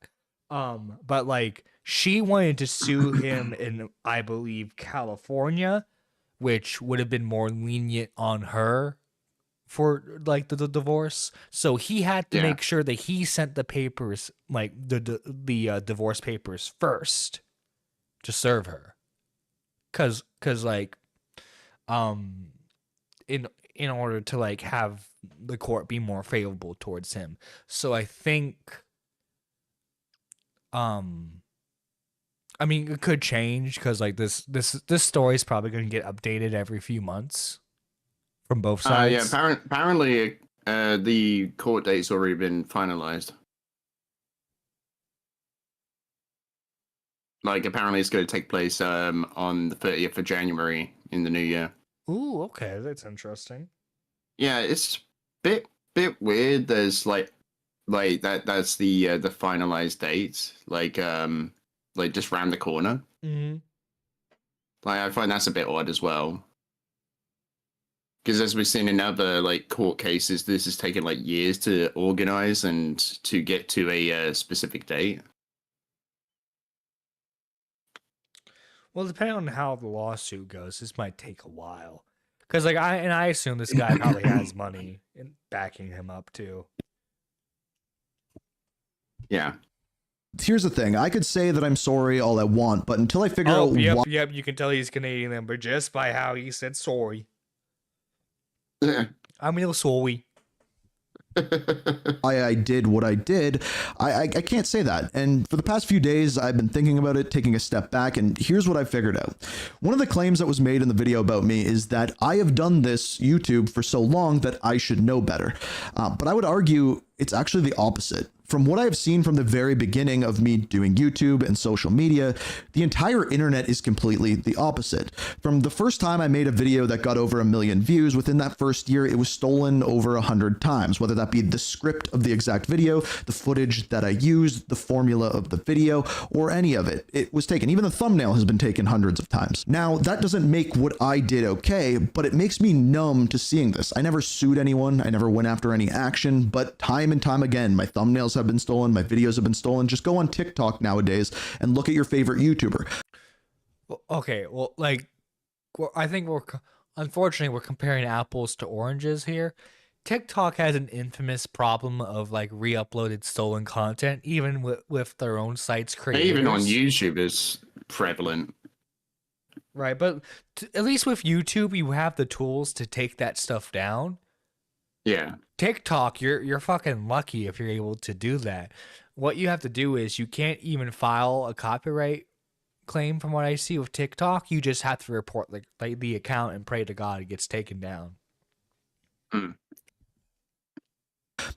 But like she wanted to sue him in, I believe, California, which would have been more lenient on her for like the divorce. So he had to make sure that he sent the papers, like the divorce papers first to serve her. Cause like, in order to like have the court be more favorable towards him. So I think, I mean, it could change because like this story is probably going to get updated every few months from both sides. Yeah, apparently the court date's already been finalized. Like, apparently it's going to take place on the 30th of January in the new year. Ooh, okay, that's interesting. Yeah, it's bit weird. There's like that's the finalized date. Like just round the corner. Mm-hmm. Like, I find that's a bit odd as well. Because as we've seen in other like court cases, this has taken like years to organize and to get to a specific date. Well, depending on how the lawsuit goes, this might take a while. Because like I assume this guy probably has money in backing him up too. Yeah. Here's the thing. I could say that I'm sorry all I want, but until I figure out why Yep, you can tell he's Canadian then, but just by how he said sorry. I'm real sorry. I did what I did, I can't say that. And for the past few days, I've been thinking about it, taking a step back, and here's what I figured out. One of the claims that was made in the video about me is that I have done this YouTube for so long that I should know better. But I would argue it's actually the opposite. From what I've seen from the very beginning of me doing YouTube and social media, the entire internet is completely the opposite. From the first time I made a video that got over 1 million views, within that first year, it was stolen over 100 times, whether that be the script of the exact video, the footage that I used, the formula of the video, or any of it. It was taken. Even the thumbnail has been taken hundreds of times. Now, that doesn't make what I did okay, but it makes me numb to seeing this. I never sued anyone. I never went after any action, but time and time again, my thumbnails have been stolen, my videos have been stolen. Just go on TikTok nowadays and look at your favorite YouTuber. Well, okay, well, like, I think unfortunately, we're comparing apples to oranges here. TikTok has an infamous problem of like re-uploaded stolen content, even with their own sites creators. Even on YouTube is prevalent. Right, but at least with YouTube, you have the tools to take that stuff down. Yeah. TikTok, you're fucking lucky if you're able to do that. What you have to do is you can't even file a copyright claim from what I see with TikTok. You just have to report like the account and pray to God it gets taken down.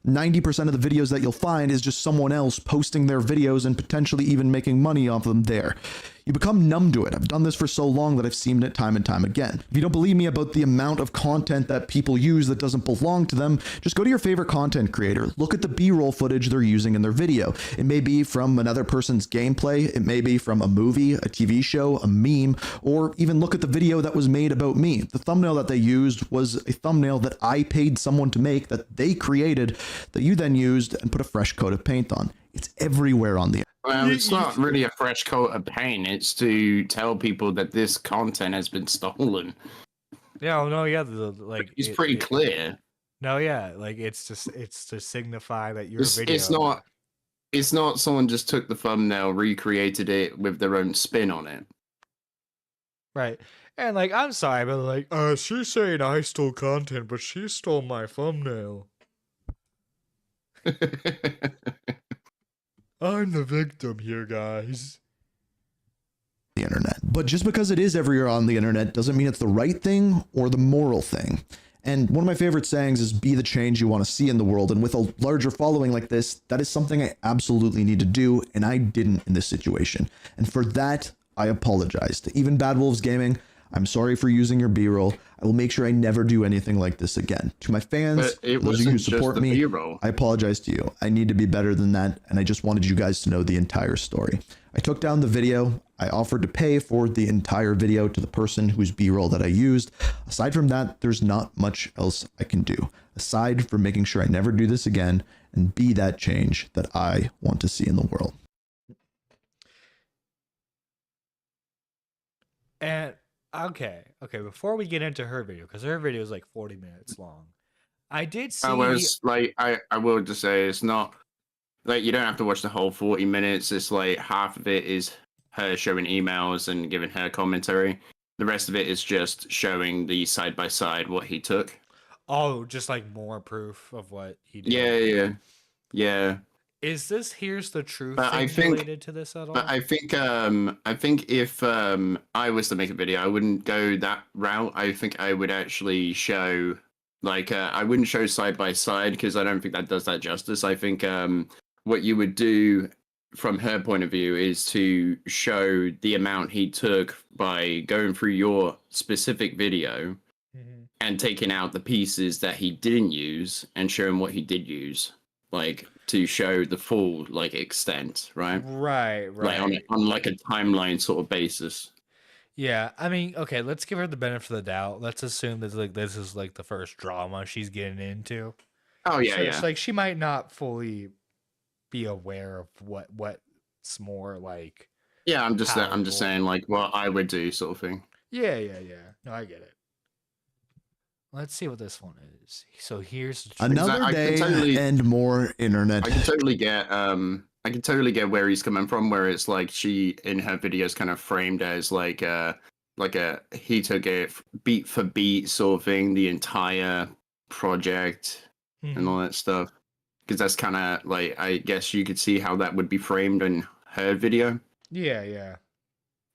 90% of the videos that you'll find is just someone else posting their videos and potentially even making money off them there. You become numb to it. I've done this for so long that I've seen it time and time again. If you don't believe me about the amount of content that people use that doesn't belong to them, just go to your favorite content creator. Look at the B-roll footage they're using in their video. It may be from another person's gameplay. It may be from a movie, a TV show, a meme, or even look at the video that was made about me. The thumbnail that they used was a thumbnail that I paid someone to make, that they created, that you then used and put a fresh coat of paint on. It's everywhere on the Well, it's not really a fresh coat of paint. It's to tell people that this content has been stolen. Yeah, no, yeah, like it's pretty clear. No, yeah, like it's to signify that your video. It's not someone just took the thumbnail, recreated it with their own spin on it. Right. And like, I'm sorry, but like, she's saying I stole content, but she stole my thumbnail. I'm the victim here, guys. The internet. But just because it is everywhere on the internet doesn't mean it's the right thing or the moral thing. And one of my favorite sayings is be the change you want to see in the world. And with a larger following like this, that is something I absolutely need to do, and I didn't in this situation. And for that, I apologize. To even Bad Wolves Gaming, I'm sorry for using your B-roll. I will make sure I never do anything like this again. To my fans, those of you who support me, B-roll. I apologize to you. I need to be better than that, and I just wanted you guys to know the entire story. I took down the video. I offered to pay for the entire video to the person whose B-roll that I used. Aside from that, there's not much else I can do, aside from making sure I never do this again and be that change that I want to see in the world. And okay, before we get into her video, because her video is like 40 minutes long, I did see. I will just say it's not like you don't have to watch the whole 40 minutes. It's like half of it is her showing emails and giving her commentary. The rest of it is just showing the side by side what he took. Oh, just like more proof of what he did. Yeah. Is this Here's the Truth But thing related to this at all? But I think if I was to make a video, I wouldn't go that route. I think I would actually show I wouldn't show side by side because I don't think that does that justice. I think what you would do from her point of view is to show the amount he took by going through your specific video and taking out the pieces that he didn't use and showing what he did use. Like to show the full extent, right? Right. Like on like a timeline sort of basis. Yeah, I mean, okay, let's give her the benefit of the doubt. Let's assume that this is like the first drama she's getting into. Oh yeah, so yeah. It's like she might not fully be aware of what's more like. Yeah, I'm just saying like what I would do sort of thing. Yeah. No, I get it. Let's see what this one is. So here's another day and more internet. I can totally get where he's coming from. Where it's like she in her videos kind of framed as like he took it beat for beat sort of thing, the entire project and all that stuff. Because that's kind of like I guess you could see how that would be framed in her video. Yeah.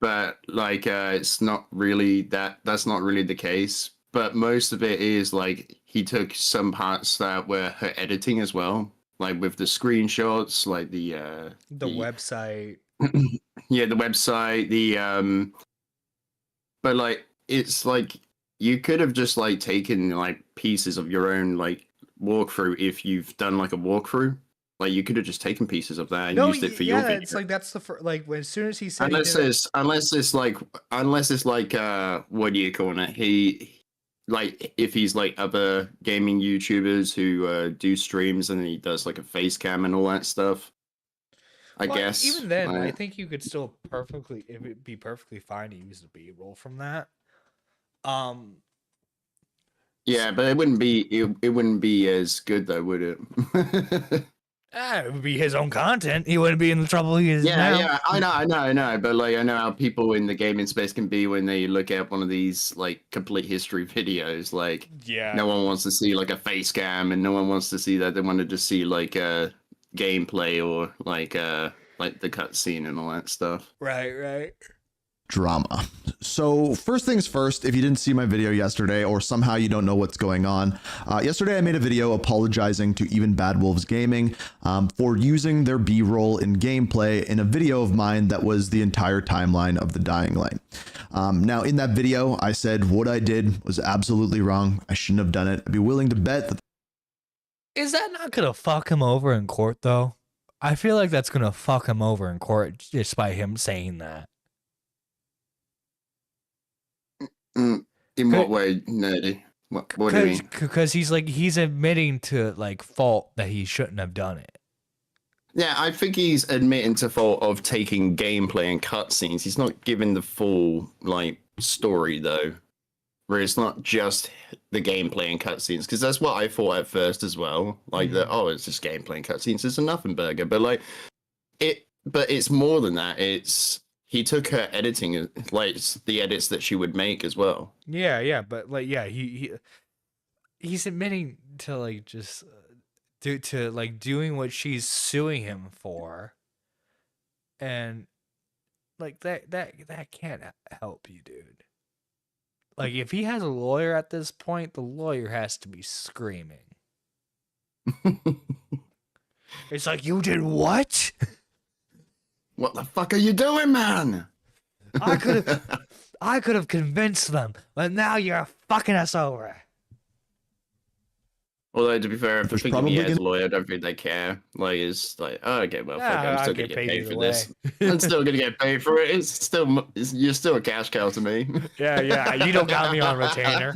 But it's not really that's not really the case. But most of it is like he took some parts that were her editing as well. like with the screenshots, like the website. yeah, the website, but like it's like you could have just like taken like pieces of your own like walkthrough if you've done like a walkthrough. Like you could have just taken pieces of that and used it for your video. It's like that's the like when as soon as he said Unless it's like what do you call it? He like if he's like other gaming YouTubers who do streams and he does like a face cam and all that stuff. I guess even then, I think you could still it would be perfectly fine to use the B-roll from that. Yeah, but it wouldn't be as good though, would it? It would be his own content. He wouldn't be in the trouble he is now. Yeah, I know. But like, I know how people in the gaming space can be when they look at one of these like complete history videos. Like, no one wants to see like a face cam, and no one wants to see that. They want to just see like a gameplay or like the cutscene and all that stuff. Right. Drama. So first things first, if you didn't see my video yesterday or somehow you don't know what's going on, yesterday I made a video apologizing to Even Bad Wolves Gaming for using their B-roll in gameplay in a video of mine that was the entire timeline of the Dying Light. Now in that video, I said what I did was absolutely wrong. I shouldn't have done it. I'd be willing to bet that. Is that not gonna fuck him over in court though? I feel like that's gonna fuck him over in court just by him saying that. In what way, Nerdy? What do you mean? Because he's admitting to like fault that he shouldn't have done it. Yeah, I think he's admitting to fault of taking gameplay and cutscenes. He's not giving the full like story though, where it's not just the gameplay and cutscenes. Because that's what I thought at first as well. Like it's just gameplay and cutscenes. It's a nothing burger, but like but it's more than that. He took her editing, like the edits that she would make as well. Yeah, but like, he's admitting to like just to like doing what she's suing him for, and like that can't help you, dude. Like if he has a lawyer at this point, the lawyer has to be screaming. It's like, you did what? What the fuck are you doing, man? I could have convinced them, but now you're fucking us over. Although to be fair, if he has a lawyer, I don't think they care. like it's like, oh, okay, well, fuck it, I'm still gonna get paid for this. I'm still gonna get paid for it. You're still a cash cow to me. Yeah, you don't got me on retainer.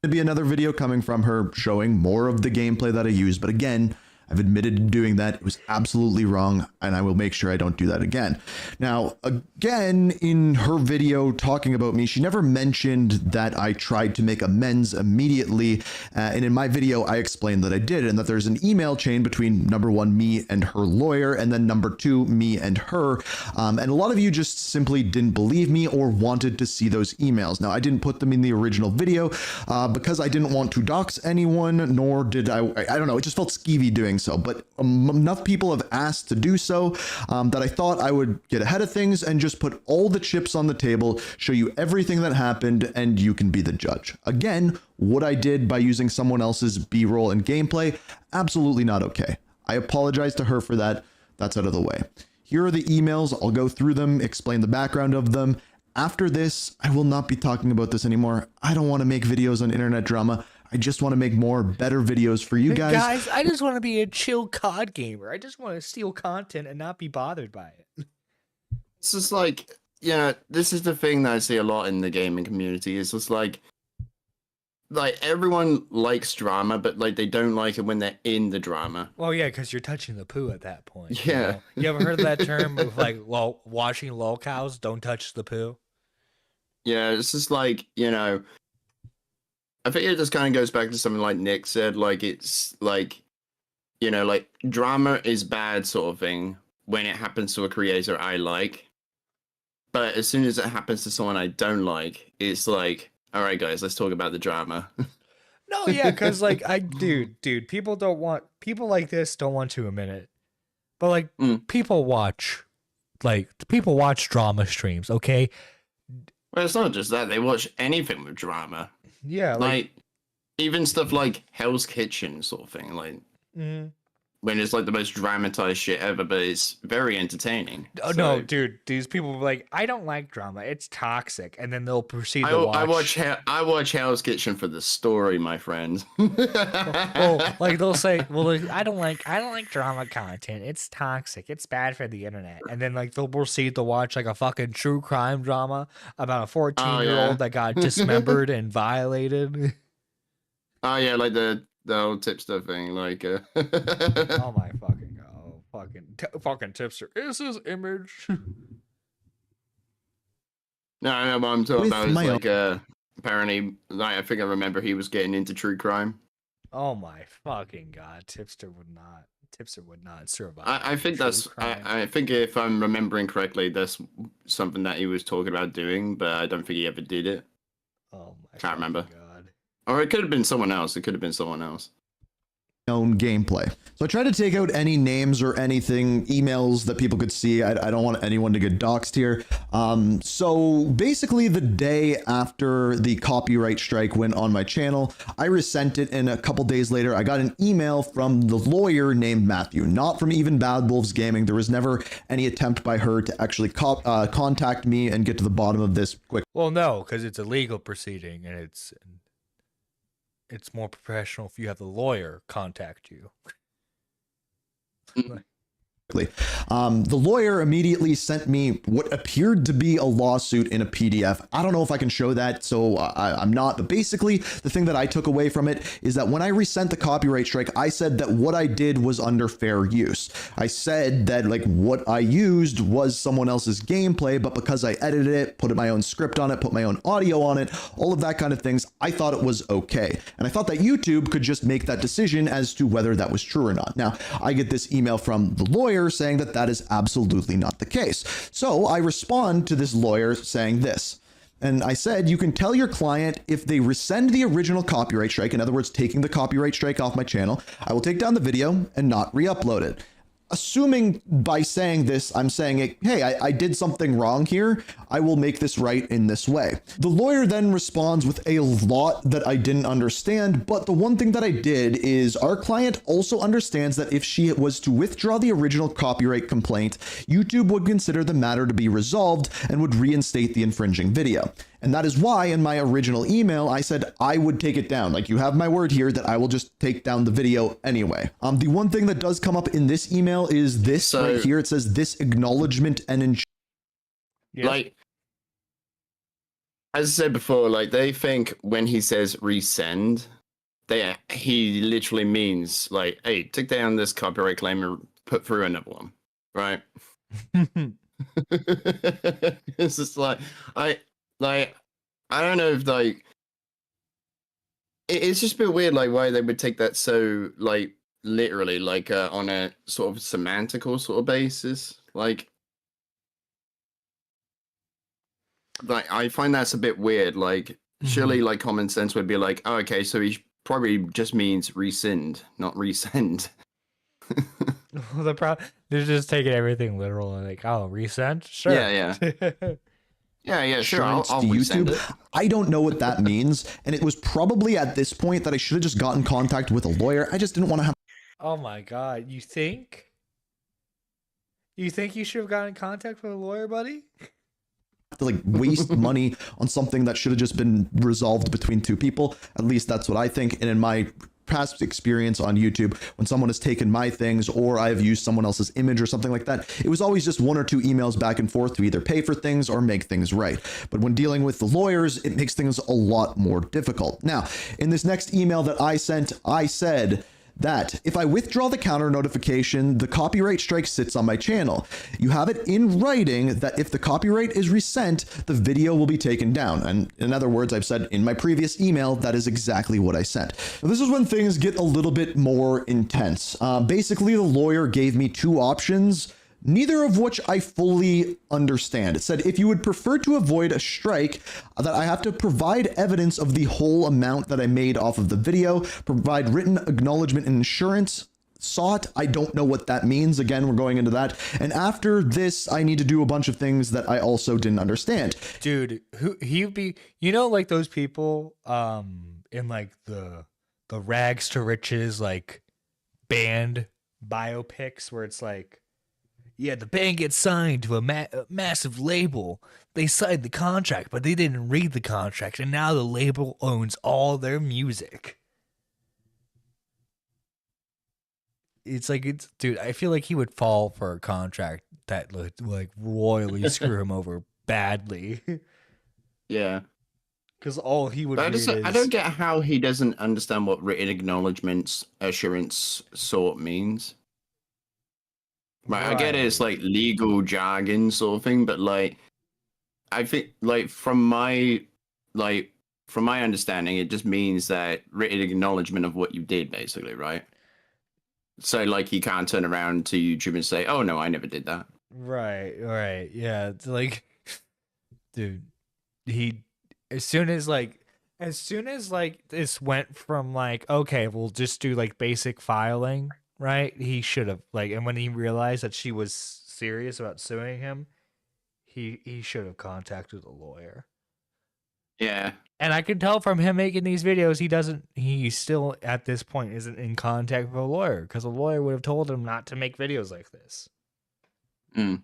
There'd be another video coming from her showing more of the gameplay that I used, but again, I've admitted to doing that. It was absolutely wrong, and I will make sure I don't do that again. Now, again, in her video talking about me, she never mentioned that I tried to make amends immediately. And in my video, I explained that I did, and that there's an email chain between number one, me and her lawyer, and then number two, me and her. And a lot of you just simply didn't believe me or wanted to see those emails. Now, I didn't put them in the original video because I didn't want to dox anyone, nor did I don't know, it just felt skeevy doing so, but enough people have asked to do so that I thought I would get ahead of things and just put all the chips on the table, show you everything that happened, and you can be the judge. Again, what I did by using someone else's B-roll and gameplay, absolutely not okay. I apologize to her for that. That's out of the way. Here are the emails. I'll go through them, explain the background of them. After this, I will not be talking about this anymore. I don't want to make videos on internet drama. I just want to make more better videos for you guys. Guys, I just want to be a chill COD gamer. I just want to steal content and not be bothered by it. It's just like, this is the thing that I see a lot in the gaming community. It's just like everyone likes drama, but like they don't like it when they're in the drama. Well, yeah, because you're touching the poo at that point. Yeah. You ever heard of that term of like washing lol cows? Don't touch the poo. Yeah, it's just like, I think it just kind of goes back to something like Nick said, like it's like, like drama is bad sort of thing when it happens to a creator I like. But as soon as it happens to someone I don't like, it's like, all right, guys, let's talk about the drama. No, yeah, because like dude, people like this don't want to admit it. But like people watch drama streams, okay? Well, it's not just that, they watch anything with drama. Yeah, like even stuff like Hell's Kitchen sort of thing, like when it's like the most dramatized shit ever, but it's very entertaining. Oh no, dude! These people are like, I don't like drama. It's toxic, and then they'll proceed to watch. I watch Hell's Kitchen for the story, my friend. Well, like they'll say, well, like, I don't like drama content. It's toxic. It's bad for the internet. And then like they'll proceed to watch like a fucking true crime drama about a 14-year-old that got dismembered and violated. Oh yeah, like the old tipster thing, like. Oh my fucking god! Fucking tipster. Is his image? No, what I'm talking With about is my like apparently, like I think I remember he was getting into true crime. Oh my fucking god! Tipster would not survive. I think that's. I think if I'm remembering correctly, that's something that he was talking about doing, but I don't think he ever did it. Oh my. Can't remember. God. Or it could have been someone else. Own gameplay. So I tried to take out any names or anything, emails that people could see. I don't want anyone to get doxxed here. So basically the day after the copyright strike went on my channel, I resent it, and a couple days later I got an email from the lawyer named Matthew, not from even Bad Wolves Gaming. There was never any attempt by her to actually contact me and get to the bottom of this quick. Well, no, because it's a legal proceeding, and it's more professional if you have the lawyer contact you. The lawyer immediately sent me what appeared to be a lawsuit in a PDF. I don't know if I can show that, so I'm not. But basically, the thing that I took away from it is that when I resent the copyright strike, I said that what I did was under fair use. I said that like what I used was someone else's gameplay, but because I edited it, put my own script on it, put my own audio on it, all of that kind of things, I thought it was okay. And I thought that YouTube could just make that decision as to whether that was true or not. Now, I get this email from the lawyer saying that that is absolutely not the case. So I respond to this lawyer saying this. And I said, you can tell your client if they rescind the original copyright strike, in other words, taking the copyright strike off my channel, I will take down the video and not re-upload it. Assuming by saying this, I'm saying, hey, I did something wrong here. I will make this right in this way. The lawyer then responds with a lot that I didn't understand, but the one thing that I did is our client also understands that if she was to withdraw the original copyright complaint, YouTube would consider the matter to be resolved and would reinstate the infringing video. And that is why in my original email, I said I would take it down. Like, you have my word here that I will just take down the video anyway. The one thing that does come up in this email is this right here. It says this acknowledgement and like, as I said before, like they think when he says resend, he literally means like, hey, take down this copyright claim and put through another one, right? It's just like I don't know if like it's just a bit weird, like why they would take that so like literally, like on a sort of semantical sort of basis, like I find that's a bit weird. Like surely like common sense would be like, oh, okay, so he probably just means rescind, not resend. They're just taking everything literal and like, oh, resend, sure. Yeah. Yeah, sure. I'll resend it. I don't know what that means, and it was probably at this point that I should have just gotten in contact with a lawyer. I just didn't want to have. Oh my god, you think? You think you should have gotten in contact with a lawyer, buddy? To like waste money on something that should have just been resolved between two people. At least that's what I think. And in my past experience on YouTube, when someone has taken my things or I've used someone else's image or something like that, it was always just one or two emails back and forth to either pay for things or make things right. But when dealing with the lawyers, it makes things a lot more difficult. Now, in this next email that I sent, I said that if I withdraw the counter notification, the copyright strike sits on my channel. You have it in writing that if the copyright is resent, the video will be taken down. And in other words, I've said in my previous email, that is exactly what I sent. Now, this is when things get a little bit more intense. Basically, the lawyer gave me two options, neither of which I fully understand. It said, if you would prefer to avoid a strike, that I have to provide evidence of the whole amount that I made off of the video, provide written acknowledgement and insurance sought. I don't know what that means. Again, we're going into that. And after this, I need to do a bunch of things that I also didn't understand. Dude, he'd be, you know, like those people in like the rags to riches like band biopics where it's like, yeah, the band gets signed to a massive label. They signed the contract, but they didn't read the contract, and now the label owns all their music. It's like, dude, I feel like he would fall for a contract that would like royally screw him over badly. Yeah. Because all he would But read is... I don't get how he doesn't understand what written acknowledgements assurance sort means. Right, I get it, it's like legal jargon sort of thing, but like, I think like from my understanding, it just means that written acknowledgement of what you did, basically, right? So like, he can't turn around to YouTube and say, "Oh no, I never did that." Right, yeah. It's like, dude, as soon as this went from like, okay, we'll just do like basic filing, right? He should have like, and when he realized that she was serious about suing him, he should have contacted a lawyer. Yeah. And I can tell from him making these videos, he still at this point isn't in contact with a lawyer, because a lawyer would have told him not to make videos like this. Then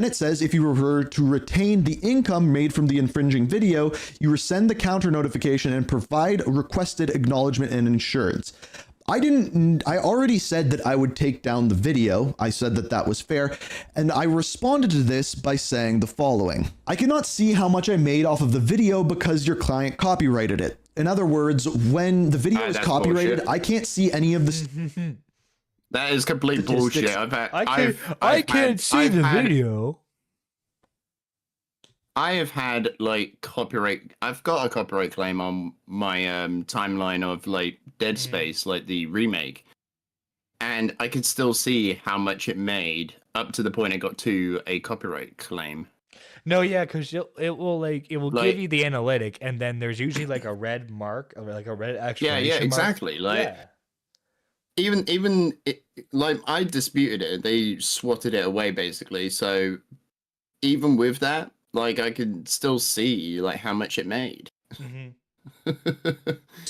it says if you were to retain the income made from the infringing video, you rescind the counter notification and provide requested acknowledgement and insurance. I already said that I would take down the video. I said that that was fair. And I responded to this by saying the following. I cannot see how much I made off of the video because your client copyrighted it. In other words, when the video is copyrighted, bullshit. I can't see any of this. That is complete bullshit. I can't see the video. I have had like copyright. I've got a copyright claim on my timeline of like Dead Space, like the remake, and I could still see how much it made up to the point it got to a copyright claim. No, yeah, because it will give you the analytic, and then there's usually like a red mark, or like a red exclamation Yeah, mark. exactly. Like even like I disputed it, they swatted it away basically. So even with that, like I could still see like how much it made.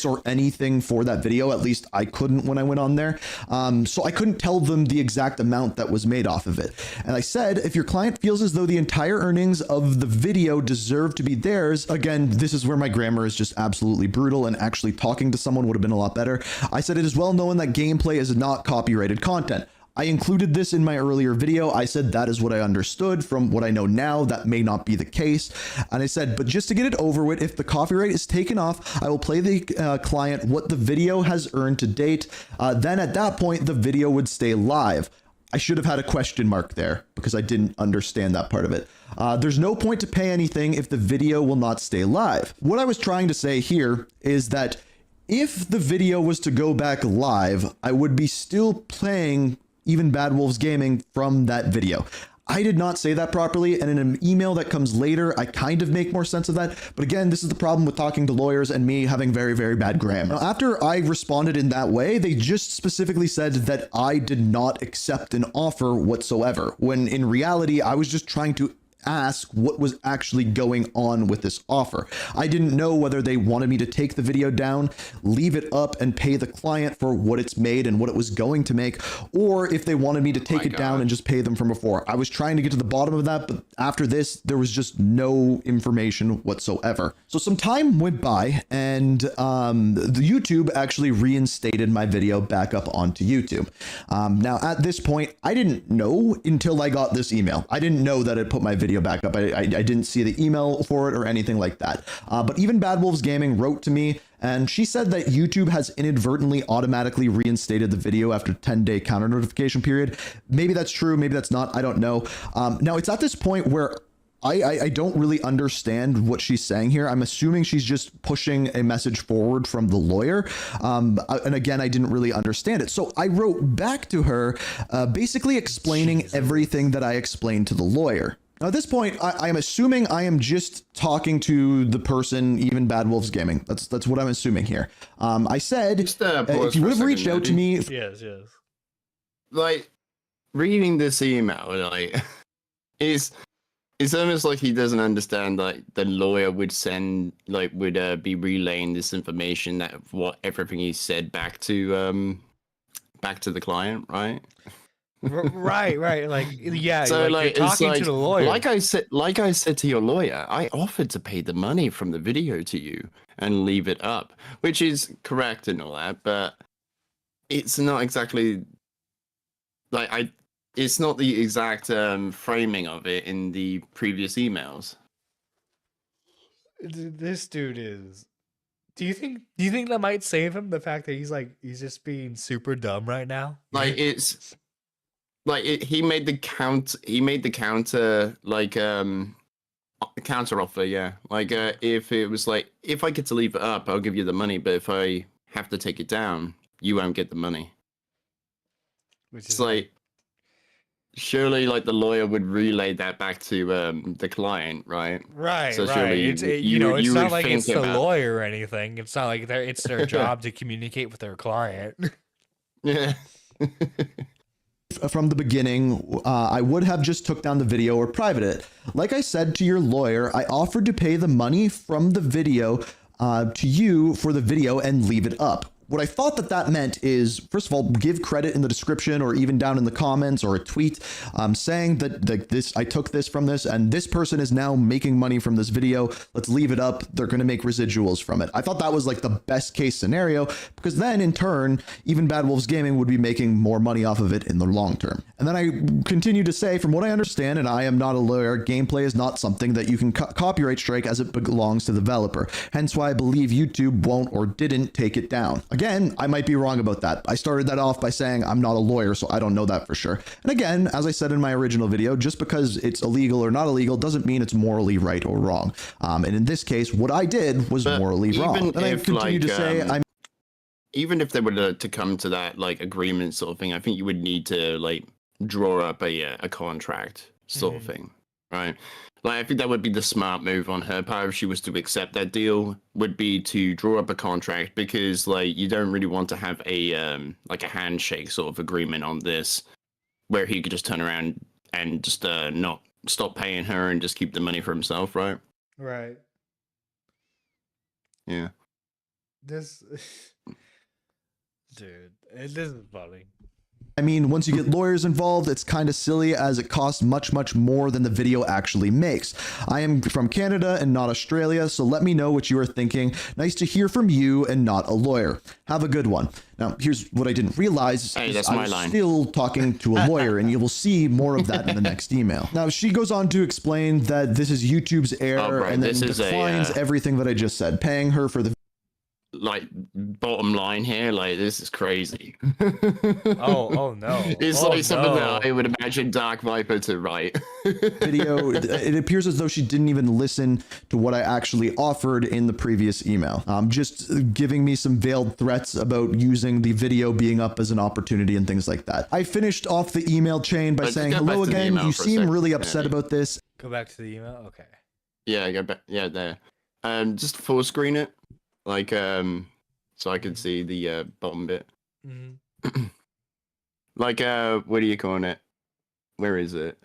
Or anything for that video. At least I couldn't when I went on there. So I couldn't tell them the exact amount that was made off of it. And I said, if your client feels as though the entire earnings of the video deserve to be theirs, again, this is where my grammar is just absolutely brutal, and actually talking to someone would have been a lot better. I said, it is well known that gameplay is not copyrighted content. I included this in my earlier video. I said that is what I understood. From what I know now, that may not be the case. And I said, but just to get it over with, if the copyright is taken off, I will play the client what the video has earned to date. Then at that point, the video would stay live. I should have had a question mark there because I didn't understand that part of it. There's no point to pay anything if the video will not stay live. What I was trying to say here is that if the video was to go back live, I would be still playing even Bad Wolves Gaming from that video. I did not say that properly, and in an email that comes later, I kind of make more sense of that. But again, this is the problem with talking to lawyers and me having very, very bad grammar. Now, after I responded in that way, they just specifically said that I did not accept an offer whatsoever, when in reality, I was just trying to ask what was actually going on with this offer. I didn't know whether they wanted me to take the video down, leave it up, and pay the client for what it's made and what it was going to make, or if they wanted me to take it down and just pay them from before. I was trying to get to the bottom of that, but after this, there was just no information whatsoever. So some time went by, and the YouTube actually reinstated my video back up onto YouTube. Now, at this point, I didn't know until I got this email. I didn't know that it put my video back up. I didn't see the email for it or anything like that. But even Bad Wolves Gaming wrote to me, and she said that YouTube has inadvertently automatically reinstated the video after a 10-day counter notification period. Maybe that's true, maybe that's not, I don't know. Now, it's at this point where I don't really understand what she's saying here. I'm assuming she's just pushing a message forward from the lawyer. And again, I didn't really understand it. So I wrote back to her, basically explaining everything that I explained to the lawyer. Now, at this point, I'm assuming I am just talking to the person, even Bad Wolves Gaming. That's what I'm assuming here. I said, if you would have reached out to me... Yes. Like, reading this email, like, it's almost like he doesn't understand, like, the lawyer would send, like, would be relaying this information, that what everything he said back to back to the client, right? Right. Like, yeah. So like, you're it's talking like, to the lawyer. like I said to your lawyer, I offered to pay the money from the video to you and leave it up, which is correct and all that, but it's not exactly like it's not the exact framing of it in the previous emails. This dude is. Do you think that might save him? The fact that he's just being super dumb right now. Like it's like he made the counter like counter offer, yeah. Like if it was like, if I get to leave it up, I'll give you the money, but if I have to take it down, you won't get the money. Which It's is like, surely like the lawyer would relay that back to the client, right? right. So right. surely It's you it's would not like it's think the about- lawyer or anything. It's not like it's their job to communicate with their client. Yeah. From the beginning, I would have just took down the video or private it. Like I said to your lawyer, I offered to pay the money from the video to you for the video and leave it up. What I thought that meant is, first of all, give credit in the description or even down in the comments or a tweet saying that I took this from this and this person is now making money from this video. Let's leave it up. They're going to make residuals from it. I thought that was like the best case scenario, because then in turn, even Bad Wolves Gaming would be making more money off of it in the long term. And then I continue to say, from what I understand, and I am not a lawyer, gameplay is not something that you can copyright strike as it belongs to the developer. Hence why I believe YouTube won't or didn't take it down. Again, I might be wrong about that. I started that off by saying I'm not a lawyer, so I don't know that for sure. And again, as I said in my original video, just because it's illegal or not illegal doesn't mean it's morally right or wrong. And in this case, what I did was morally wrong. And I continue to say even if they were to come to that like agreement sort of thing, I think you would need to like draw up a contract sort of thing, right? Like, I think that would be the smart move on her part if she was to accept that deal, would be to draw up a contract, because like you don't really want to have a like a handshake sort of agreement on this, where he could just turn around and just not stop paying her and just keep the money for himself, right? Right. Yeah. This dude, this is funny. I mean, once you get lawyers involved, it's kind of silly, as it costs much more than the video actually makes. I am from Canada and not Australia, so let me know what you are thinking. Nice to hear from you and not a lawyer. Have a good one. Now, here's what I didn't realize. Hey, that's I my was line. still talking to a lawyer, and you will see more of that in the next email. Now, she goes on to explain that this is YouTube's error, bro, and then this is declines everything that I just said, paying her for the Like, bottom line here, like, this is crazy. Oh no. It's Oh, like something no. that I would imagine Dark Viper to write. video. It appears as though she didn't even listen to what I actually offered in the previous email. Just giving me some veiled threats about using the video being up as an opportunity and things like that. I finished off the email chain by Let's saying, get back hello to the again, email you for a seem sec. really Yeah, upset dude. about this. Go back to the email. Okay. Yeah, go back. Yeah, there. Just full screen it, like, so I can see the bottom bit. Mhm. Like, what are you calling it? Where is it?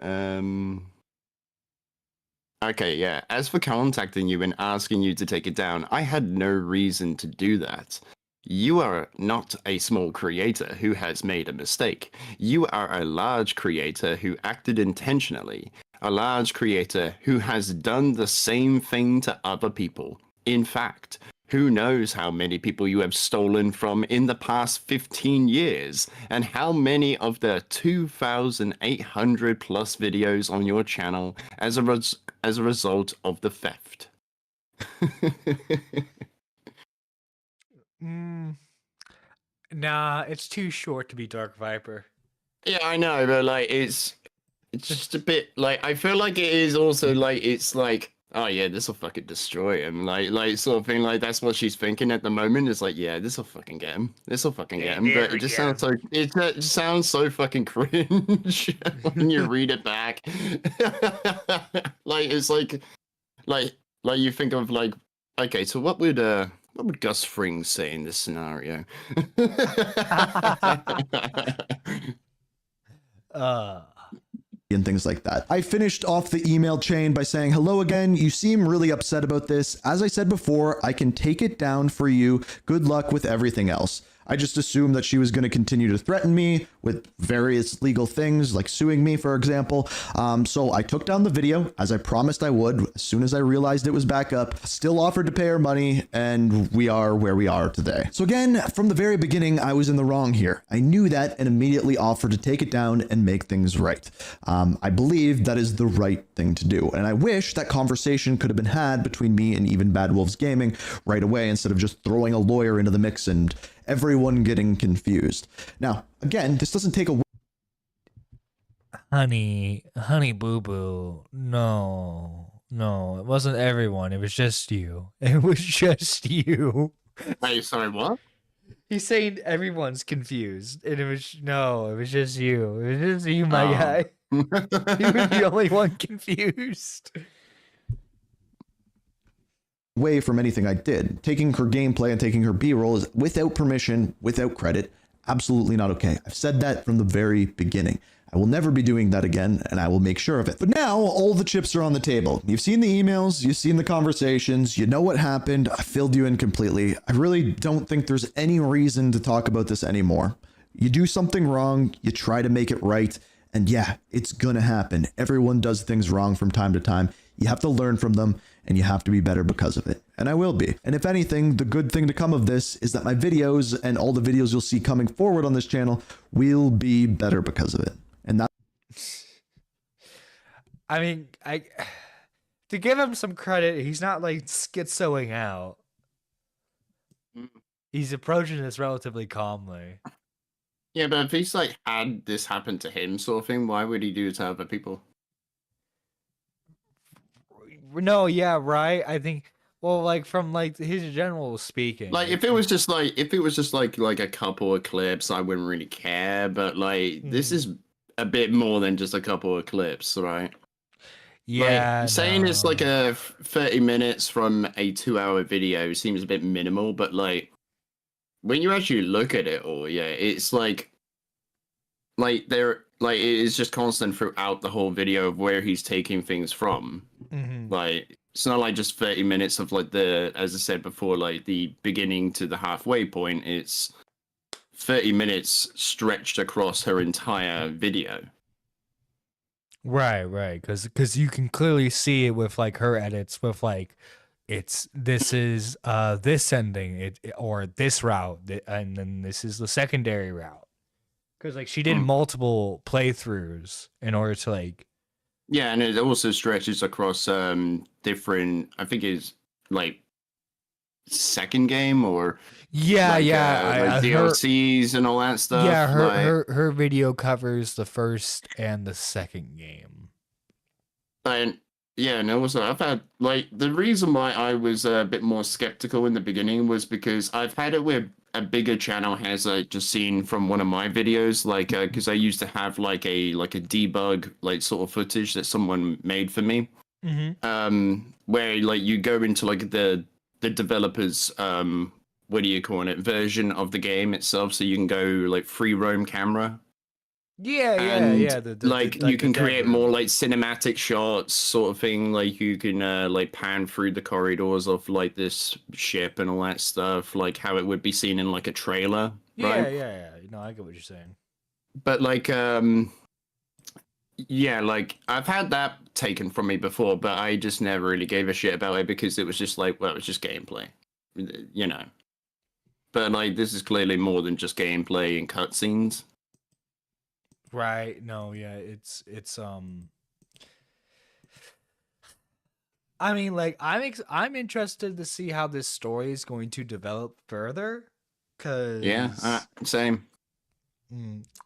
Okay, yeah. As for contacting you and asking you to take it down, I had no reason to do that. You are not a small creator who has made a mistake. You are a large creator who acted intentionally. A large creator who has done the same thing to other people. In fact, who knows how many people you have stolen from in the past 15 years, and how many of the 2,800 plus videos on your channel as a result of the theft. Nah, it's too short to be Dark Viper. Yeah, I know, but like it's just a bit like, I feel like it is also like, it's like, oh yeah, this will fucking destroy him, like sort of thing. Like that's what she's thinking at the moment. It's like, yeah, this will fucking get him. This will fucking get him. But it just sounds so, it just sounds so fucking cringe when you read it back. Like it's like you think of like, okay, so what would Gus Fring say in this scenario? And things like that. I finished off the email chain by saying, hello again, you seem really upset about this. As I said before, I can take it down for you. Good luck with everything else. I just assumed that she was going to continue to threaten me with various legal things, like suing me, for example. So I took down the video, as I promised I would, as soon as I realized it was back up, still offered to pay her money, and we are where we are today. So again, from the very beginning, I was in the wrong here. I knew that and immediately offered to take it down and make things right. I believe that is the right thing to do. And I wish that conversation could have been had between me and even Bad Wolves Gaming right away, instead of just throwing a lawyer into the mix and everyone getting confused. Now, again, this doesn't take away. Honey boo boo. No, it wasn't everyone. It was just you. It was just you. Wait, sorry, what? He's saying everyone's confused, and it was just you. It was just you, my guy. You were the only one confused. Away from anything I did. Taking her gameplay and taking her B-roll is without permission, without credit, absolutely not okay. I've said that from the very beginning. I will never be doing that again, and I will make sure of it. But now, all the chips are on the table. You've seen the emails, you've seen the conversations, you know what happened, I filled you in completely. I really don't think there's any reason to talk about this anymore. You do something wrong, you try to make it right, and yeah, it's gonna happen. Everyone does things wrong from time to time. You have to learn from them, and you have to be better because of it. And I will be. And if anything, the good thing to come of this is that my videos and all the videos you'll see coming forward on this channel will be better because of it. And that, I mean, to give him some credit, he's not like schizoing out. He's approaching this relatively calmly. Yeah, but if he's like had this happen to him sort of thing, why would he do it to other people? No, yeah, right. I think, well, like from like his general speaking. Like if it was just like a couple of clips, I wouldn't really care. But like this is a bit more than just a couple of clips, right? Yeah, like, saying it's like a 30 minutes from a 2-hour video seems a bit minimal, but like when you actually look at it all, yeah, it's like there, like it is just constant throughout the whole video of where he's taking things from. Like it's not like just 30 minutes of like the, as I said before, like the beginning to the halfway point. It's 30 minutes stretched across her entire video. Right, because you can clearly see it with like her edits with like this is this ending or this route, and then this is the secondary route. Because like she did multiple playthroughs in order to like. Yeah, and it also stretches across different. I think it's like second game or like DLCs and all that stuff. Yeah, her video covers the first and the second game. And yeah, and also I've had like the reason why I was a bit more skeptical in the beginning was because I've had it where a bigger channel has just seen from one of my videos, like because I used to have like a debug like sort of footage that someone made for me, where like you go into like the developer's what do you call it, version of the game itself, so you can go like free roam camera. Yeah. You can create more like cinematic shots, sort of thing. Like you can like pan through the corridors of like this ship and all that stuff, like how it would be seen in like a trailer. Right? Yeah. No, I get what you're saying. But like, yeah, like I've had that taken from me before, but I just never really gave a shit about it because it was just like, well, it's just gameplay, you know. But like, this is clearly more than just gameplay and cutscenes. Right. No, yeah, it's I mean, like I'm interested to see how this story is going to develop further, cuz same.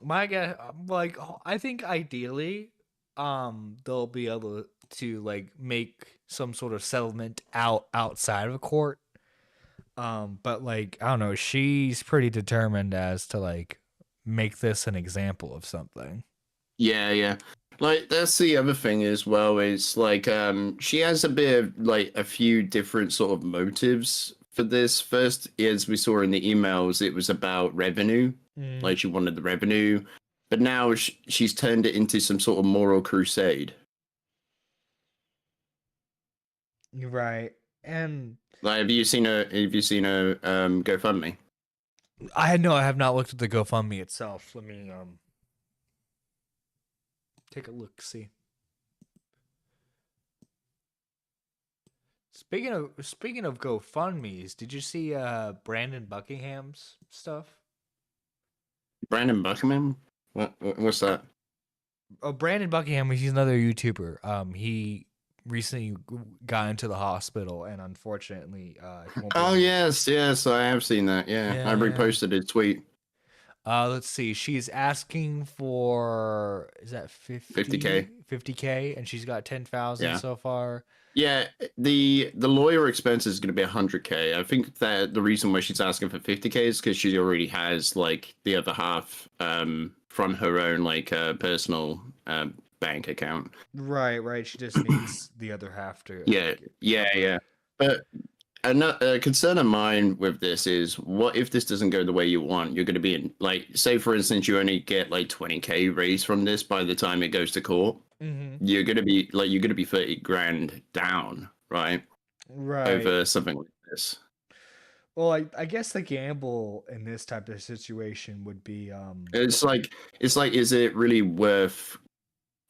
My guess, like I think ideally they'll be able to like make some sort of settlement outside of court. But like I don't know, she's pretty determined as to like make this an example of something. Yeah. Like that's the other thing as well, is like she has a bit of like a few different sort of motives for this. First, as we saw in the emails, it was about revenue. Like she wanted the revenue, but now she's turned it into some sort of moral crusade. You're right. And like, have you seen her GoFundMe? I have not looked at the GoFundMe itself. Let me take a look. See. Speaking of GoFundMe's, did you see Brandon Buckingham's stuff? Brandon Buckingham? What's that? Oh, Brandon Buckingham, he's another YouTuber. He recently got into the hospital, and unfortunately, he won't be Oh able- yes, I have seen that. Yeah, I reposted his tweet. Let's see. She's asking for, is that 50K. 50K, and she's got 10,000 so far. Yeah, the lawyer expense is going to be 100K. I think that the reason why she's asking for 50K is because she already has like the other half from her own like personal bank account. Right. She just needs the other half to. Yeah. But a concern of mine with this is, what if this doesn't go the way you want? You're going to be in, like, say for instance, you only get like 20K raised from this by the time it goes to court. Mm-hmm. You're going to be 30 grand down, right? Right. Over something like this. Well, I guess the gamble in this type of situation would be It's like, is it really worth,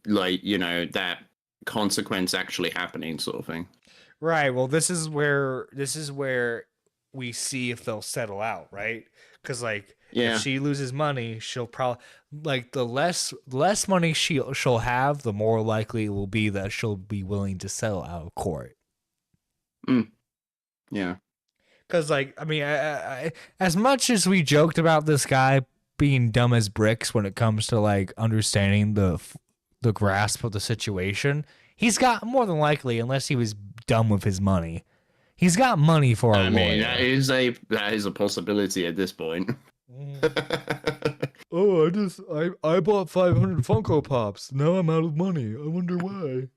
like, that consequence actually happening, sort of thing? Right. Well, this is where we see if they'll settle out, right? Because if she loses money, she'll probably, like, the less money she'll have, the more likely it will be that she'll be willing to settle out of court. Yeah. Because, like, I mean, I, as much as we joked about this guy being dumb as bricks when it comes to like understanding the grasp of the situation, he's got, more than likely, unless he was dumb with his money, he's got money for a lawyer. That is a possibility at this point. Oh, I bought 500 Funko Pops. Now I'm out of money. I wonder why.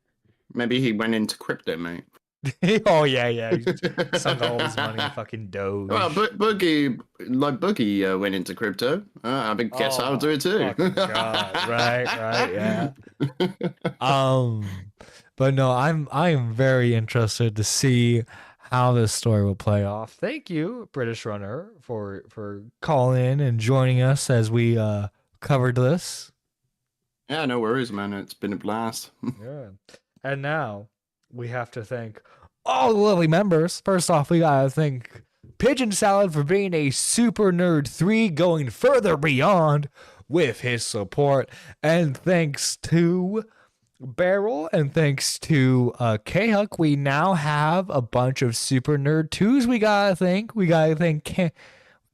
Maybe he went into crypto, mate. Oh yeah. He sunk all his money in fucking Doge. Well, Boogie went into crypto. I guess I'll do it too. God. Right, yeah. But no, I am very interested to see how this story will play off. Thank you, British Runner, for calling in and joining us as we covered this. Yeah, no worries, man. It's been a blast. Yeah. And now we have to thank all the lovely members. First off, we gotta thank Pigeon Salad for being a Super Nerd 3, going further beyond with his support. And thanks to Barrel and thanks to K-Huck, we now have a bunch of Super Nerd 2s. We gotta thank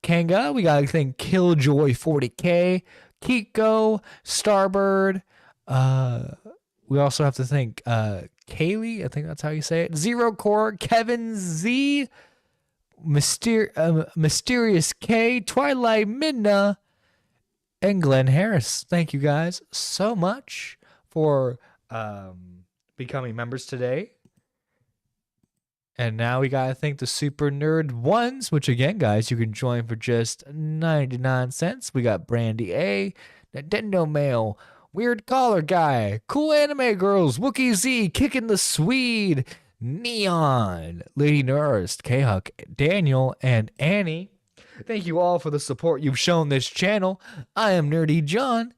Kanga, we gotta thank Killjoy 40K, Kiko, Starbird. We also have to thank Kaylee, I think that's how you say it, Zero Core, Kevin Z, Mysterious K, Twilight Midna, and Glenn Harris. Thank you guys so much for becoming members today. And now we gotta thank the Super Nerd Ones, which again, guys, you can join for just 99 cents. We got Brandy A, Nintendo Mail, Weird Collar Guy, Cool Anime Girls, Wookie Z, Kicking the Swede, Neon, Lady Nerdiest, K-Huck, Daniel, and Annie. Thank you all for the support you've shown this channel. I am Nerdy John,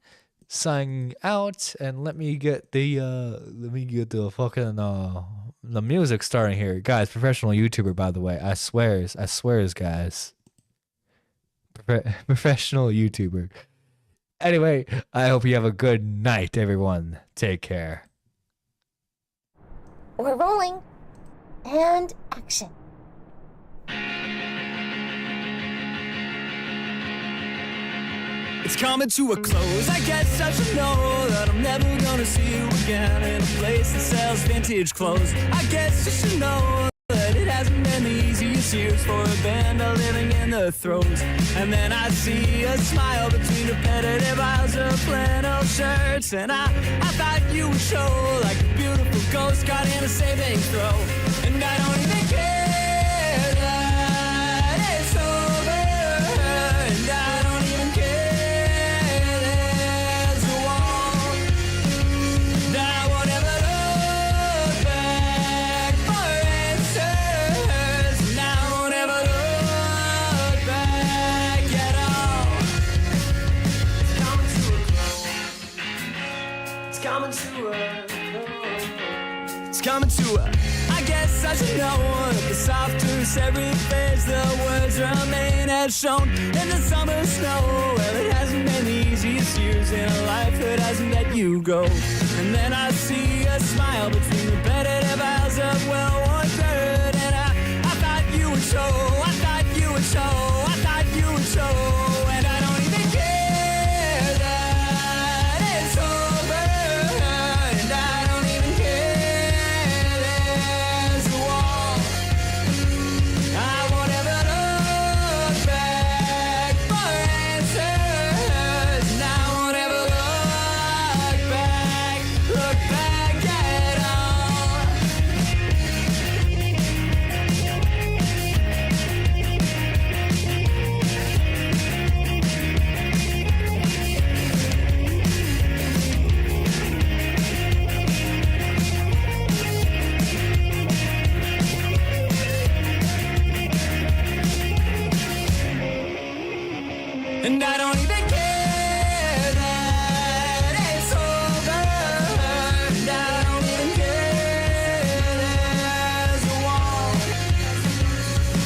signing out, and let me get the fucking the music starting here, guys. Professional YouTuber, by the way. I swears, guys. Professional YouTuber. Anyway, I hope you have a good night, everyone. Take care. We're rolling. And action. It's coming to a close. I guess I should know that I'm never gonna see you again in a place that sells vintage clothes. I guess you should know that it hasn't been the easiest years for a band of living in the throes. And then I see a smile between repetitive aisles of flannel shirts, and I thought you would show like a beautiful ghost caught in a saving throw. And I don't even care that it's over, and I don't even care there's a wall. And I won't ever look back for answers, and I won't ever look back at all. coming to a. I guess I should know the softer every phase, the words remain as shown in the summer snow. Well, it hasn't been the easiest years in a life that hasn't let you go. And then I see a smile between repetitive aisles of well-worn dirt, and I thought you would show, I thought you would show, I thought you would show, and I don't even care that it's over, and I don't even care there's a wall. I won't ever look back for answers, and I won't ever look back at all. And I don't even care that it's over, and I don't even care there's a wall.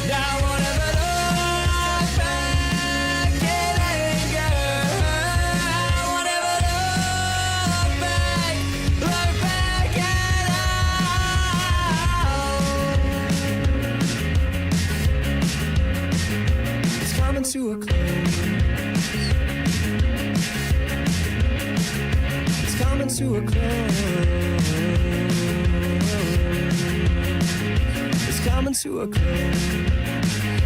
And I won't ever look back in anger. I won't ever look back at all. It's coming to a close. It's coming to a close. It's coming to a close.